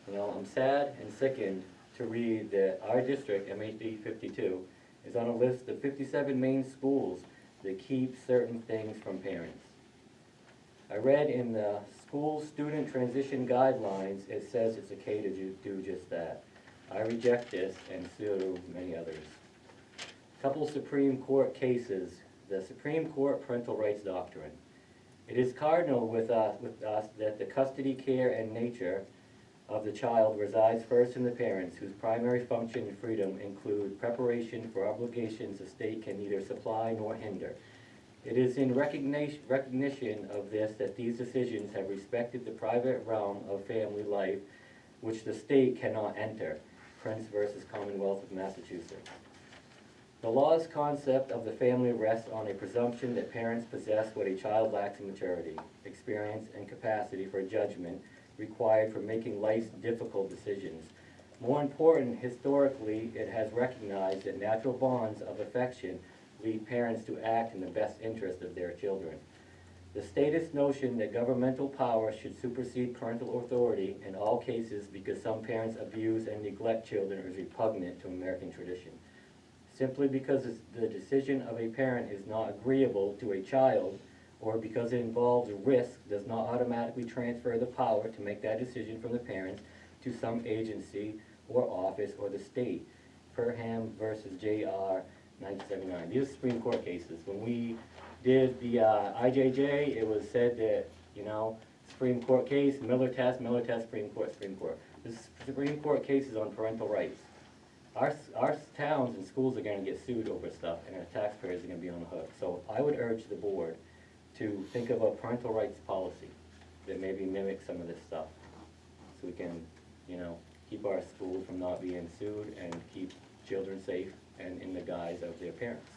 You know, I'm sad and sickened to read that our district, MSAD52, is on a list of 57 main schools that keep certain things from parents. I read in the school student transition guidelines, it says it's okay to do just that. I reject this, and so do many others. Couple Supreme Court cases. The Supreme Court parental rights doctrine. It is cardinal with us that the custody, care, and nature of the child resides first in the parents, whose primary function and freedom include preparation for obligations the state can neither supply nor hinder. It is in recognition of this that these decisions have respected the private realm of family life, which the state cannot enter. Prince versus Commonwealth of Massachusetts. The law's concept of the family rests on a presumption that parents possess what a child lacks in maturity, experience, and capacity for judgment required for making life's difficult decisions. More important, historically, it has recognized that natural bonds of affection lead parents to act in the best interest of their children. The statist notion that governmental power should supersede parental authority in all cases because some parents abuse and neglect children is repugnant to American tradition. Simply because the decision of a parent is not agreeable to a child or because it involves risk does not automatically transfer the power to make that decision from the parents to some agency or office or the state. Perham versus J.R. 1979. These are Supreme Court cases. When we did the IJJ, it was said that, you know, Supreme Court case, Miller test, Supreme Court. This Supreme Court case is on parental rights. Our towns and schools are going to get sued over stuff, and our taxpayers are going to be on the hook. So I would urge the board to think of a parental rights policy that maybe mimics some of this stuff, so we can, you know, keep our schools from not being sued and keep children safe and in the guise of their parents.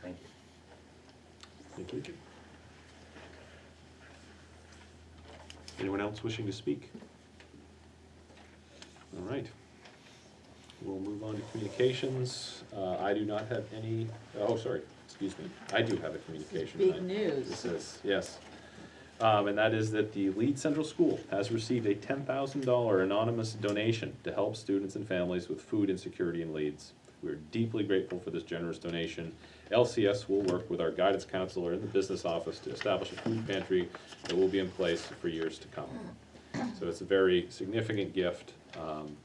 Thank you. Thank you. Anyone else wishing to speak? All right. We'll move on to communications. I do not have any, oh, sorry, excuse me. I do have a communication. Big news. This is, yes. And that is that the Leeds Central School has received a $10,000 anonymous donation to help students and families with food insecurity in Leeds. We're deeply grateful for this generous donation. LCS will work with our guidance counselor in the business office to establish a food pantry that will be in place for years to come. So it's a very significant gift, and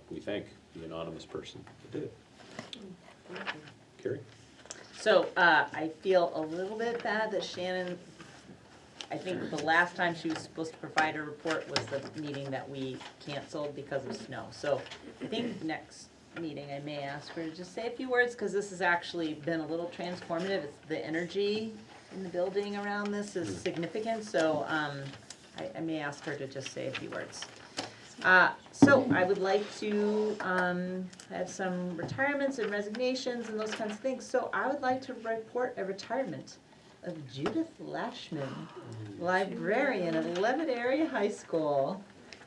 we thank the anonymous person that did it. Carrie? So I feel a little bit bad that Shannon, I think the last time she was supposed to provide a report was the meeting that we canceled because of snow. So I think next meeting I may ask her to just say a few words, because this has actually been a little transformative. It's the energy in the building around this is significant, so I may ask her to just say a few words. So I would like to have some retirements and resignations and those kinds of things. So I would like to report a retirement of Judith Lashman, librarian at 11th Area High School.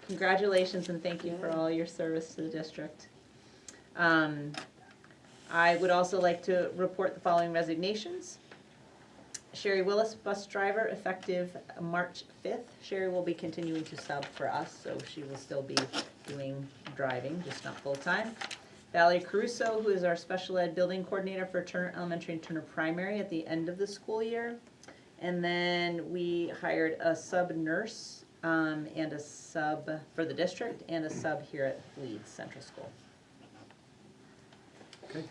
Congratulations and thank you for all your service to the district. I would also like to report the following resignations. Sherry Willis, bus driver, effective March 5th. Sherry will be continuing to sub for us, so she will still be doing driving, just not full-time. Valerie Caruso, who is our special ed building coordinator for Turner Elementary and Turner Primary at the end of the school year. And then we hired a sub nurse and a sub for the district and a sub here at Leeds Central School. Okay.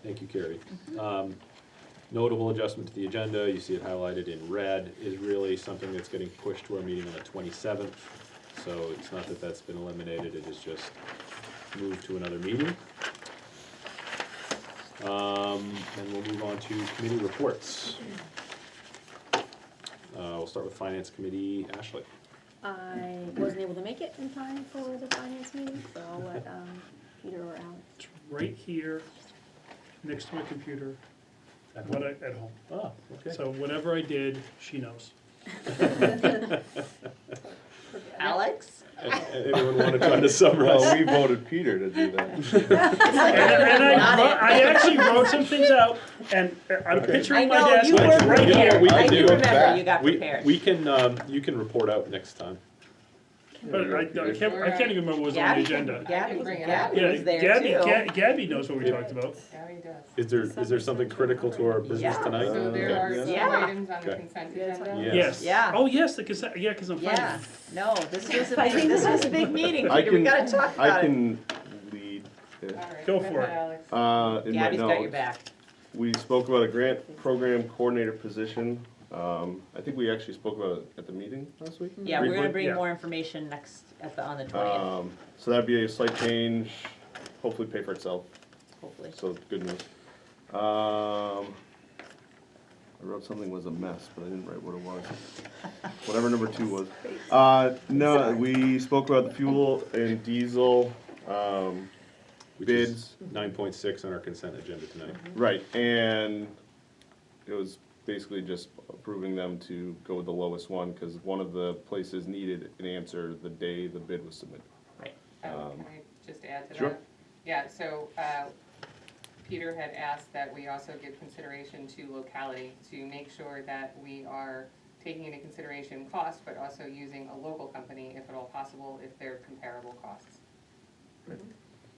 Thank you, Carrie. Notable adjustment to the agenda, you see it highlighted in red, is really something that's getting pushed to our meeting on the 27th. So it's not that that's been eliminated, it is just moved to another meeting. And we'll move on to committee reports. We'll start with Finance Committee. Ashley. I wasn't able to make it in time for the finance meeting, so I'll let Peter or Alex. It's right here, next to my computer, at home. Oh, okay. So whatever I did, she knows. Alex? Anyone want to try to summarize? Well, we voted Peter to do that. And I actually wrote some things out, and I'm picturing my desk you were right prepared. here. We I can do do remember you got We prepared. you can report out next time. But I can't even remember what was on the Gabby, agenda. Gabby, Bring it Gabby Yeah, was there too. Gabby knows what we talked about. Gabby does. Is there something critical to our business Yeah. tonight? So there are two Yeah. items on the Okay. consent agenda. Yes. Yes. Yeah. Oh, yes, the consent, yeah, because I'm finding. Yeah, no, this was a big meeting, I Peter, we can- gotta talk about I it. can lead. All right, Go go for ahead, it. Alex. In my Gabby's got your notes, back. we spoke about a grant program coordinator position. I think we actually spoke about it at the meeting last week. Yeah, we're gonna briefly. bring Yeah. more information next, on the 20th, So that'd be a slight change, hopefully pay for itself, hopefully. so good news. I wrote something was a mess, but I didn't write what it was. Whatever number 2 was. No, we spoke about the fuel and diesel, Which bids. is 9.6 on our consent agenda tonight. Right, and it was basically just approving them to go with the lowest one, because one of the places needed an answer the day the bid was submitted. Can I just add to Sure. that? Yeah, so, Peter had asked that we also give consideration to locality, to make sure that we are taking into consideration cost, but also using a local company if at all possible, if they're comparable costs.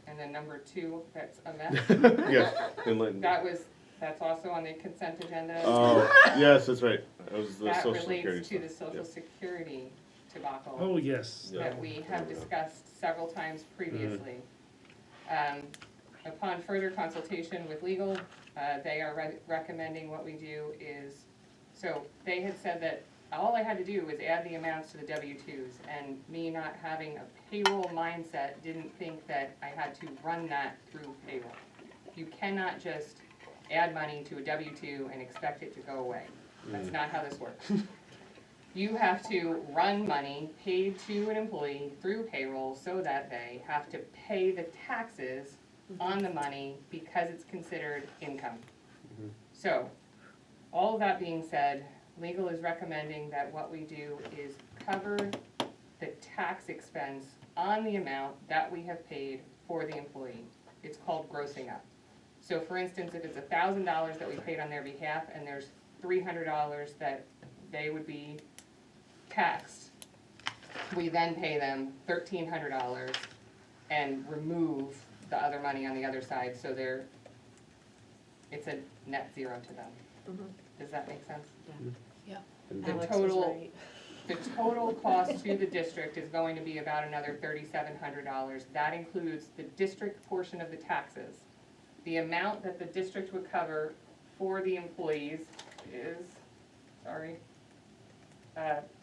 And then number 2, that's a mess. Yes, enlighten me. That's also on the consent agenda. Oh, yes, that's right. That was the That social security relates to stuff. the social security debacle. Oh, yes. That we have discussed several times previously. Upon further consultation with legal, they are recommending what we do is, so they had said that all I had to do was add the amounts to the W-2s, and me not having a payroll mindset didn't think that I had to run that through payroll. You cannot just add money to a W-2 and expect it to go away. That's not how this works. You have to run money paid to an employee through payroll so that they have to pay the taxes on the money because it's considered income. So, all of that being said, legal is recommending that what we do is cover the tax expense on the amount that we have paid for the employee. It's called grossing up. So for instance, if it's $1,000 that we paid on their behalf and there's $300 that they would be taxed, we then pay them $1,300 and remove the other money on the other side, so it's a net zero to them. Does that make sense? And The Alex was total, right. the total cost to the district is going to be about another $3,700. That includes the district portion of the taxes. The amount that the district would cover for the employees is,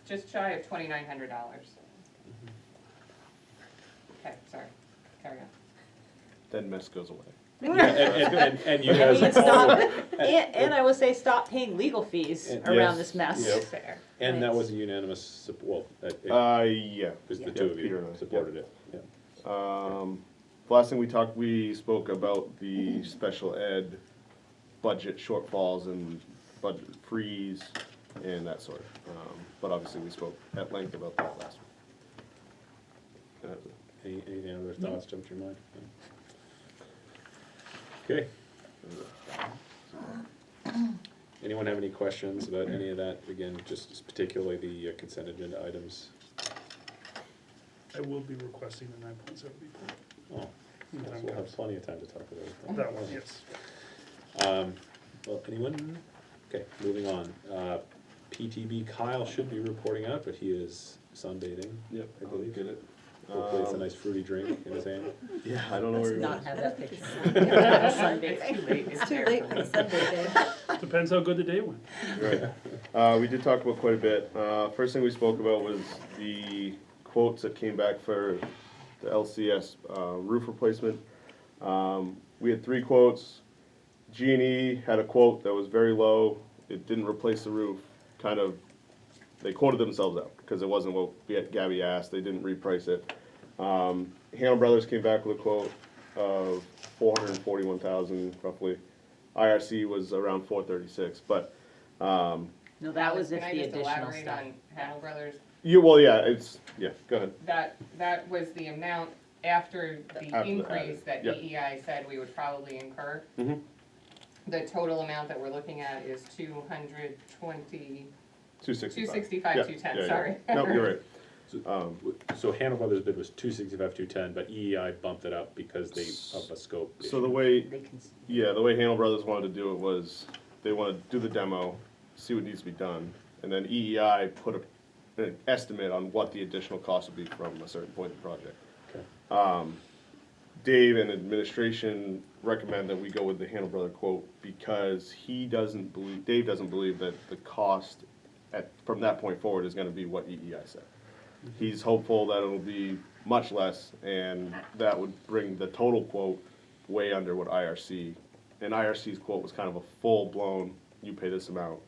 just shy of $2,900. Okay, sorry, carry on. Then mess goes away. and you And guys we can stop, also, and I will say, stop paying legal fees And- around yes, this mess. yep. Fair. and that Right. was a unanimous support, Yeah. because the Yeah, two of Peter you and I, supported it. Yeah. The last thing we spoke about the special ed budget shortfalls and budget freeze and that sort. But obviously we spoke at length about that last week. Any other thoughts jump to your mind? Okay. Anyone have any questions about any of that? Again, just particularly the consent agenda items. I will be requesting the 9.7 be pulled. Oh, yes, we'll have plenty of time to talk about it. That one, yes. Well, anyone? Okay, moving on. PTB Kyle should be reporting out, but he is sunbathing. Yep, I believe. get it. Hopefully it's a nice fruity drink in his hand. Yeah, I don't know where Let's he not was. have that picture. Sunbathing. It's too late for the sunbathing. Depends how good the day went. Right. We did talk about quite a bit. First thing we spoke about was the quotes that came back for the LCS roof replacement. We had 3 quotes. G&E had a quote that was very low. It didn't replace the roof. They quoted themselves out because it wasn't what Gabby asked. They didn't reprice it. Hannah Brothers came back with a quote of $441,000 roughly. IRC was around $436, but No, that was if Can I the just additional elaborate stuff. on Hannah Brothers? well, yeah, go ahead. That was the amount after the After the increase that added, EEI said we would probably incur. Mhm. The total amount that we're looking at is 220, 265. 265, Yeah, 210, yeah. sorry. Nope, you're right. So Hannah Brothers bid was 265, 210, but EEI bumped it up because of a scope issue. So the way, They can, the way Hannah Brothers wanted to do it was, they wanted to do the demo, see what needs to be done, and then EEI put an estimate on what the additional cost would be from a certain point in the project. Okay. Dave and administration recommend that we go with the Hannah Brother quote because Dave doesn't believe that the cost from that point forward is gonna be what EEI said. He's hopeful that it'll be much less, and that would bring the total quote way under what IRC, and IRC's quote was kind of a full-blown, you pay this amount,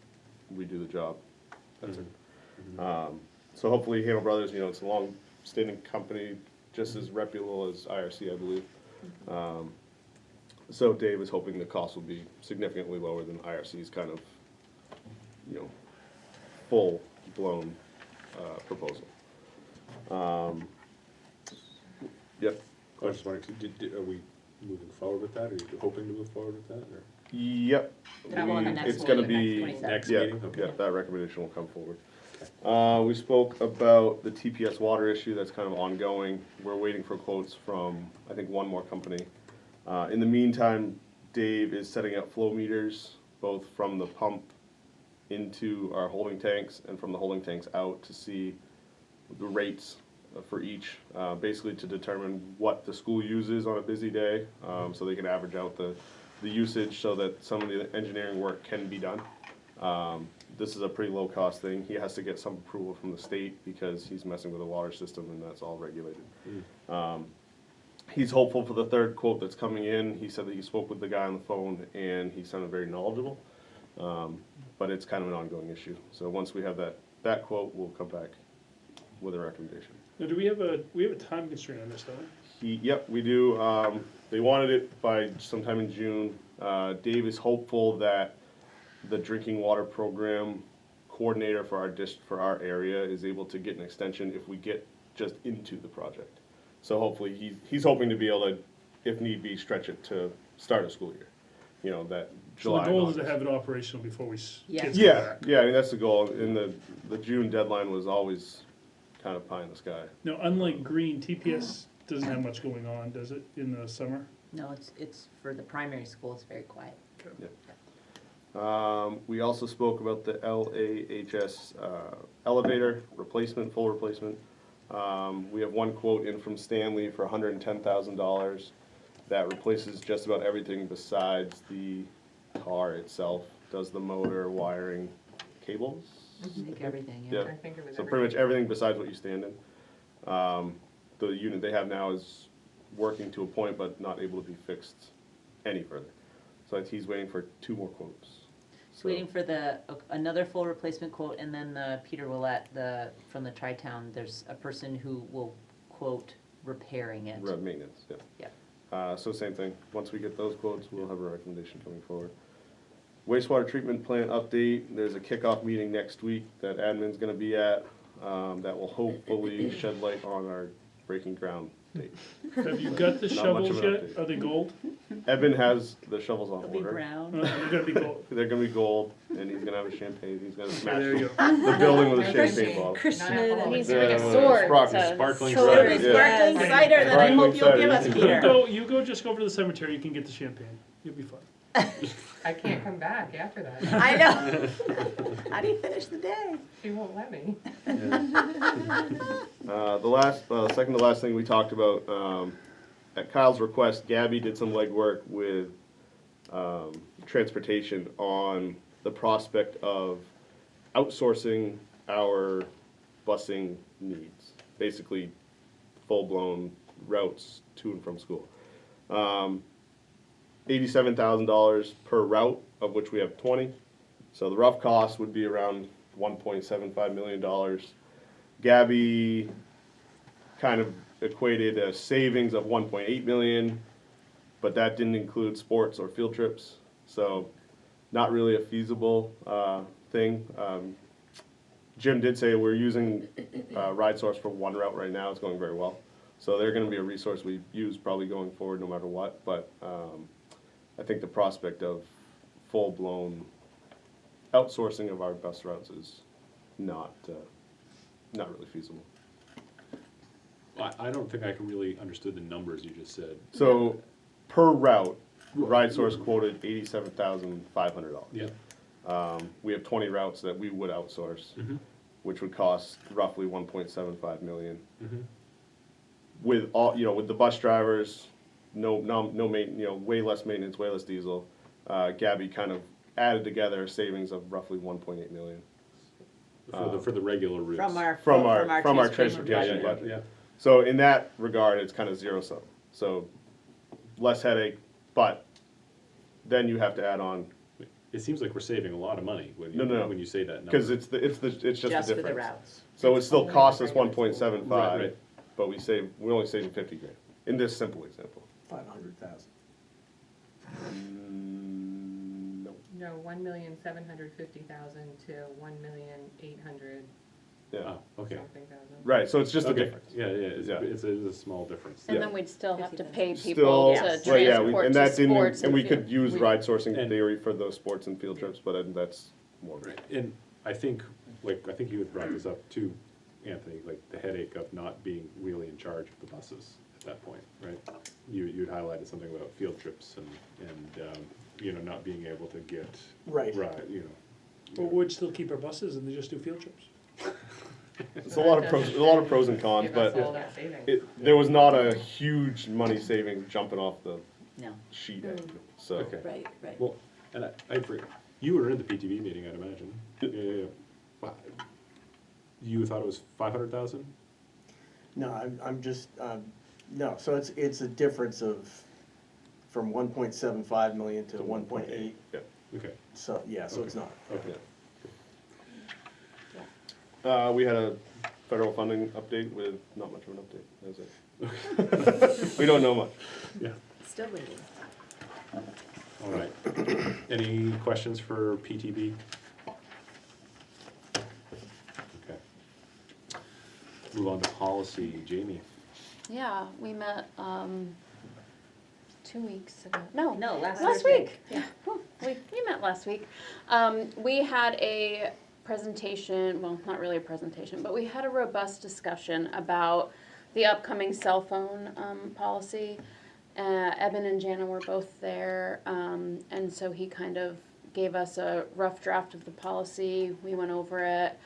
we do the job. That's it. So hopefully Hannah Brothers, it's a long-standing company, just as reputable as IRC, I believe. So Dave is hoping the cost will be significantly lower than IRC's kind of, full-blown proposal. Yep. I was just wondering, are we moving forward with that, or are you hoping to move forward with that, or? Yep. That will on the next It's gonna meeting, be, next 27th. Next yeah, meeting? Okay. yeah, that recommendation will come forward. We spoke about the TPS water issue that's kind of ongoing. We're waiting for quotes from, I think, one more company. In the meantime, Dave is setting up flow meters, both from the pump into our holding tanks and from the holding tanks out to see the rates for each, basically to determine what the school uses on a busy day, so they can average out the usage so that some of the engineering work can be done. This is a pretty low cost thing. He has to get some approval from the state because he's messing with the water system and that's all regulated. He's hopeful for the 3rd quote that's coming in. He said that he spoke with the guy on the phone and he sounded very knowledgeable. But it's kind of an ongoing issue. So once we have that quote, we'll come back with a recommendation. Now, do we have a time constraint on this, don't we? Yep, we do. They wanted it by sometime in June. Dave is hopeful that the drinking water program coordinator for our area is able to get an extension if we get just into the project. So hopefully he's hoping to be able to, if need be, stretch it to start a school year. That So July. the goal is and to August. have it operational before we Yes. get Yeah, back. yeah, I mean, that's the goal. And the June deadline was always kind of pie in the sky. Now, unlike green, TPS doesn't have much going on, does it, in the summer? No, it's for the primary school, it's very quiet. We also spoke about the LAHS elevator replacement, full replacement. We have one quote in from Stanley for $110,000 that replaces just about everything besides the car itself. Does the motor, wiring, cables? I think everything, Yeah. I think it was So pretty much everything besides what you stand in. The unit they have now is working to a point but not able to be fixed any further. So he's waiting for 2 more quotes. Just waiting for another full replacement quote, and then Peter Willett, from the Tri-Town, there's a person who will quote repairing it. Road maintenance, yeah. Yeah. So same thing, once we get those quotes, we'll have a recommendation coming forward. Wastewater treatment plant update, there's a kickoff meeting next week that admin's gonna be at, that will hopefully shed light on our breaking ground update. Have you got the Not much of shovels an yet? update. Are they gold? Eben has the shovels on They'll be order. brown. They're gonna be gold. They're gonna be gold, and he's gonna have a champagne. He's gonna smash there you the building with a No champagne champagne. bottle. Christian Not and alcoholic. He's doing a Yeah, sword. sparkling- to- Sparkling Sword. cider. It'll be Yeah. sparkling cider that I Sparkling hope you'll give cider. us, You Peter. You go just go over to the cemetery, you can get the champagne. You'll be fine. I can't come back after that. I know. How do you finish the day? She won't let me. Second to last thing we talked about, at Kyle's request, Gabby did some legwork with transportation on the prospect of outsourcing our busing needs. Basically, full-blown routes to and from school. $87,000 per route, of which we have 20. So the rough cost would be around $1.75 million. Gabby kind of equated a savings of 1.8 million, but that didn't include sports or field trips. So not really a feasible thing. Jim did say we're using RideSource for one route right now. It's going very well. So they're going to be a resource we use probably going forward no matter what. But I think the prospect of full-blown outsourcing of our bus routes is not really feasible. I don't think I really understood the numbers you just said. So per route, RideSource quoted $87,500. Yeah. We have 20 routes that we would outsource, Mhm. which would cost roughly 1.75 million. Mhm. With all, with the bus drivers, no maintenance, way less maintenance, way less diesel. Gabby kind of added together a savings of roughly 1.8 million. For the regular routes. From our transportation Yeah, budget. yeah. So in that regard, it's kind of zero sum. So less headache, but then you have to add on. It seems like we're saving a lot of money when you, No. when you say that number. Because it's just the difference. Just for the routes. So it still Only costs the us regular 1.75, Right. but we're only saving 50 grand in this simple example. 500,000. No. No, 1,750,000 to 1,800 Yeah. Oh, okay. something thousand. Right. So it's just a Okay. difference. Yeah, it's Yeah. It's a small difference. And Yeah. then we'd still have to pay Still, people to Yes. well, yeah, transport and to that didn't, sports and we field. could use ride sourcing And- theory for those sports and field trips, but that's more. Right. And I think you had brought this up too, Anthony, like the headache of not being really in charge of the buses at that point, right? You'd highlighted something about field trips and not being able to get. Right. Right, But we'd still keep our buses and they just do field trips. It's a lot of pros and cons, Give us but all that savings. there was not a huge money saving jumping off the No. sheet end. So Okay. Right. Well, and I agree. You were in the PTV meeting, I'd imagine. Yeah. Wow. You thought it was 500,000? No, I'm just, no, so it's a difference of, from 1.75 million to 1.8, yeah. Okay. so, yeah, so it's not. Okay. We had a federal funding update with not much of an update. That's it. We don't know much. Yeah. Still waiting. All right. Any questions for PTB? Okay. Move on to policy. Jamie. Yeah, we met, 2 weeks ago. No, No, last last Thursday. week. Yeah, we met last week. We had a presentation, well, not really a presentation, but we had a robust discussion about the upcoming cell phone policy. Eben and Jana were both there, and so he kind of gave us a rough draft of the policy. We went over it,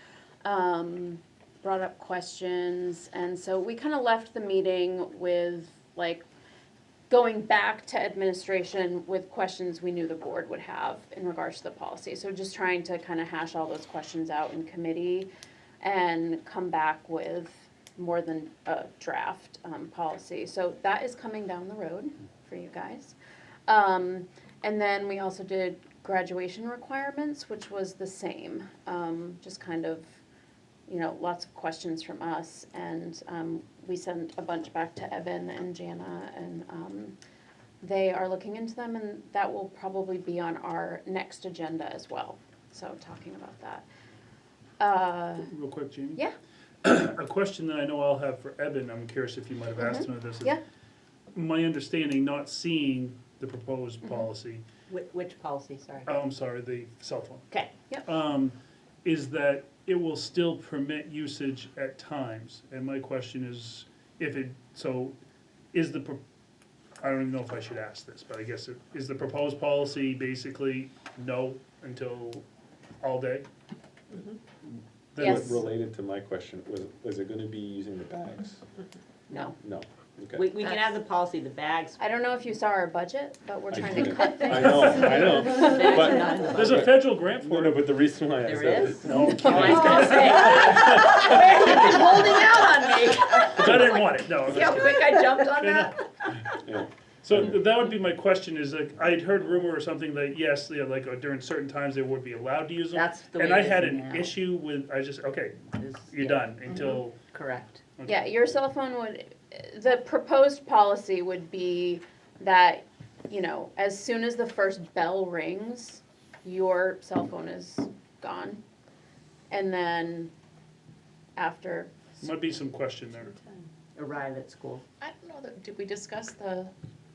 brought up questions, and so we kind of left the meeting with going back to administration with questions we knew the board would have in regards to the policy. So just trying to kind of hash all those questions out in committee and come back with more than a draft policy. So that is coming down the road for you guys. And then we also did graduation requirements, which was the same, just kind of, lots of questions from us, and we sent a bunch back to Evan and Jana, and they are looking into them, and that will probably be on our next agenda as well, so talking about that. Real quick, Jamie. Yeah. a question that I know I'll have for Evan, I'm curious if you might have asked him this. Is Yeah. My understanding, not seeing the proposed policy, Which policy, sorry? oh, I'm sorry, the cell phone. Okay. Is that it will still permit usage at times. And my question is, if it, so is the, I don't even know if I should ask this, but I guess is the proposed policy basically no until all day? Then Yes. Related to my question, was it gonna be using the bags? No. No, okay. We can have the policy, the bags. I don't know if you saw our budget, but we're I trying to did. cut things. I know, Bags are not in the but. There's a federal grant No, for no, it. but the reason why I There said is? it. No, I'm Oh, I was kidding. gonna say, where have you been holding out on me? I didn't want it, no. I'm See just how kidding. quick I jumped on that? Yeah. So that would be my question, is like, I'd heard rumor or something that, yes, like during certain times they would be allowed to use them. That's the way And I it is had an now. issue with, I just, okay, you're Yeah. done until. Correct. Yeah, your cell phone would, the proposed policy would be that, you know, as soon as the first bell rings, your cell phone is gone. And then after, Might be some question there. Arrive at school. I don't know, did we discuss the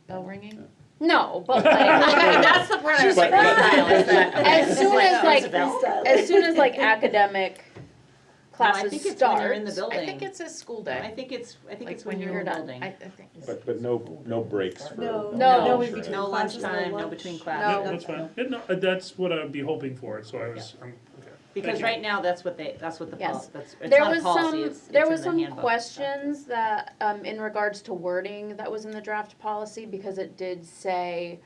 bell ringing? No, but like, That's the part I was like, freestyle, is that, okay, as this soon is as like, like, oh, it's a bell. as soon as like academic No, I classes think it's start. when you're in the building. I think it says school I day, think it's like when you're in the done. building. I think. But no breaks for. No, No. in between No classes, lunchtime, no lunch. between Yeah, classes. that's fine. Yeah, no, that's what I'd be hoping for, so I was, okay. Because Thank you. right now, that's what the Yes. that's, it's There not a was policy, some, it's there in was the some handbook. questions that, in regards to wording that was in the draft policy, because it did say,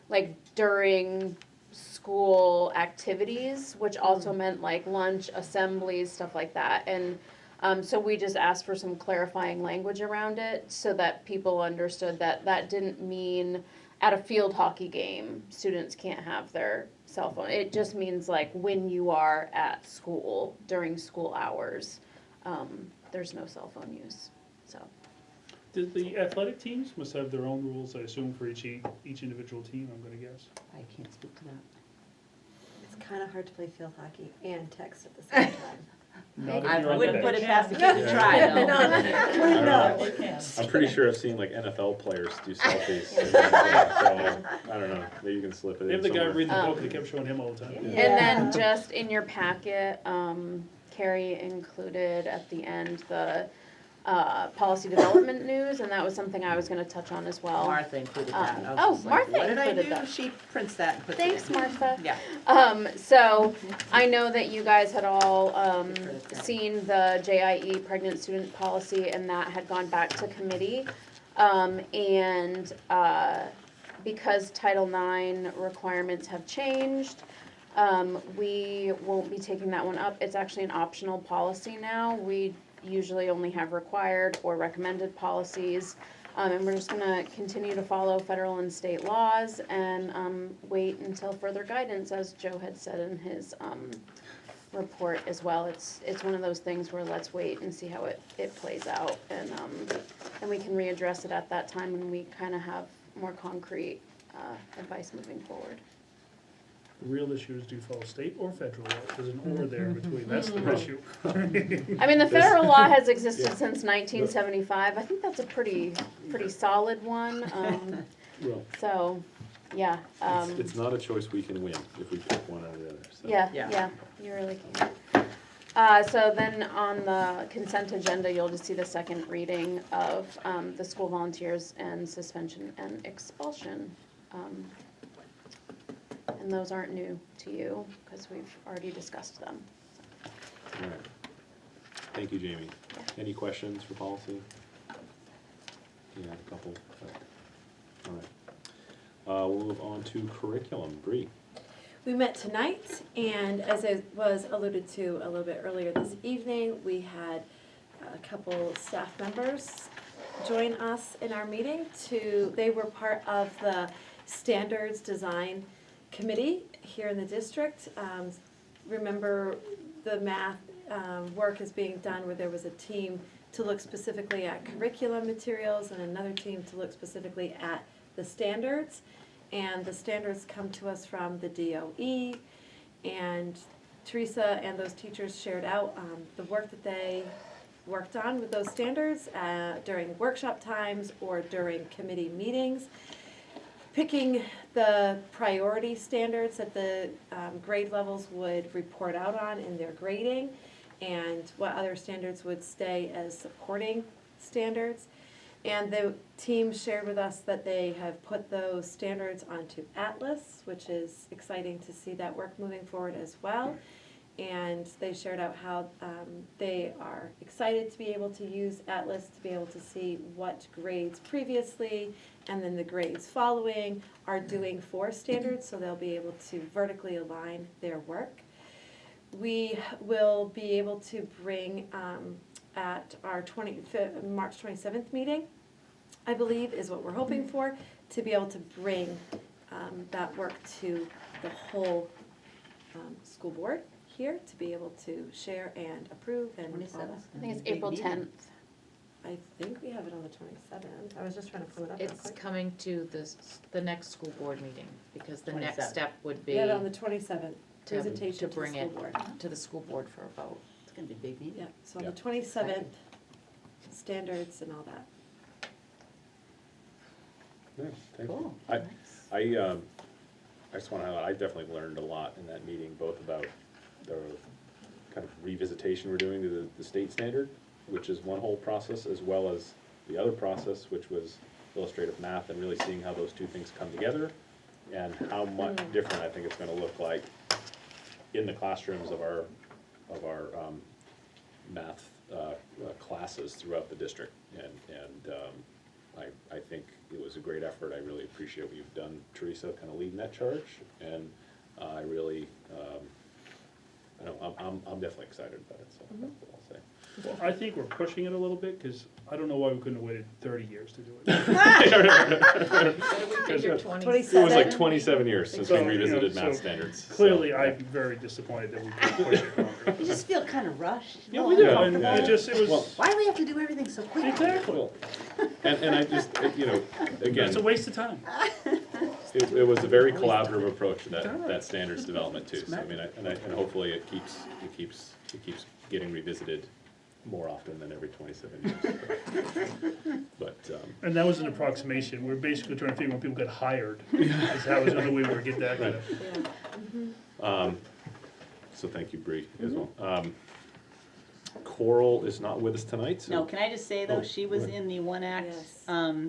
like during school activities, which also meant like lunch, assemblies, stuff like that, and, so we just asked for some clarifying language around it, so that people understood that that didn't mean at a field hockey game, students can't have their cell phone. It just means like when you are at school, during school hours, there's no cell phone use, so. The athletic teams must have their own rules, I assume, for each individual team, I'm gonna guess. I can't speak to that. It's kind of hard to play field hockey and text at the same time. Not if I you're on the wouldn't put bench. it past the kid to try, Yeah. though. I don't know. I'm pretty sure I've seen like NFL players do selfies. So I don't know, maybe you can slip it They in have the guy somewhere. reading the book, they kept showing him all the time. And then just in your packet, Carrie included at the end the policy development news, and that was something I was gonna touch on as well. Martha included that. I was Oh, just like, Martha what did I included do? that. She prints that and puts it in. Thanks, Martha. Yeah. So I know that you guys had all seen the JIE pregnant student policy, and that had gone back to committee. And because Title IX requirements have changed, we won't be taking that one up. It's actually an optional policy now. We usually only have required or recommended policies. And we're just gonna continue to follow federal and state laws and wait until further guidance, as Joe had said in his report as well. It's one of those things where let's wait and see how it plays out, and we can readdress it at that time when we kind of have more concrete advice moving forward. The real issue is do you follow state or federal law? There's an or there in between, that's the issue. I mean, the federal law has existed since 1975. I think that's a pretty solid one. Well, So, yeah. it's not a choice we can win if we pick one or the other, so. Yeah, you really can. So then on the consent agenda, you'll just see the second reading of the school volunteers and suspension and expulsion. And those aren't new to you, because we've already discussed them. All right. Thank you, Jamie. Any questions for policy? Yeah, a couple. But- all right. We'll move on to curriculum. Bree. We met tonight, and as it was alluded to a little bit earlier this evening, we had a couple staff members join us in our meeting they were part of the standards design committee here in the district. Remember, the math work is being done where there was a team to look specifically at curriculum materials and another team to look specifically at the standards. And the standards come to us from the DOE, and Teresa and those teachers shared out the work that they worked on with those standards during workshop times or during committee meetings, picking the priority standards that the grade levels would report out on in their grading, and what other standards would stay as supporting standards. And the team shared with us that they have put those standards onto Atlas, which is exciting to see that work moving forward as well. And they shared out how they are excited to be able to use Atlas to be able to see what grades previously and then the grades following are doing for standards, so they'll be able to vertically align their work. We will be able to bring at our March 27th meeting, I believe, is what we're hoping for, to be able to bring that work to the whole school board here, to be able to share and approve and all that. I think it's April 10th. I think we have it on the 27th. I was just trying to pull it up real It's quick. coming to the next school board meeting, because the next 27th. step would We be have it on the 27th, to presentation to the bring school it board. to the school board for a vote. It's gonna be a big meeting. Yeah, so on Yeah. the 27th, standards and all that. Yeah, thank you. Cool. I just wanna highlight, I definitely learned a lot in that meeting, both about the kind of revisitation we're doing to the state standard, which is one whole process, as well as the other process, which was illustrative math, and really seeing how those two things come together, and how much different I think it's gonna look like in the classrooms of our math classes throughout the district. And I think it was a great effort. I really appreciate what you've done, Teresa, kind of leading that charge, and I really, I know, I'm definitely excited about it, so that's what I'll say. Well, I think we're pushing it a little bit, because I don't know why we couldn't have waited 30 years to do it. It was like 27 years since we So, you know, revisited math so standards. so, Clearly, yeah. I'm very disappointed that we couldn't push it longer. You just feel kind of rushed. Yeah, No, we I'm do, talking and about it just, it was, Well, why do we have to do everything so quickly? exactly. And I just, you know, again, It's a waste of time. it was a very collaborative approach to that standards development too. So I mean, and hopefully it keeps getting revisited more often than every 27 years. But And that was an approximation. We're basically trying to figure when people get hired, is how is the only way we would get that. Right. Yeah. so thank you, Bree, as well. Coral is not with us tonight, so. No, can I just say though, Oh, she was go ahead. in the one act Yes.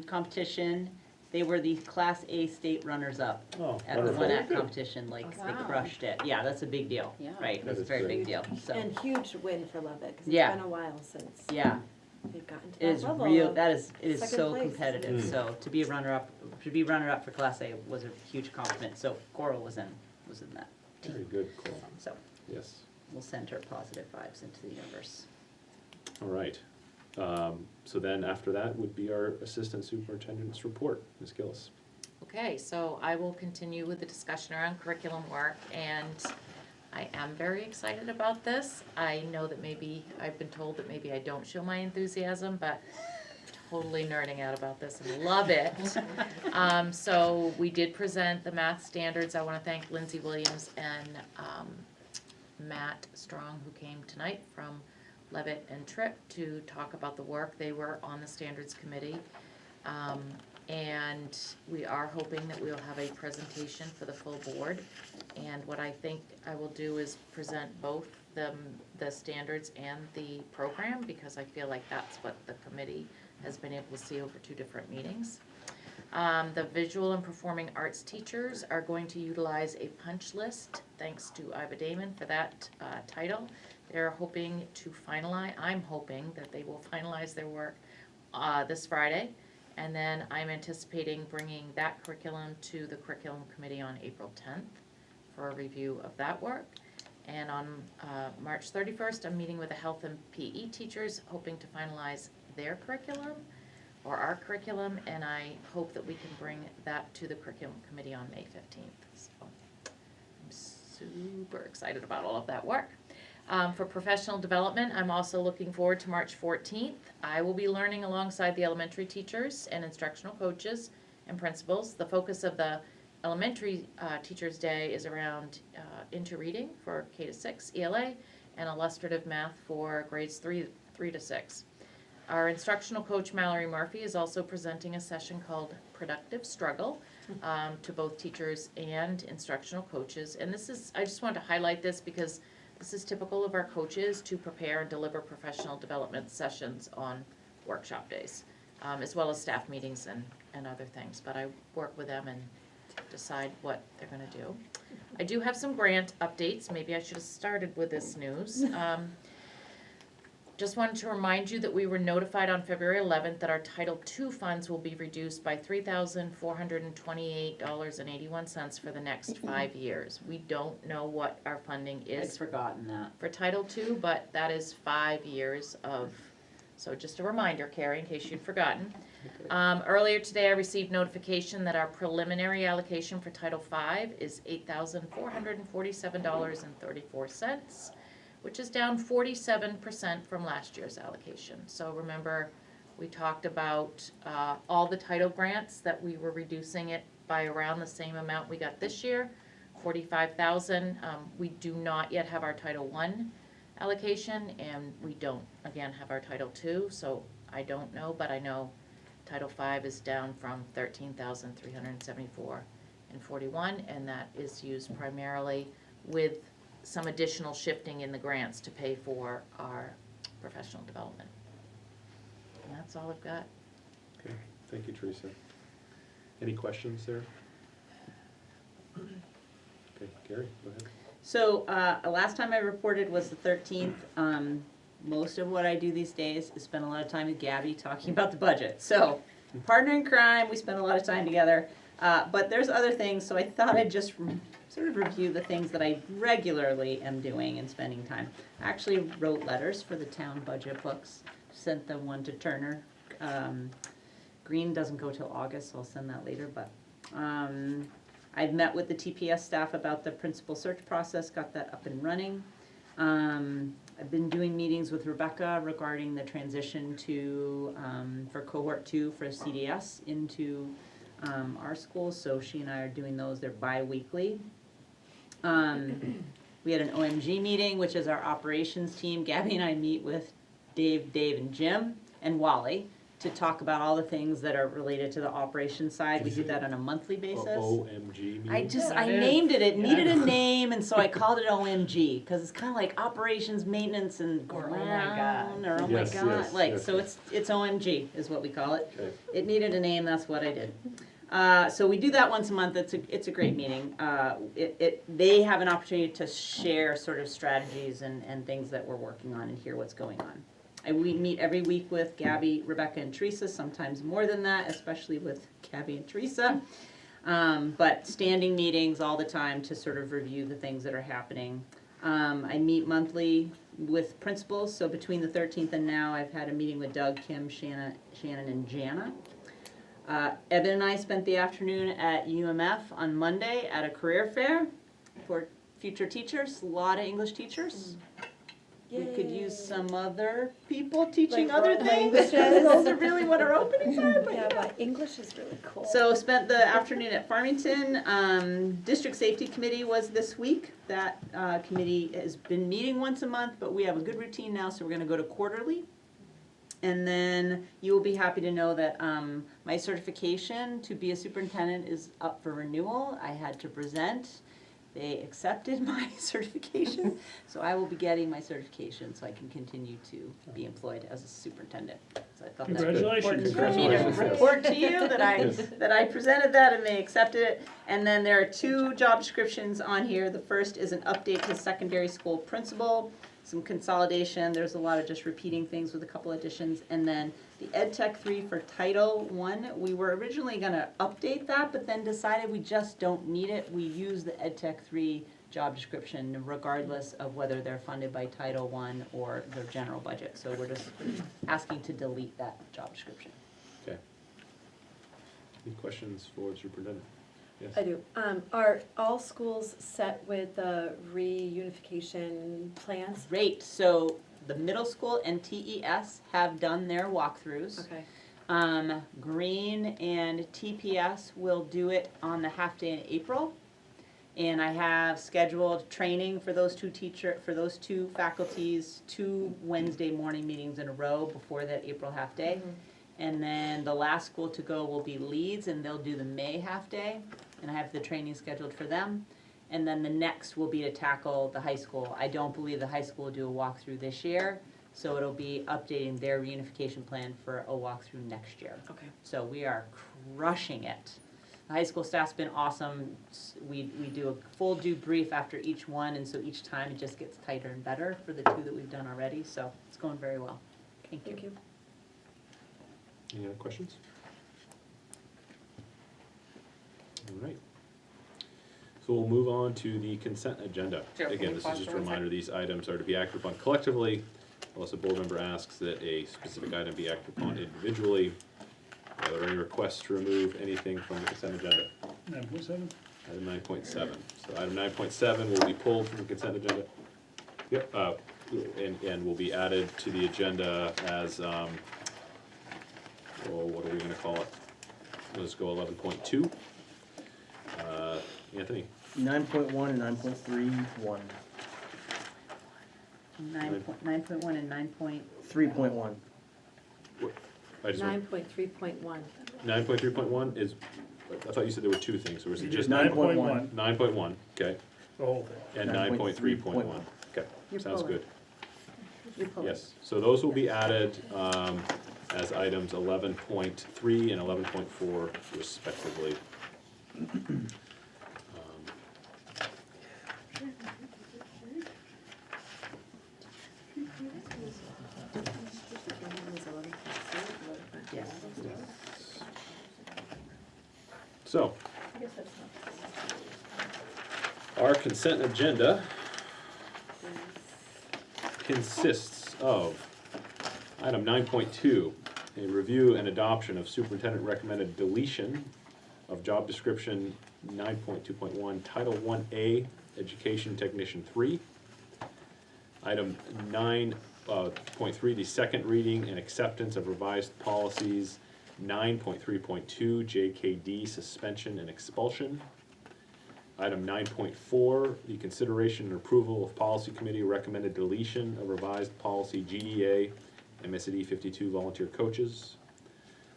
competition. They were the Class A state runners-up Oh, at the wonderful. one act competition, like they Wow. crushed it. Yeah, that's a big deal, Yeah. right? That That's a is very great. big deal, so, And huge win for Levitt, because Yeah. it's been a while since yeah. they've gotten to It that is level. real, of it is second so place. competitive, Mm. so to be a runner-up for Class A was a huge compliment, so Coral was in that Very team. good, Coral. So Yes. we'll send her positive vibes into the universe. All right. So then after that would be our assistant superintendent's report, Ms. Gillis. Okay, so I will continue with the discussion around curriculum work, and I am very excited about this. I know that I've been told that maybe I don't show my enthusiasm, but totally nerding out about this and love it. So we did present the math standards. I wanna thank Lindsay Williams and Matt Strong, who came tonight from Levitt and Tripp to talk about the work. They were on the standards committee. And we are hoping that we'll have a presentation for the full board. And what I think I will do is present both the standards and the program, because I feel like that's what the committee has been able to see over 2 different meetings. The visual and performing arts teachers are going to utilize a punch list, thanks to Iva Damon for that title. They're hoping to I'm hoping that they will finalize their work this Friday. And then I'm anticipating bringing that curriculum to the curriculum committee on April 10th for a review of that work. And on March 31st, I'm meeting with the health and PE teachers, hoping to finalize their curriculum or our curriculum, and I hope that we can bring that to the curriculum committee on May 15th. So I'm super excited about all of that work. For professional development, I'm also looking forward to March 14th. I will be learning alongside the elementary teachers and instructional coaches and principals. The focus of the elementary Teachers' Day is around into reading for K to 6 ELA and illustrative math for grades 3 to 6. Our instructional coach Mallory Murphy is also presenting a session called Productive Struggle to both teachers and instructional coaches. And this is, I just wanted to highlight this because this is typical of our coaches to prepare and deliver professional development sessions on workshop days, as well as staff meetings and other things. But I work with them and decide what they're gonna do. I do have some grant updates. Maybe I should have started with this news. Just wanted to remind you that we were notified on February 11th that our Title II funds will be reduced by $3,428.81 for the next 5 years. We don't know what our funding I'd is forgotten that. for Title II, but that is 5 years of, so just a reminder, Carrie, in case you'd forgotten. Earlier today, I received notification that our preliminary allocation for Title V is $8,447.34, which is down 47% from last year's allocation. So remember, we talked about all the title grants that we were reducing it by around the same amount we got this year, $45,000. We do not yet have our Title I allocation, and we don't, again, have our Title II, so I don't know, but I know Title V is down from $13,374.41, and that is used primarily with some additional shifting in the grants to pay for our professional development. And that's all I've got. Okay, thank you, Teresa. Any questions there? Okay, Gary, go ahead. So, last time I reported was the 13th. Most of what I do these days is spend a lot of time with Gabby talking about the budget. So, partner in crime, we spend a lot of time together. But there's other things, so I thought I'd just sort of review the things that I regularly am doing and spending time. I actually wrote letters for the town budget books, sent them one to Turner. Green doesn't go till August, so I'll send that later, but I've met with the TPS staff about the principal search process, got that up and running. I've been doing meetings with Rebecca regarding the transition to, for cohort 2 for CDS into our school, so she and I are doing those, they're bi-weekly. We had an OMG meeting, which is our operations team. Gabby and I meet with Dave, and Jim, and Wally to talk about all the things that are related to the operations side. We do that on a monthly basis. OMG meeting? I named it, it needed a name, and so I called it OMG, because it's kind of like operations, maintenance, and Or oh my ground, God. or oh Yes, my God, yes, like, yes, so yes. it's OMG is what we call it. Okay. It needed a name, that's what I did. So we do that once a month, it's a great meeting. They have an opportunity to share sort of strategies and things that we're working on and hear what's going on. We meet every week with Gabby, Rebecca, and Teresa, sometimes more than that, especially with Gabby and Teresa. But standing meetings all the time to sort of review the things that are happening. I meet monthly with principals, so between the 13th and now, I've had a meeting with Doug, Kim, Shannon, and Jana. Evan and I spent the afternoon at UMF on Monday at a career fair for future teachers, a lot of English teachers. We could use some other people teaching Like other world things. languages. Those are really what our openings are, but Yeah, but English is really cool. so spent the afternoon at Farmington. District Safety Committee was this week. That committee has been meeting once a month, but we have a good routine now, so we're gonna go to quarterly. And then you will be happy to know that my certification to be a superintendent is up for renewal. I had to present. They accepted my certification, so I will be getting my certification so I can continue to be employed as a superintendent. So I thought that was important for me to report to you that I presented that and they accepted it. And then there are 2 job descriptions on here. The first is an update to secondary school principal, some consolidation. There's a lot of just repeating things with a couple additions. And then the Ed Tech 3 for Title I, we were originally gonna update that, but then decided we just don't need it. We use the Ed Tech 3 job description regardless of whether they're funded by Title I or their general budget. So we're just asking to delete that job description. Okay. Any questions for the superintendent? Yes. I do. Are all schools set with the reunification plans? Great, so the middle school and TES have done their walkthroughs. Okay. Green and TPS will do it on the half day in April. And I have scheduled training for those two faculties, 2 Wednesday morning meetings in a row before that April half day. And then the last school to go will be Leeds, and they'll do the May half day, and I have the training scheduled for them. And then the next will be to tackle the high school. I don't believe the high school will do a walkthrough this year, so it'll be updating their reunification plan for a walkthrough next year. Okay. So we are crushing it. The high school staff's been awesome. We do a full debrief after each one, and so each time it just gets tighter and better for the 2 that we've done already, so it's going very well. Thank you. Thank you. Any other questions? All right. So we'll move on to the consent agenda. Joe, can Again, you this pause is just a for one reminder, these items are to be acted upon collectively, unless a board member asks that a specific item be acted upon individually. Are there any requests to remove anything from the consent agenda? 9.7? Item 9.7. So item 9.7 will be pulled from the consent agenda. Yep, and will be added to the agenda as, what are we gonna call it? Let's go 11.2. Anthony? 9.1 and 9.31. 9.1 and 9. 3.1. I just want, 9.3.1. 9.3.1 is, I thought you said there were 2 things, or was it just 9.1. 9.1, okay, The whole thing. and 9.3.1, okay, You're sounds pulling. good. You pull it. Yes, so those will be added as items 11.3 and 11.4 respectively. Yes. So, I guess that's not. our consent agenda consists of item 9.2, a review and adoption of superintendent recommended deletion of job description 9.2.1, Title 1A, Education Technician 3. Item 9.3, the second reading and acceptance of revised policies 9.3.2, JKD, suspension and expulsion. Item 9.4, the consideration and approval of policy committee recommended deletion of revised policy GDA, MSAD52 volunteer coaches.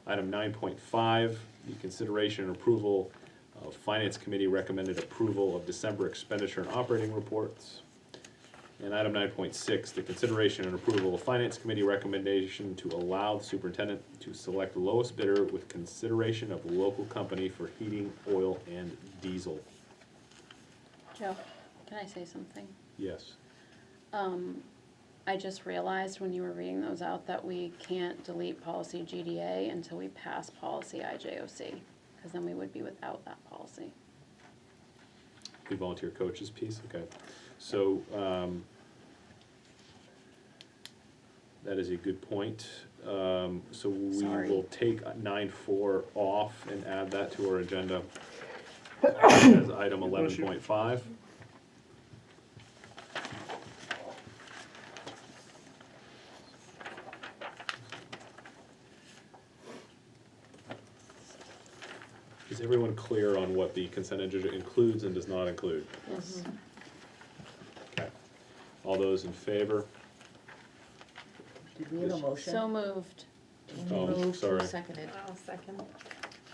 Item 9.5, the consideration and approval of finance committee recommended approval of December expenditure and operating reports. And item 9.6, the consideration and approval of finance committee recommendation to allow the superintendent to select the lowest bidder with consideration of local company for heating, oil, and diesel. Joe, can I say something? Yes. I just realized when you were reading those out that we can't delete policy GDA until we pass policy IJOC, because then we would be without that policy. The volunteer coaches piece, okay. So, that is a good point. So we Sorry. will take 9.4 off and add that to our agenda as item 11.5. Is everyone clear on what the consent agenda includes and does not include? Yes. Okay. All those in favor? Did we have a motion? So moved. Oh, Moved, sorry. seconded. I'll second.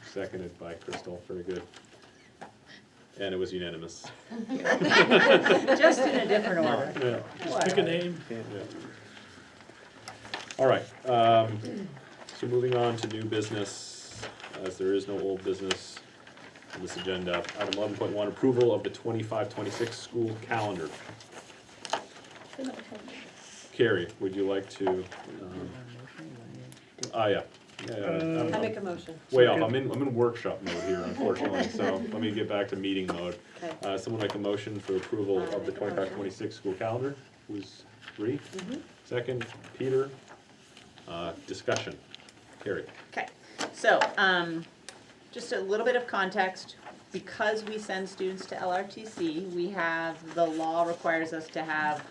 Seconded by Crystal, very good. And it was unanimous. Just in a different order. Yeah. Just pick a name. Yeah. All right, so moving on to new business, as there is no old business on this agenda. Item 11.1, approval of the 25-26 school calendar. Carrie, would you like to, yeah. I make a motion. Way off, I'm in workshop mode here unfortunately, so let me get back to meeting mode. Okay. Someone make a motion for approval of the 25-26 school calendar, who's Bree? Second, Peter. Discussion, Carrie. Okay, so, just a little bit of context. because we send students to LRTC, we have, the law requires us to have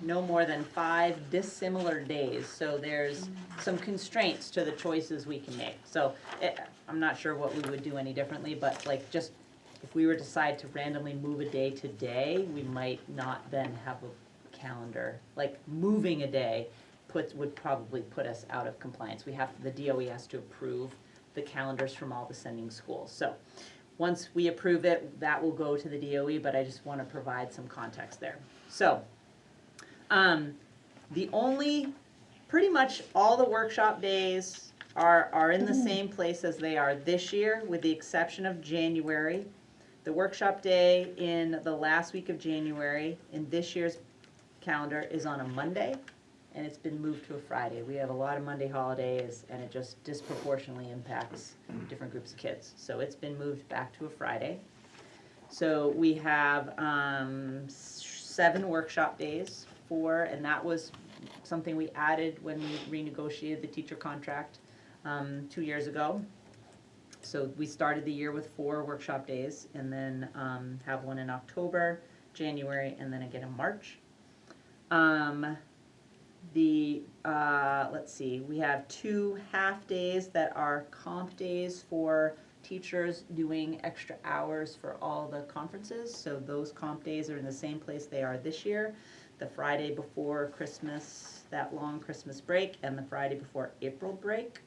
no more than 5 dissimilar days. So there's some constraints to the choices we can make. So I'm not sure what we would do any differently, but like just if we were to decide to randomly move a day today, we might not then have a calendar. Like moving a day would probably put us out of compliance. The DOE has to approve the calendars from all the sending schools. So once we approve it, that will go to the DOE, but I just want to provide some context there. So pretty much all the workshop days are in the same place as they are this year, with the exception of January. The workshop day in the last week of January in this year's calendar is on a Monday, and it's been moved to a Friday. We have a lot of Monday holidays, and it just disproportionately impacts different groups of kids. So it's been moved back to a Friday. So we have 7 workshop days, and that was something we added when we renegotiated the teacher contract 2 years ago. So we started the year with 4 workshop days, and then have one in October, January, and then again in March. Let's see, we have 2 half days that are comp days for teachers doing extra hours for all the conferences. So those comp days are in the same place they are this year, the Friday before Christmas, that long Christmas break, and the Friday before April break.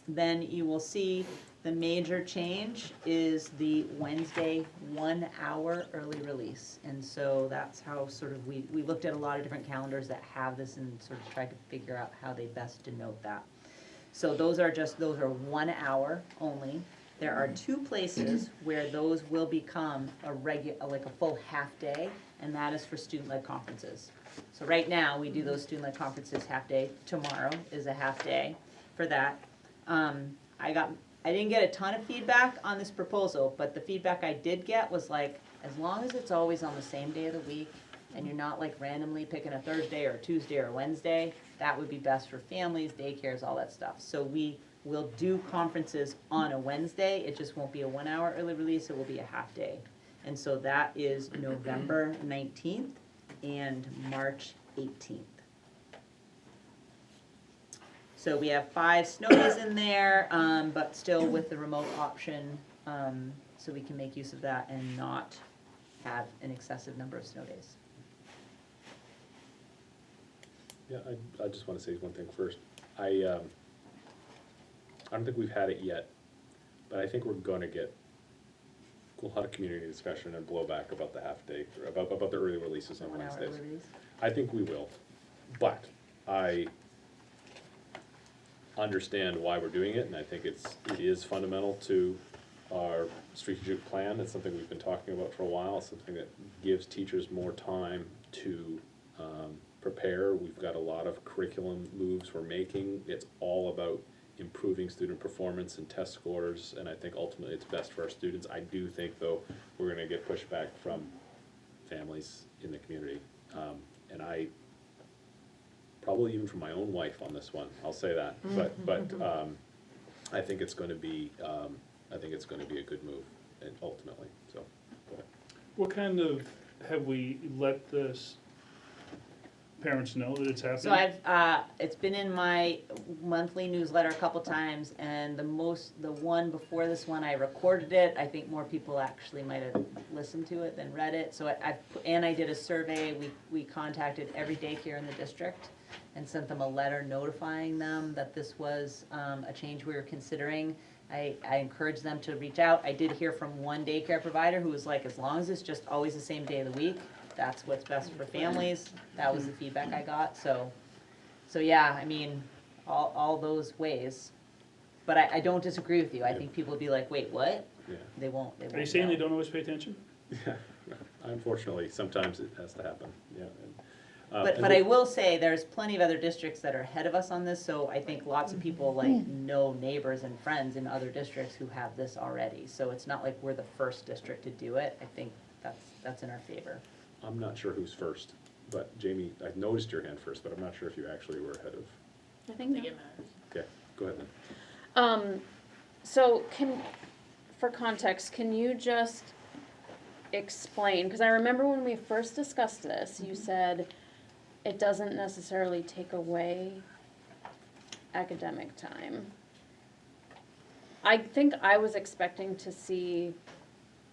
Then you will see the major change is the Wednesday 1 hour early release. And so that's how sort of we looked at a lot of different calendars that have this and sort of tried to figure out how they best denote that. So those are 1 hour only. There are 2 places where those will become like a full half day, and that is for student-led conferences. So right now, we do those student-led conferences half day. Tomorrow is a half day for that. I didn't get a ton of feedback on this proposal, but the feedback I did get was like, as long as it's always on the same day of the week, and you're not like randomly picking a Thursday or a Tuesday or a Wednesday, that would be best for families, daycares, all that stuff. So we will do conferences on a Wednesday. It just won't be a 1 hour early release, it will be a half day. And so that is November 19th and March 18th. So we have 5 snow days in there, but still with the remote option, so we can make use of that and not have an excessive number of snow days. Yeah, I just want to say one thing first. I don't think we've had it yet, but I think we're going to get a lot of community discussion and blowback about the half day, about the early releases on 1 hour Wednesdays. early release. I think we will, but I understand why we're doing it, and I think it is fundamental to our strategic plan. It's something we've been talking about for a while. It's something that gives teachers more time to prepare. We've got a lot of curriculum moves we're making. It's all about improving student performance and test scores, and I think ultimately it's best for our students. I do think, though, we're going to get pushback from families in the community, and I probably even from my own wife on this one. I'll say that, but I think it's going to be a good move, and ultimately. So, go ahead. What kind of, have we let the parents know that it's happening? So it's been in my monthly newsletter a couple times, and the one before this one, I recorded it. I think more people actually might have listened to it than read it. So I did a survey. We contacted every daycare in the district and sent them a letter notifying them that this was a change we were considering. I encouraged them to reach out. I did hear from one daycare provider who was like, as long as it's just always the same day of the week, that's what's best for families. That was the feedback I got. So yeah, I mean, all those ways. But I don't disagree with you. I think people would be like, wait, what? Yeah. They won't Are you saying know. they don't always pay attention? Yeah. Unfortunately, sometimes it has to happen. Yeah. But I will say, there's plenty of other districts that are ahead of us on this, so I think lots of people know neighbors and friends in other districts who have this already. So it's not like we're the first district to do it. I think that's in our favor. I'm not sure who's first, but Jamie, I noticed your hand first, but I'm not sure if you actually were ahead of. I think it matters. Okay, go ahead then. So for context, can you just explain, because I remember when we first discussed this, you said it doesn't necessarily take away academic time. I think I was expecting to see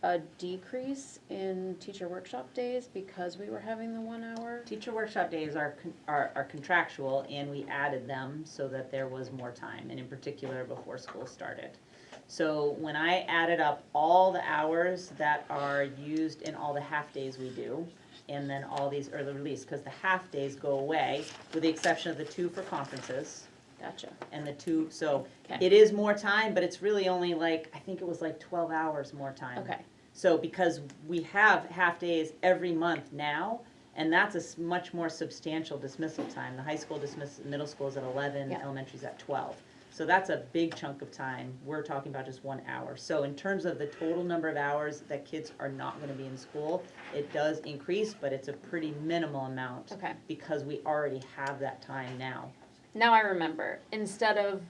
a decrease in teacher workshop days because we were having the 1 hour. Teacher workshop days are contractual, and we added them so that there was more time, and in particular before school started. So when I added up all the hours that are used in all the half-days we do, and then all these early release, because the half-days go away, with the exception of the 2 for conferences. Gotcha. And the 2, so Okay. it is more time, but it's really only like, I think it was like 12 hours more time. Okay. So because we have half-days every month now, and that's a much more substantial dismissal time. The high school middle school is at 11, Yeah. elementary's at 12. So that's a big chunk of time. We're talking about just 1 hour. So in terms of the total number of hours that kids are not gonna be in school, it does increase, but it's a pretty minimal amount. Okay. Because we already have that time now. Now I remember, instead of,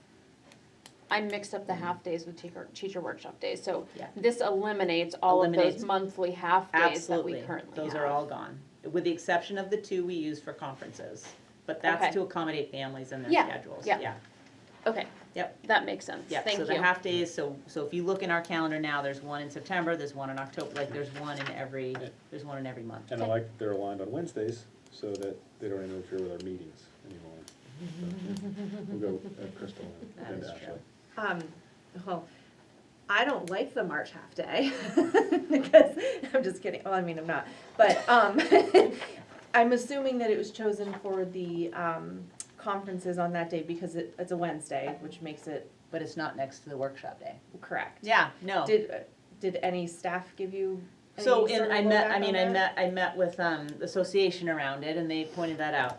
I mixed up the half days with teacher workshop days, so Yeah. this eliminates all of Eliminates- those monthly half days that we Absolutely. currently Those have. are all gone, with the exception of the 2 we use for conferences. But that's Okay. to accommodate families and their Yeah, schedules, yeah. yeah. Okay. Yep. That makes sense. Yeah, Thank so the you. half days, so if you look in our calendar now, there's 1 in September, there's 1 in October, like there's one in every month. And I like they're aligned on Wednesdays, so that they don't interfere with our meetings anymore. We'll go at Crystal That and is Ashley. Well, I don't like the March half day because I'm just kidding. Well, I mean, I'm not, but I'm assuming that it was chosen for the conferences on that day because it's a Wednesday, which makes it But it's not next to the workshop day. correct. Yeah, no. Did any staff give you? any So, sort and of I blowback on that? I met with, the association around it, and they pointed that out.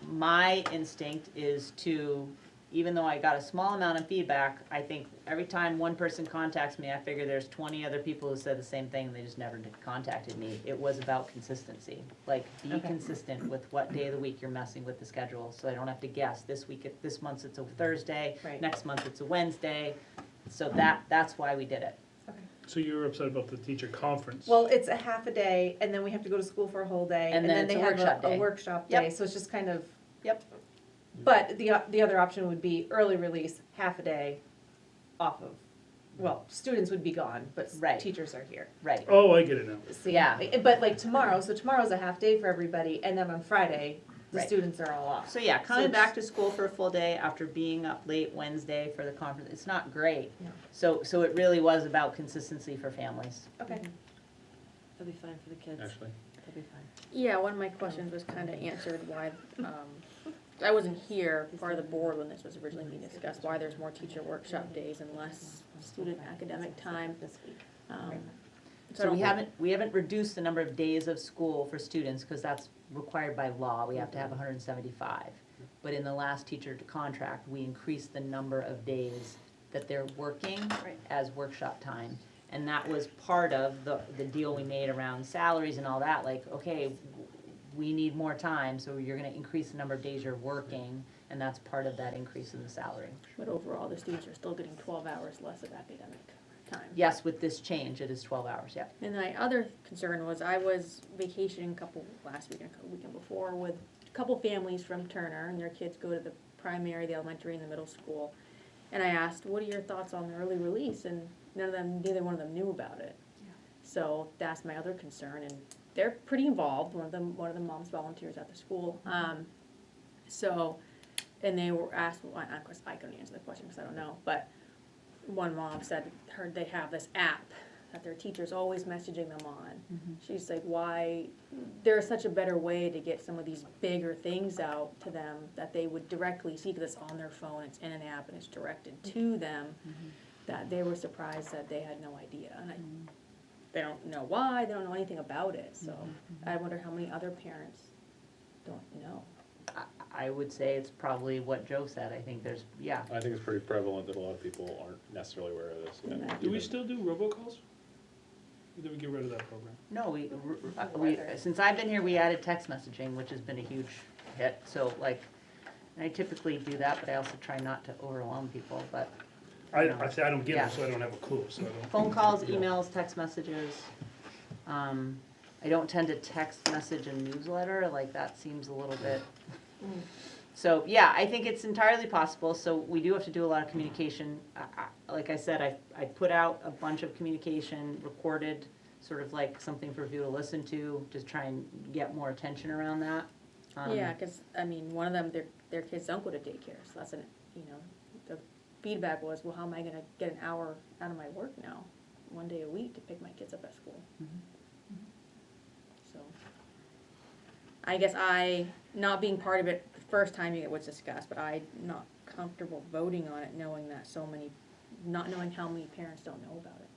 My instinct is to, even though I got a small amount of feedback, I think every time one person contacts me, I figure there's 20 other people who said the same thing, and they just never contacted me. It was about consistency, like, be Okay. consistent with what day of the week you're messing with the schedule, so I don't have to guess. This month it's a Thursday, Right. next month it's a Wednesday, so that's why we did it. So you were upset about the teacher conference? Well, it's a half a day, and then we have to go to school for a whole day, And and then then it's they a have workshop a day. workshop Yep. day, so it's just kind of. Yep. But the other option would be early release, half a day off of, well, students would be gone, but Right. teachers are here. Right. Oh, I get it now. See, Yeah. But like tomorrow, so tomorrow's a half day for everybody, and then on Friday, the Right. students are all off. So yeah, coming it's- back to school for a full day after being up late Wednesday for the conference, it's not great. No. So it really was about consistency for families. Okay. That'll be fine for the kids. Ashley? That'll be fine. Yeah, one of my questions was kind of answered why, I wasn't here, part of the board when this was originally being discussed, why there's more teacher workshop days and less student academic time. This week. I So don't we think- haven't reduced the number of days of school for students, because that's required by law, we have to have 175. But in the last teacher contract, we increased the number of days that they're working Right. as workshop time. And that was part of the deal we made around salaries and all that, like, okay, we need more time, so you're gonna increase the number of days you're working, and that's part of that increase in the salary. But overall, the students are still getting 12 hours less of academic time. Yes, with this change, it is 12 hours, yeah. And my other concern was I was vacationing last week and a weekend before with a couple families from Turner, and their kids go to the primary, the elementary, and the middle school. And I asked, what are your thoughts on the early release? And neither one of them knew about it. So that's my other concern, and they're pretty involved. One of the moms volunteers at the school. And they were asked, well, of course I couldn't answer the question because I don't know, but one mom said, heard they have this app that their teacher's always messaging them on. She's like, why, there's such a better way to get some of these bigger things out to them that they would directly see, because it's on their phone, it's in an app, and it's directed to them, that they were surprised that they had no idea. And they don't know why, they don't know anything about it, so I wonder how many other parents don't know. I would say it's probably what Joe said, I think there's, yeah. I think it's pretty prevalent that a lot of people aren't necessarily aware of this. Yeah. Do we still do robocalls? Or did we get rid of that program? No, we, since I've been here, we added text messaging, which has been a huge hit, so like, I typically do that, but I also try not to overwhelm people, but I say I don't get Yeah. them, so I don't have a clue, so I don't. Phone calls, emails, text messages. I don't tend to text message and newsletter, like that seems a little bit. So, yeah, I think it's entirely possible, so we do have to do a lot of communication. Like I said, I put out a bunch of communication, recorded, sort of like something for you to listen to try and get more attention around that. Yeah, cause, I mean, one of them, their kids don't go to daycare, so that's the feedback was, well, how am I gonna get an hour out of my work now? One day a week to pick my kids up at school. So, I guess not being part of it the first time it was discussed, but I'm not comfortable voting on it, knowing that not knowing how many parents don't know about it.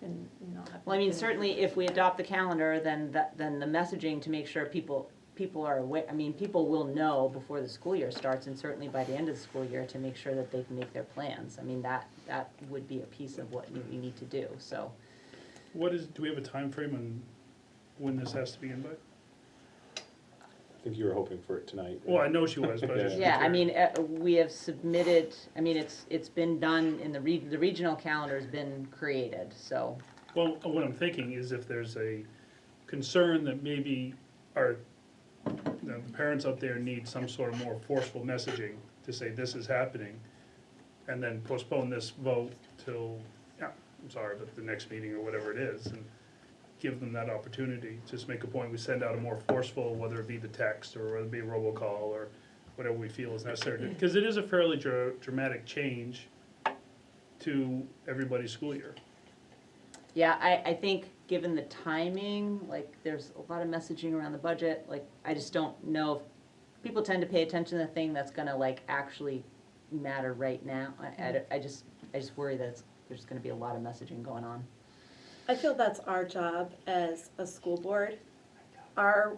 And not having. Well, I mean, certainly if we adopt the calendar, then the messaging to make sure people are aware, I mean, people will know before the school year starts, and certainly by the end of the school year to make sure that they can make their plans. I mean, that would be a piece of what we need to do, so. Do we have a time frame on when this has to be in by? I think you were hoping for it tonight. Well, I know she was, but I just. Yeah, I mean, we have submitted, I mean, it's been done in the regional calendar's been created, so. Well, what I'm thinking is if there's a concern that maybe the parents out there need some sort of more forceful messaging to say this is happening, and then postpone this vote till, I'm sorry, but the next meeting or whatever it is, and give them that opportunity. Just make a point, we send out a more forceful, whether it be the text or whether it be a robocall or whatever we feel is necessary. Because it is a fairly dramatic change to everybody's school year. Yeah, I think given the timing, like, there's a lot of messaging around the budget, like, I just don't know if people tend to pay attention to the thing that's gonna, like, actually matter right now. I just worry that there's gonna be a lot of messaging going on. I feel that's our job as a school board. Our,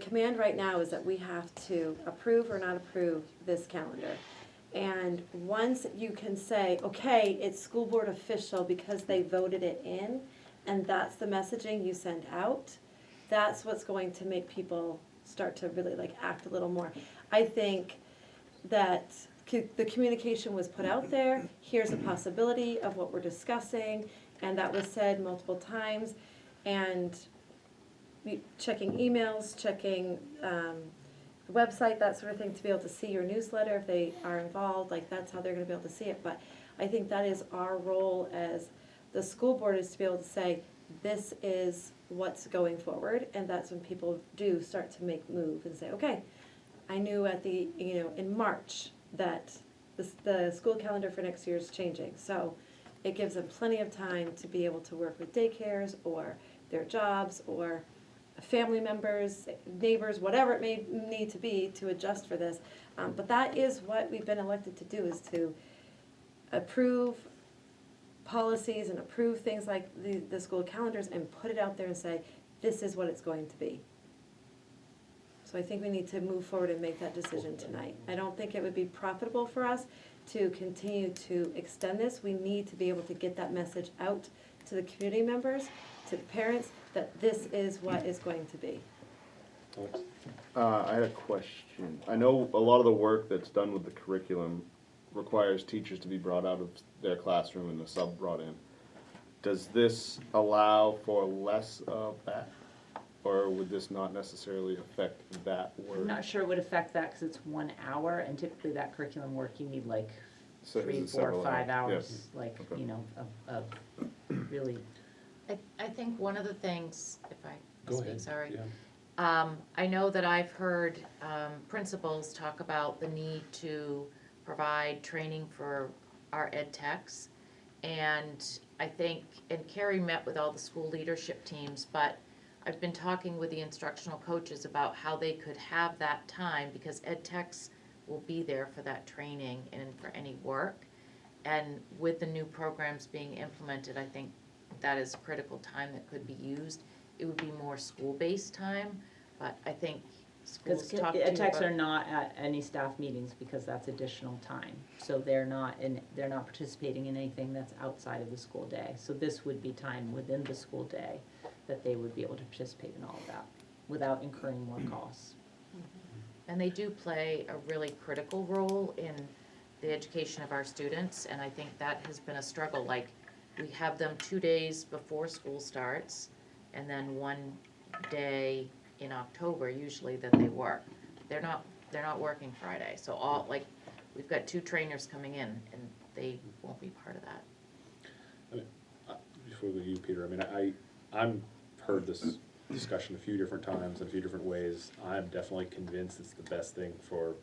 command right now is that we have to approve or not approve this calendar. And once you can say, okay, it's school board official because they voted it in, and that's the messaging you send out, that's what's going to make people start to really act a little more. I think that the communication was put out there, here's a possibility of what we're discussing, and that was said multiple times, and checking emails, checking the website, that sort of thing, to be able to see your newsletter if they are involved, that's how they're gonna be able to see it. But I think that is our role as the school board, is to be able to say, this is what's going forward, and that's when people do start to make move and say, okay, I knew in March that the school calendar for next year is changing, so it gives them plenty of time to be able to work with daycares or their jobs or family members, neighbors, whatever it may need to be to adjust for this. But that is what we've been elected to do, is to approve policies and approve things like the school calendars and put it out there and say, this is what it's going to be. So I think we need to move forward and make that decision tonight. I don't think it would be profitable for us to continue to extend this. We need to be able to get that message out to the community members, to the parents, that this is what is going to be. I had a question. I know a lot of the work that's done with the curriculum requires teachers to be brought out of their classroom and the sub brought in. Does this allow for less of that? Or would this not necessarily affect that work? I'm not sure it would affect that, because it's 1 hour, and typically that curriculum work, you need So 3, is it 4, several 5 hours? hours, Yeah. Okay. of really. I think one of the things, if I Go speak, ahead. sorry. Yeah. I know that I've heard principals talk about the need to provide training for our ed techs. And I think, and Carrie met with all the school leadership teams, but I've been talking with the instructional coaches about how they could have that time, because ed techs will be there for that training and for any work. And with the new programs being implemented, I think that is critical time that could be used. It would be more school-based time, but I think schools talk to you Ed techs about- are not at any staff meetings because that's additional time. So they're not participating in anything that's outside of the school day. So this would be time within the school day that they would be able to participate in all of that without incurring more costs. And they do play a really critical role in the education of our students, and I think that has been a struggle, like, we have them 2 days before school starts, and then 1 day in October usually that they work. They're not working Friday, so all, like, we've got 2 trainers coming in, and they won't be part of that. Before we go to you, Peter, I mean, I'm heard this discussion a few different times in a few different ways. I'm definitely convinced it's the best thing for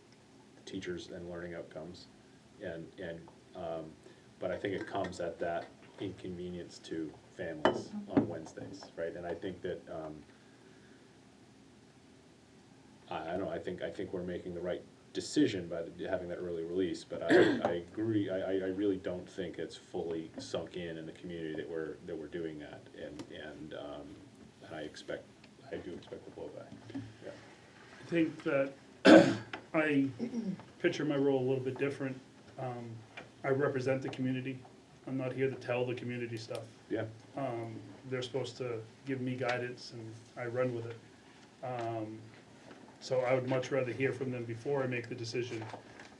teachers and learning outcomes. But I think it comes at that inconvenience to families on Wednesdays, right? And I think that, I don't know, I think we're making the right decision by having that early release, but I agree, I really don't think it's fully sunk in the community that we're doing that, and I do expect the blowback. Yeah. I think that I picture my role a little bit different. I represent the community. I'm not here to tell the community stuff. Yeah. They're supposed to give me guidance, and I run with it. So I would much rather hear from them before I make the decision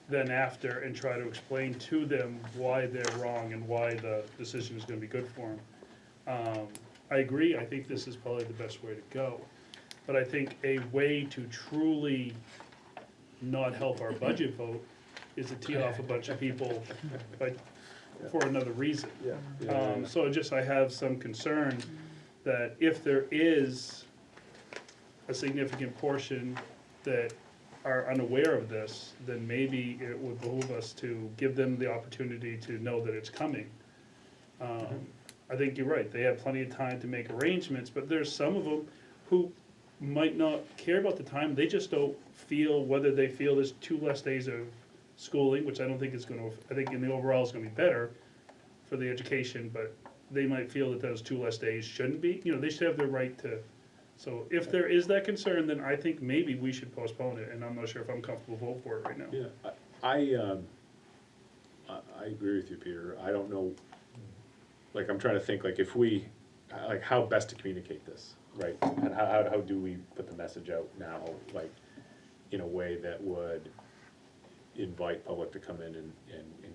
than after, and try to explain to them why they're wrong and why the decision is gonna be good for them. I agree, I think this is probably the best way to go. But I think a way to truly not help our budget vote is to tee off a bunch of people for another reason. So I have some concern that if there is a significant portion that are unaware of this, then maybe it would behoove us to give them the opportunity to know that it's coming. I think you're right, they have plenty of time to make arrangements, but there's some of them who might not care about the time, they just don't feel whether they feel there's 2 less days of schooling, which I don't think is gonna, I think in the overall is gonna be better for the education, but they might feel that those 2 less days shouldn't be, they should have the right to. So if there is that concern, then I think maybe we should postpone it, and I'm not sure if I'm comfortable voting for it right now. Yeah, I agree with you, Peter. I don't know, like, I'm trying to think, like, if we, like, how best to communicate this, right? And how do we put the message out now, like, in a way that would invite public to come in and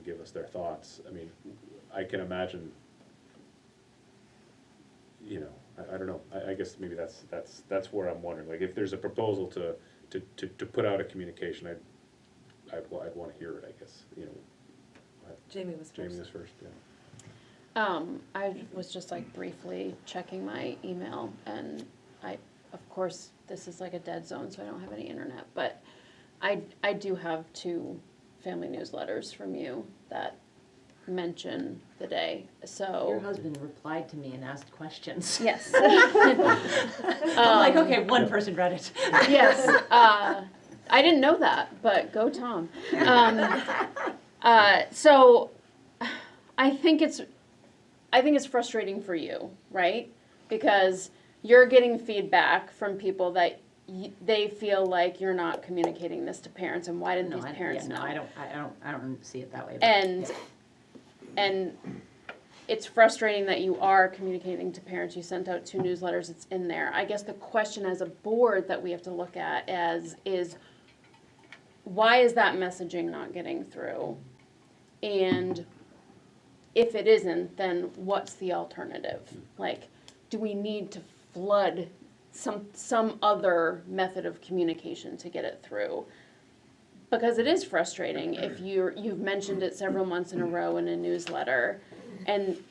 give us their thoughts? I mean, I can imagine, I don't know, I guess maybe that's where I'm wondering, like, if there's a proposal to put out a communication, I'd wanna hear it, I guess, Jamie was first. Jamie was first, yeah. I was just like briefly checking my email, and of course, this is like a dead zone, so I don't have any internet, but I do have 2 family newsletters from you that mention the day, so. Your husband replied to me and asked questions. Yes. I'm like, okay, one person read it. Yes, I didn't know that, but go Tom. So I think it's frustrating for you, right? Because you're getting feedback from people that they feel like you're not communicating this to parents, and why didn't these parents know? I don't see it that way. And it's frustrating that you are communicating to parents. You sent out 2 newsletters, it's in there. I guess the question as a board that we have to look at is why is that messaging not getting through? And if it isn't, then what's the alternative? Like, do we need to flood some other method of communication to get it through? Because it is frustrating if you've mentioned it several months in a row in a newsletter and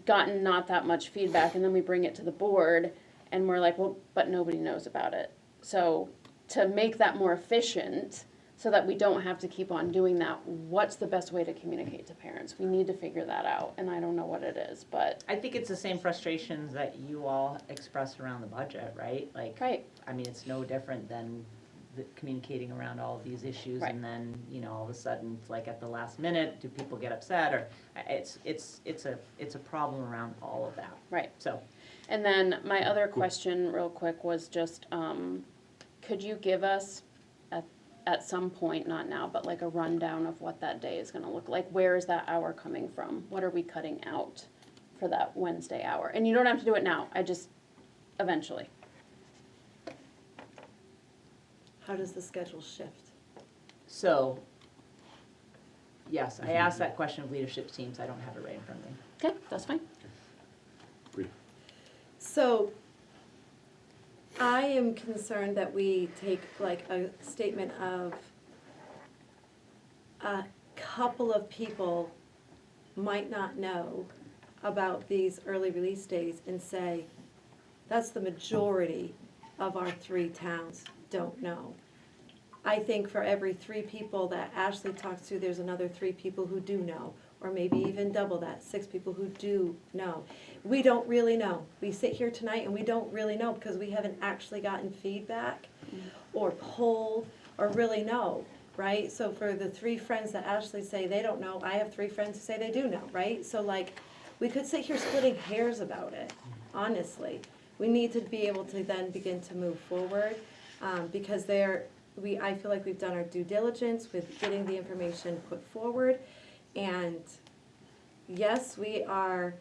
gotten not that much feedback, and then we bring it to the board and we're like, well, but nobody knows about it. So to make that more efficient, so that we don't have to keep on doing that, what's the best way to communicate to parents? We need to figure that out, and I don't know what it is, but. I think it's the same frustrations that you all express around the budget, right? Like, right. I mean, it's no different than communicating around all of these issues, right. And then, all of a sudden, it's like at the last minute, do people get upset, or it's a problem around all of that. Right. So. And then my other question real quick was just, could you give us at some point, not now, but like a rundown of what that day is gonna look like? Where is that hour coming from? What are we cutting out for that Wednesday hour? And you don't have to do it now, eventually. How does the schedule shift? So, yes, I asked that question of leadership teams, I don't have it right in front of me. Okay, that's fine. So I am concerned that we take like a statement of a couple of people might not know about these early release days and say, that's the majority of our 3 towns don't know. I think for every 3 people that Ashley talks to, there's another 3 people who do know, or maybe even double that, 6 people who do know. We don't really know. We sit here tonight and we don't really know because we haven't actually gotten feedback or polled or really know, right? So for the 3 friends that Ashley say they don't know, I have 3 friends who say they do know, right? So like, we could sit here splitting hairs about it, honestly. We need to be able to then begin to move forward, because I feel like we've done our due diligence with getting the information put forward. And yes, we are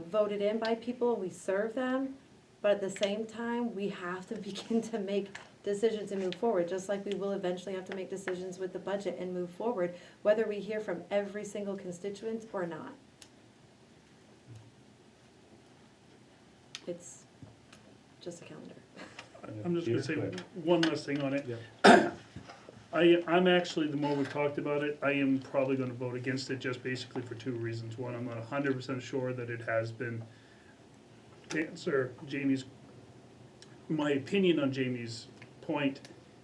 voted in by people, we serve them, but at the same time, we have to begin to make decisions and move forward, just like we will eventually have to make decisions with the budget and move forward, whether we hear from every single constituent or not. It's just a calendar. I'm just gonna say one last thing on it. I'm actually, the more we've talked about it, I am probably gonna vote against it just basically for 2 reasons. One, I'm not 100% sure that it has been, to answer Jamie's, my opinion on Jamie's point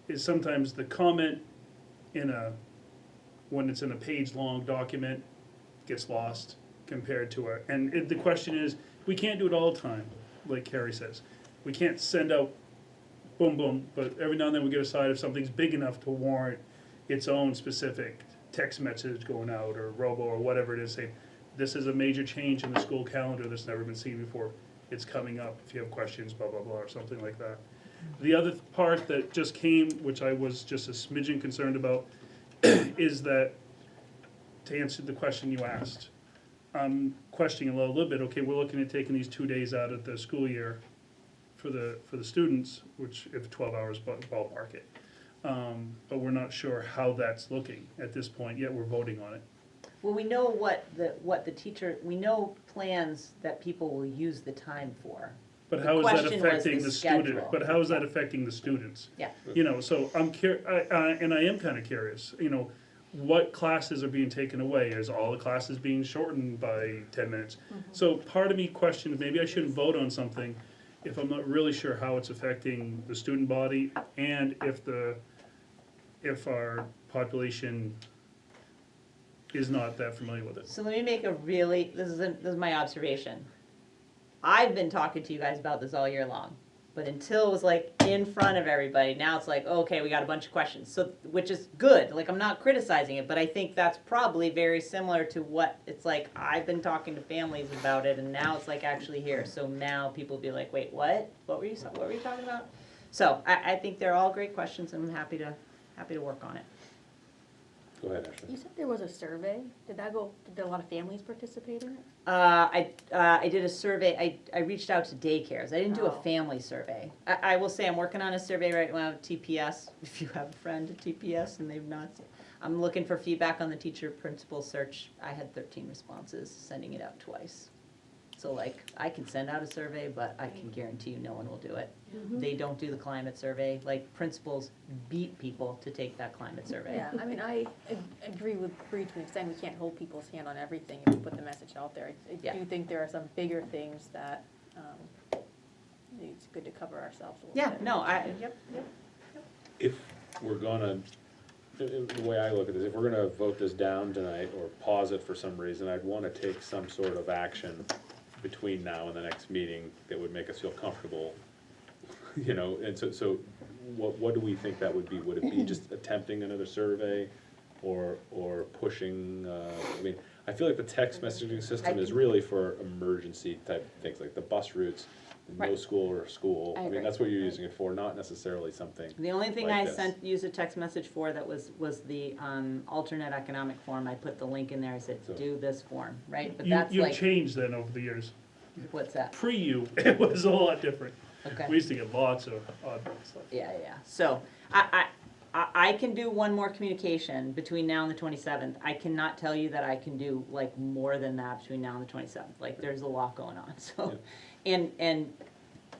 is sometimes the comment when it's in a page-long document gets lost compared to the question is, we can't do it all the time, like Carrie says. We can't send out boom, boom, but every now and then we get a side if something's big enough to warrant its own specific text message going out or robo or whatever it is, saying, this is a major change in the school calendar that's never been seen before. It's coming up, if you have questions, blah, blah, blah, or something like that. The other part that just came, which I was just a smidgen concerned about, is that, to answer the question you asked, I'm questioning a little bit, okay, we're looking at taking these 2 days out of the school year for the students, which if 12 hours ballpark it. But we're not sure how that's looking at this point, yet we're voting on it. Well, we know what the teacher, we know plans that people will use the time for. But The how is that question was affecting the student? schedule. But how is that affecting the students? Yeah. You know, so and I am kind of curious, you know, what classes are being taken away? Is all the classes being shortened by 10 minutes? So part of me questions, maybe I shouldn't vote on something if I'm not really sure how it's affecting the student body and if our population is not that familiar with it. So let me make this is my observation. I've been talking to you guys about this all year long, but until it was like in front of everybody, now it's like, okay, we got a bunch of questions, so, which is good, like I'm not criticizing it, but I think that's probably very similar to what it's like, I've been talking to families about it, and now it's like actually here, so now people be like, wait, what were you talking about? So, I think they're all great questions, and I'm happy to work on it. Go ahead, Ashley. You said there was a survey. Did a lot of families participate in it? I did a survey, I reached out to daycares, I didn't do a Oh. family survey. I will say I'm working on a survey right now at TPS, if you have a friend at TPS and they've not, I'm looking for feedback on the teacher principal search. I had 13 responses, sending it out twice. So like, I can send out a survey, but I can guarantee you no one will do it. They don't do the climate survey, like principals beat people to take that climate survey. Yeah, I mean, I agree to an extent, we can't hold people's hand on everything if we put the message out there. I Yeah. do think there are some bigger things that, it's good to cover ourselves a little Yeah, bit. no, yep. If we're gonna, the way I look at this, if we're gonna vote this down tonight or pause it for some reason, I'd wanna take some sort of action between now and the next meeting that would make us feel comfortable, you know, and so what do we think that would be? Would it be just attempting another survey or pushing, I mean, I feel like the text messaging system is really for emergency type things, like the bus routes, no Right. school or school. I I mean, agree. that's what you're using it for, not necessarily something The only thing like I this. used a text message for that was the alternate economic form. I put the link in there, I said, So- do this form, right? But You, that's you've like, changed then over the years. what's that? Pre-you, it was a lot different. Okay. We used to get lots of odd stuff. Yeah. So, I can do one more communication between now and the 27th. I cannot tell you that I can do like more than that between now and the 27th. Like, there's a lot going on, so. And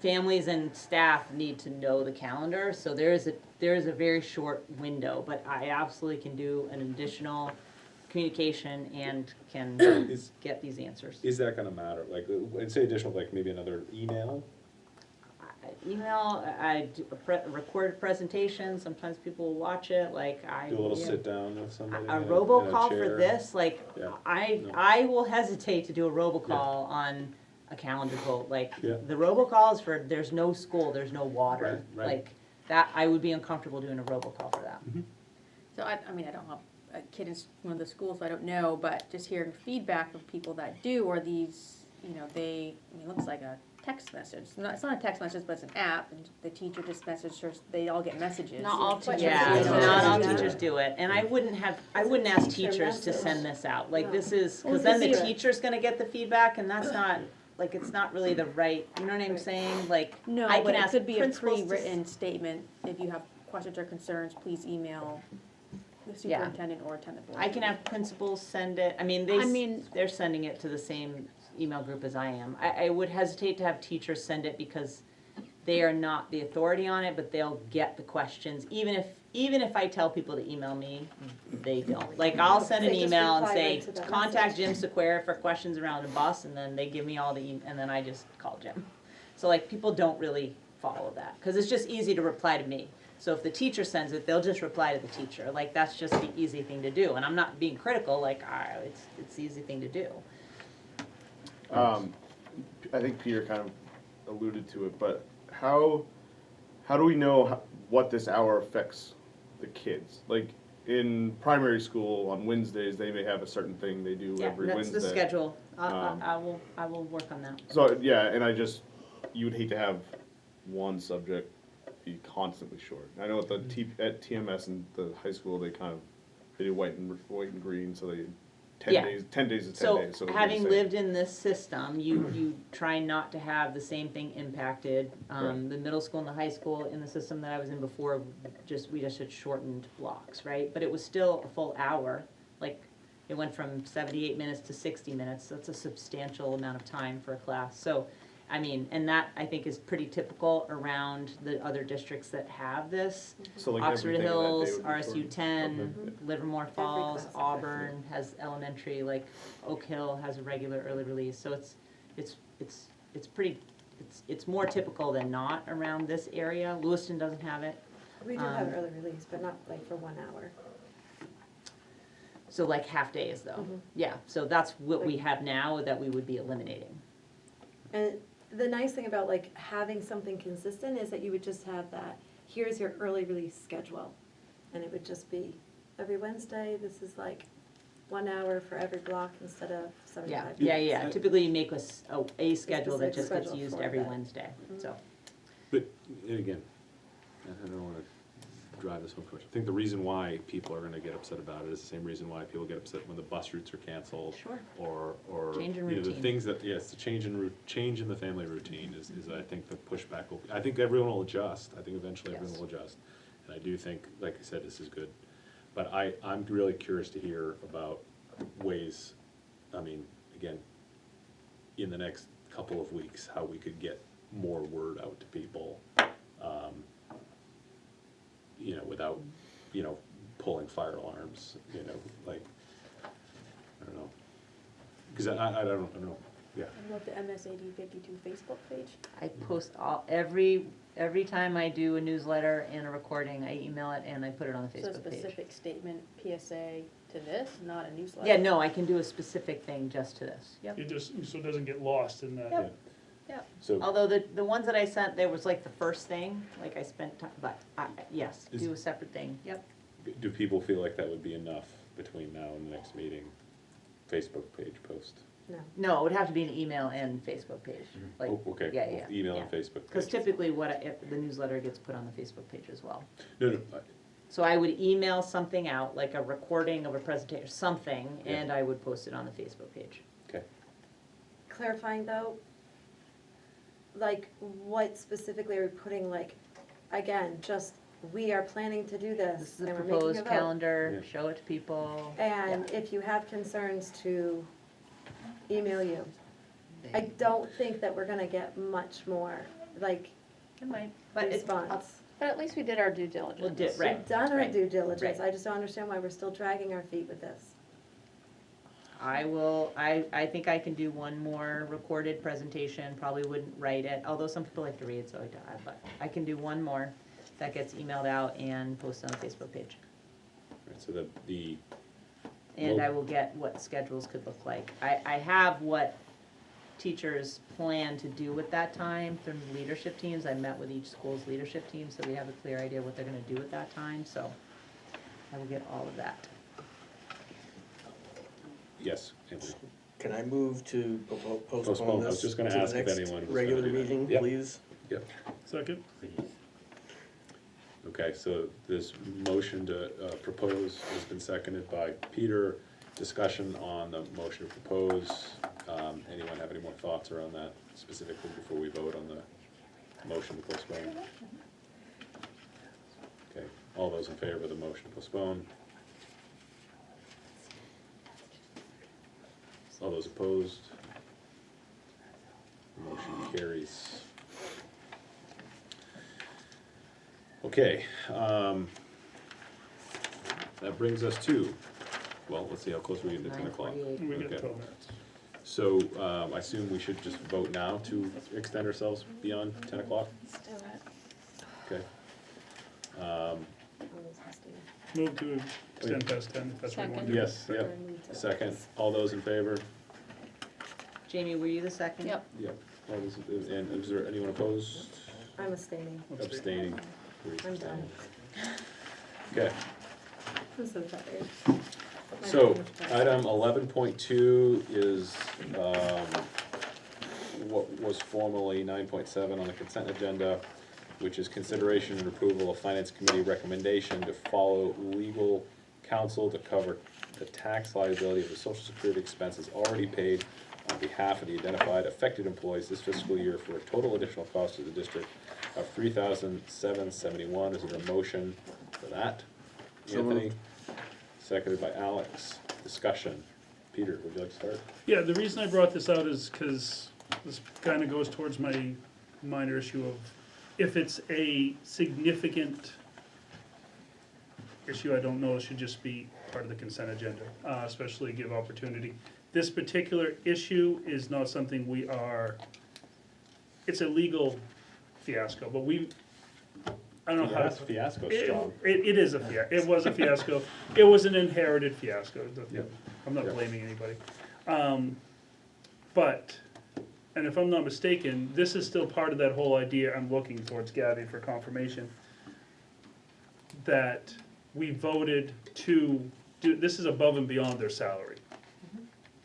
families and staff need to know the calendar, so there is a very short window, but I absolutely can do an additional communication and can get these answers. Is that gonna matter? Like, and say additional, like maybe another email? Email, I do a recorded presentation, sometimes people will watch it, like I. Do a little yeah. sit down with somebody? A in robocall chair? for this, like, Yeah. No. I will hesitate to do a robocall on a calendar vote, like, Yeah. the robocall is for, there's no school, there's no water. Right. Like, that, I would be uncomfortable doing a robocall for that. So I mean, I don't have a kid in one of the schools, so I don't know, but just hearing feedback from people that do, or these, you know, I mean, it looks like a text message. It's not a text message, but it's an app, and the teacher just messages, they all get messages. Not all teachers Yeah, do not all that. teachers do it, and I wouldn't ask teachers to send this out, like, this is, cause then the teacher's gonna get the feedback, and that's not, like, it's not really the right, you know what I'm saying, like, No, I but can it ask could be a principals to pre-written statement, if you have questions or concerns, please email the superintendent or attendant board. I can have principals send it, they're sending it to the same email group as I am. I would hesitate to have teachers send it because they are not the authority on it, but they'll get the questions, even if I tell people to email me, they don't. Like, I'll send an They just email and reply say, right to that contact message. Jim Sequeira for questions around the bus, and then they give me all the, and then I just call Jim. So like, people don't really follow that, cause it's just easy to reply to me. So if the teacher sends it, they'll just reply to the teacher, like, that's just the easy thing to do, and I'm not being critical, like, it's the easy thing to do. I think Peter kind of alluded to it, but how do we know what this hour affects the kids? Like, in primary school, on Wednesdays, they may have a certain thing they do every Wednesday. That's the schedule, I will work on that. So, yeah, and you would hate to have one subject be constantly short. I know at at TMS and the high school, they do white and green, so they, 10 Yeah. days is 10 days. So having lived in this system, you try not to have the same thing impacted. Right. The middle school and the high school in the system that I was in before, we just had shortened blocks, right? But it was still a full hour, like, it went from 78 minutes to 60 minutes, that's a substantial amount of time for a class. So, I mean, and that, I think, is pretty typical around the other districts that have this. So like Oxford everything on that day Hills, would be RSU shortened? 10, Okay. Livermore Falls, class. Auburn has elementary, like Oak Hill has a regular early release, so it's pretty, it's more typical than not around this area. Lewiston doesn't have it, We do have early release, but not like for 1 hour. so like half days though. Mhm. Yeah, so that's what we have now that we would be eliminating. And the nice thing about like having something consistent is that you would just have that, here's your early release schedule. And it would just be every Wednesday, this is like 1 hour for every block instead of 75. Yeah, typically you make a schedule that specific just gets schedule used for every that. Wednesday, so. But, and again, I don't wanna drive this home too much. I think the reason why people are gonna get upset about it is the same reason why people get upset when the bus routes are canceled. Sure. Or, Change in you know, the routine. things that, yes, the change in the family routine is I think the pushback will, I think everyone will adjust. I think eventually everyone Yes. will adjust. And I do think, like I said, this is good. But I'm really curious to hear about ways, I mean, again, in the next couple of weeks, how we could get more word out to people, you know, without, you know, pulling fire alarms, you know, like, I don't know. Because I don't know, yeah. What about the MSAD52 Facebook page? I post every time I do a newsletter and a recording, I email it and I put it on the So a Facebook page. specific statement, PSA to this, not a newsletter? Yeah, no, I can do a specific thing just to this, yep. So it doesn't get lost in that. Yep. So, Although the ones that I sent, there was like the first thing, like I spent time, but yes, Is- do a separate thing, yep. do people feel like that would be enough between now and the next meeting? Facebook page post? No. No, it would have to be an email and Facebook page, like, Oh, okay. yeah. Email yeah. and Facebook Because page. typically if the newsletter gets put on the Facebook page as well. No, So I would email something out, like a recording of a presentation, something, Yeah. and I would post it on the Facebook page. okay. Clarifying though, like what specifically are we putting, like, again, just we are planning to do this. This is the and we're making a proposed vote. calendar, Yeah. show it to people. And if you have concerns, to email you. I don't think that we're gonna get much more, like, It might, but it's, response. But at least we did our due diligence. we'll do, right. We've done our right. due diligence, right. I just don't understand why we're still dragging our feet with this. I think I can do one more recorded presentation, probably wouldn't write it, although some people like to read, so but I can do one more that gets emailed out and posted on the Facebook page. Right, so the And Well- I will get what schedules could look like. I have what teachers plan to do at that time through leadership teams. I met with each school's leadership team, so we have a clear idea what they're gonna do at that time, so I will get all of that. yes, Anthony. Can I move to Postpone. postpone I was this just to gonna the ask if next anyone was gonna regular do that. meeting, Yep. please? Yep. Second? Okay, so this motion to propose has been seconded by Peter. Discussion on the motion to propose. Anyone have any more thoughts around that specifically before we vote on the motion to postpone? Okay, all those in favor of the motion to postpone? All those opposed? Motion carries. Okay, that brings us to, well, let's see how close we get to 10 o'clock. 9:48. We got Okay. 12 minutes. So, I assume we should just vote now to extend ourselves beyond 10 o'clock? Let's do it. Okay. Move to extend past 10, if that's what you want to do. Yes, yep, second. All those in favor? Jamie, were you the second? Yep. Yep. All those, and is there anyone opposed? I'm abstaining, Abstaining? I'm done. Okay. I'm so tired. My So, brain is just- item 11.2 is, what was formerly 9.7 on the consent agenda, which is consideration and approval of finance committee recommendation to follow legal counsel to cover the tax liability of the social security expenses already paid on behalf of the identified affected employees this fiscal year for a total additional cost to the district of $3,771. Is there a motion for that? So Anthony? moved. Seconded by Alex. Discussion. Peter, would you like to start? Yeah, the reason I brought this out is because this kind of goes towards my minor issue of if it's a significant issue, I don't know, it should just be part of the consent agenda, especially give opportunity. This particular issue is not something we are, it's a legal fiasco, but I don't know how. Fiasco It strong. it is a it was a fiasco. It was an inherited fiasco. Yep. I'm not Yep. blaming anybody. But, and if I'm not mistaken, this is still part of that whole idea, I'm looking towards Gabby for confirmation, that we voted to do, this is above and beyond their salary.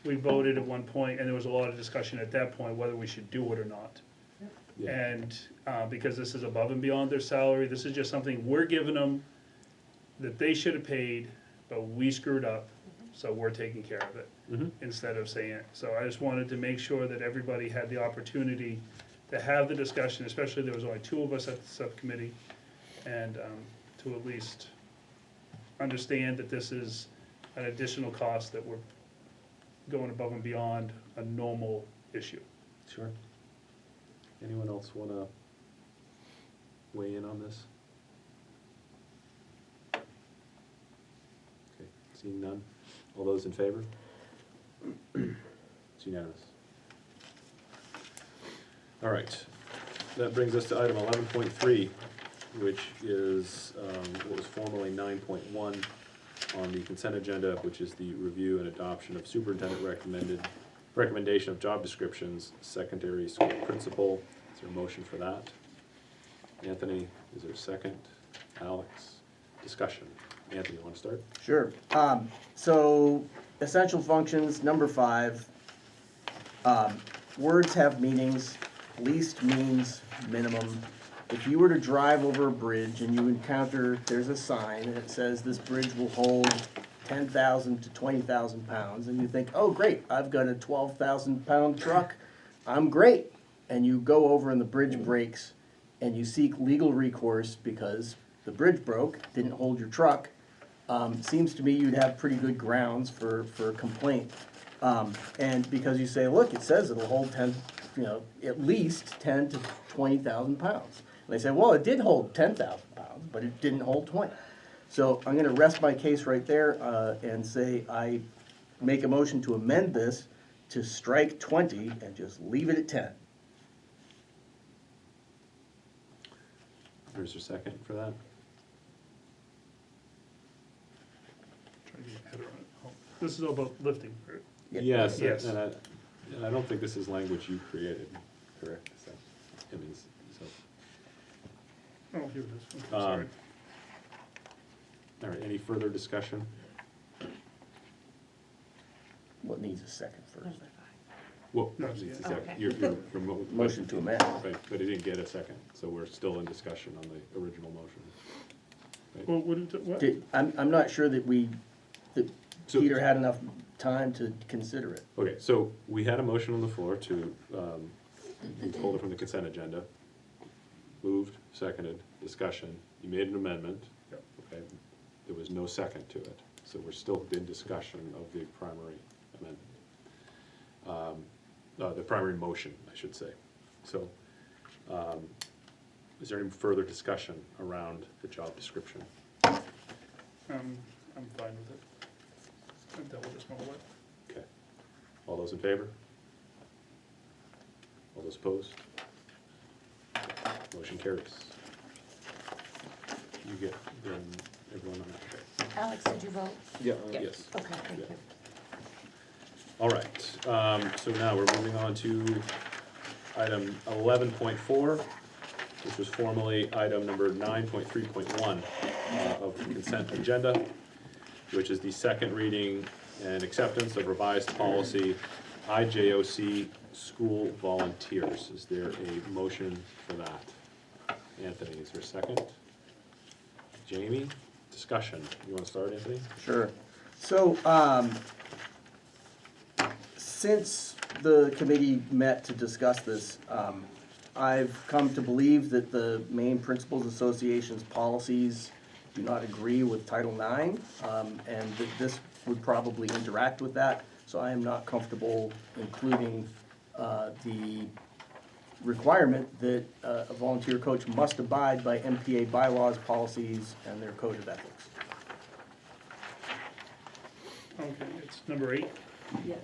We voted at one point, and there was a lot of discussion at that point whether we should do it or not. Yeah. And because this is above and beyond their salary, this is just something we're giving them that they should have paid, but we screwed up, so we're taking care of it, Mhm. instead of saying it. So I just wanted to make sure that everybody had the opportunity to have the discussion, especially there was only two of us at the subcommittee, and to at least understand that this is an additional cost that we're going above and beyond a normal issue. Sure. Anyone else wanna weigh in on this? Okay, seeing none. All those in favor? It's unanimous. All right, that brings us to item 11.3, which is what was formerly 9.1 on the consent agenda, which is the review and adoption of superintendent recommendation of job descriptions, secondary school principal. Is there a motion for that? Anthony, is there a second? Alex, discussion. Anthony, you want to start? Sure. So, essential functions, number 5. Words have meanings. Least means minimum. If you were to drive over a bridge and you encounter, there's a sign and it says this bridge will hold 10,000 to 20,000 pounds, and you think, oh great, I've got a 12,000 pound truck, I'm great. And you go over and the bridge breaks and you seek legal recourse because the bridge broke, didn't hold your truck, seems to me you'd have pretty good grounds for a complaint. And because you say, look, it says it'll hold 10, at least 10 to 20,000 pounds. And they say, well, it did hold 10,000 pounds, but it didn't hold 20. So I'm gonna rest my case right there, and say I make a motion to amend this to strike 20 and just leave it at 10. There's a second for that? Trying to get my head around it. Oh, this is all about lifting, right? Yes, Yes. and I don't think this is language you created, correct? So, I mean, so, Oh, here it is. Okay, sorry. all right, any further discussion? What needs a second first? Well, No, it's a yeah. second. Okay. Your Motion to amend. Right, but it didn't get a second, so we're still in discussion on the original motion. Well, what? I'm not sure that So- Peter had enough time to consider it. Okay, so we had a motion on the floor to, we pulled it from the consent agenda. Moved, seconded, discussion, you made an amendment. Yep. Okay, there was no second to it, so we're still in discussion of the primary amendment. The primary motion, I should say. So, is there any further discussion around the job description? I'm fine with it. I've dealt with this my whole life. Okay. All those in favor? All those opposed? Motion carries. You get, then, everyone on that. Okay. Alex, did you vote? Yeah. Yes. Okay, thank Yeah. you. All right, so now we're moving on to item 11.4, which was formerly item number 9.3.1 of the consent agenda, which is the second reading and acceptance of revised policy IJOC school volunteers. Is there a motion for that? Anthony, is there a second? Jamie, discussion. You want to start, Anthony? Sure. So, since the committee met to discuss this, I've come to believe that the Maine Principals Association's policies do not agree with Title IX, and that this would probably interact with that. So I am not comfortable including the requirement that a volunteer coach must abide by MPA bylaws, policies, and their code of ethics. Okay, it's number 8. Yeah.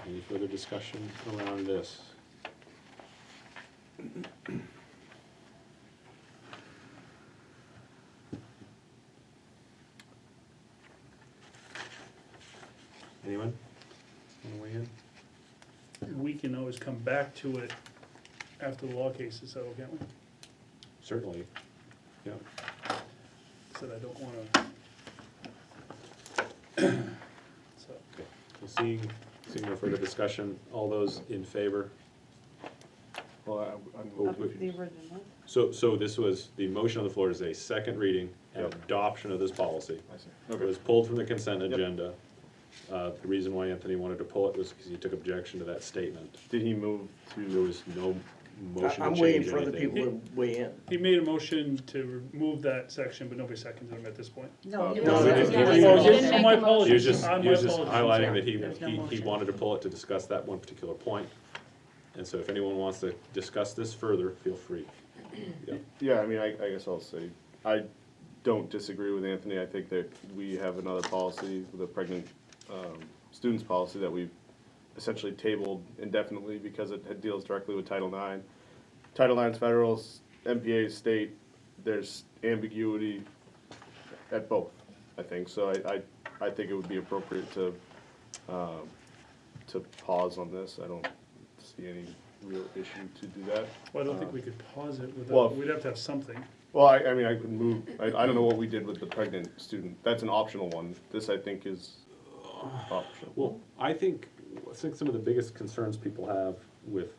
Any further discussion around this? Anyone want to weigh in? We can always come back to it after the law case is settled, can't we? Certainly, yeah. Said I don't wanna. So, Okay. Well, seeing no further discussion, all those in favor? Well, I'm Oh, Of wait. the original. So this was, the motion on the floor is a second reading and Yep. adoption of this policy. I see. It Okay. was pulled from the consent Yep. agenda. The reason why Anthony wanted to pull it was because he took objection to that statement. Did he move There to, was no motion I'm to waiting change for other people anything. to weigh in. he made a motion to remove that section, but nobody seconded him at this point. No. No, no, he didn't- he no, didn't- no, Oh, no, he didn't? no, Oh, my no, no. apologies. He was just, My he was just apologies, highlighting sorry. that There's no he motion. wanted to pull it to discuss that one particular point. And so if anyone wants to discuss this further, feel free. Yeah. yeah, I mean, I guess I'll say, I don't disagree with Anthony. I think that we have another policy, the pregnant students policy, that we've essentially tabled indefinitely because it deals directly with Title IX. Title IX's federal, MPA is state, there's ambiguity at both, I think. So I think it would be appropriate to pause on this. I don't see any real issue to do that. Well, I don't think we could pause it well, without, we'd have to have something. Well, I mean, I could move, I don't know what we did with the pregnant student. That's an optional one. This, I think, is optional. Well, I think some of the biggest concerns people have with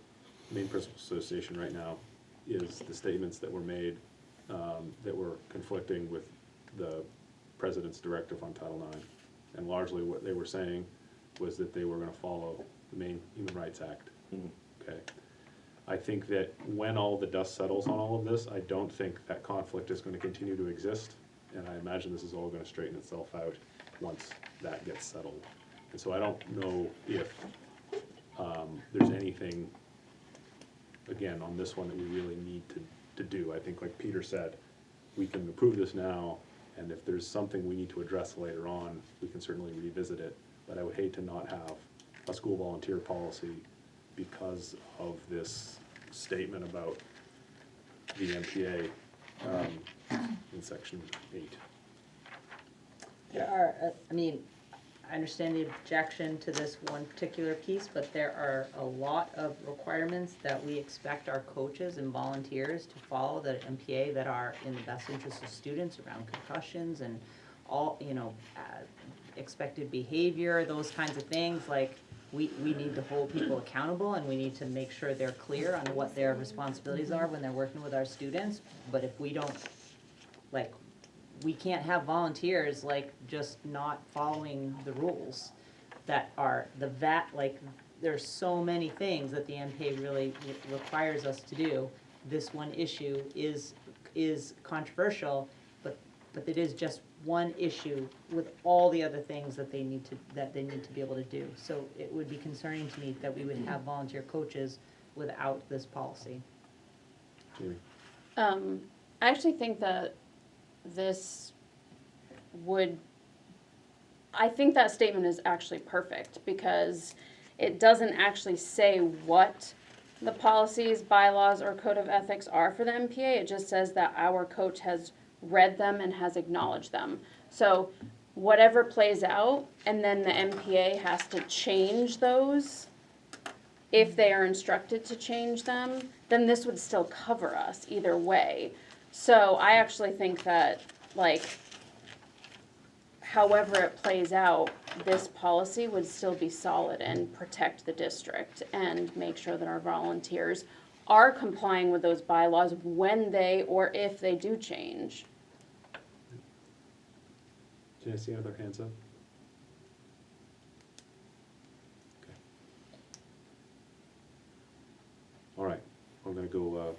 Maine Principal Association right now is the statements that were made that were conflicting with the president's directive on Title IX. And largely what they were saying was that they were gonna follow the Maine Human Rights Act. Mhm. Okay. I think that when all the dust settles on all of this, I don't think that conflict is gonna continue to exist. And I imagine this is all gonna straighten itself out once that gets settled. And so I don't know if, there's anything, again, on this one that we really need to do. I think like Peter said, we can approve this now, and if there's something we need to address later on, we can certainly revisit it. But I would hate to not have a school volunteer policy because of this statement about the MPA in section 8. There are, I mean, I understand the objection to this one particular piece, but there are a lot of requirements that we expect our coaches and volunteers to follow the MPA that are in the best interest of students around concussions and all, expected behavior, those kinds of things. Like, we need to hold people accountable, and we need to make sure they're clear on what their responsibilities are when they're working with our students. But if we don't, we can't have volunteers, just not following the rules that are there's so many things that the MPA really requires us to do. This one issue is controversial, but it is just one issue with all the other things that they need to be able to do. So it would be concerning to me that we would have volunteer coaches without this policy. Jamie? I actually think that I think that statement is actually perfect, because it doesn't actually say what the policies, bylaws, or code of ethics are for the MPA. It just says that our coach has read them and has acknowledged them. So whatever plays out, and then the MPA has to change those, if they are instructed to change them, then this would still cover us either way. So I actually think that, however it plays out, this policy would still be solid and protect the district and make sure that our volunteers are complying with those bylaws when they or if they do change. Did I see other hands up? Okay. All right, I'm gonna go,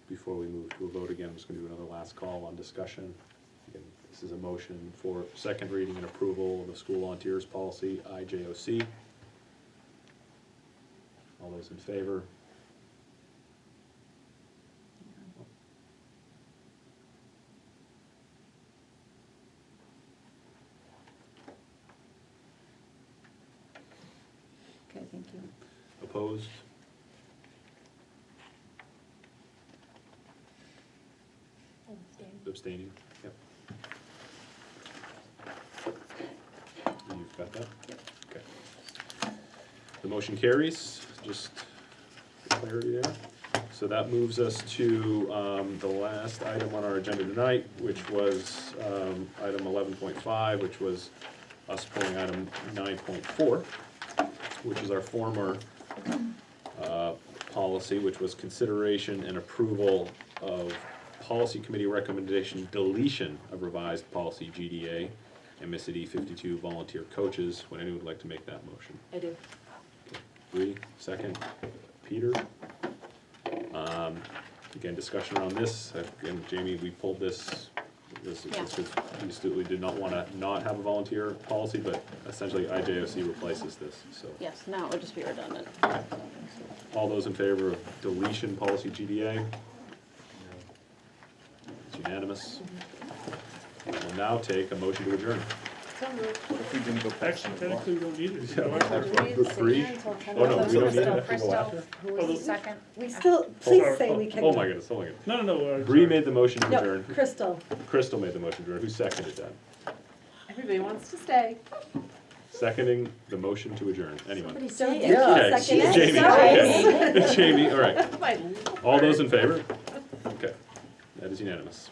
before we move to a vote again, I'm just gonna do another last call on discussion. Again, this is a motion for second reading and approval of the school volunteers policy, IJOC. All those in favor? Okay, thank you. Opposed? Abstaining? Yep. You've got that? Yep. Okay. The motion carries, just for clarity there. So that moves us to the last item on our agenda tonight, which was item 11.5, which was us pulling item 9.4, which is our former policy, which was consideration and approval of policy committee recommendation deletion of revised policy GDA, MSAD52 volunteer coaches. Would anyone like to make that motion? I do. Bree, second. Peter? Again, discussion around this. Again, Jamie, we pulled this because we did not want to not have a volunteer policy, but essentially IJOC replaces this, so. Yes, now it would just be redundant. All those in favor of deletion policy GDA? It's unanimous. We'll now take a motion to adjourn. If we didn't go actually, technically, we don't need it. Three? Oh, no, we don't need it. We go after? Who was the second? We still, please say we can. Oh my goodness, oh my goodness. No. Bree made the motion to No, adjourn. Crystal. Crystal made the motion to adjourn. Who seconded that? Everybody wants to stay. Seconding the motion to adjourn. Anyone? Somebody say it. Yeah. Okay, Second it. Jamie, Sorry. okay. Jamie, all right. All those in favor? Okay, that is unanimous.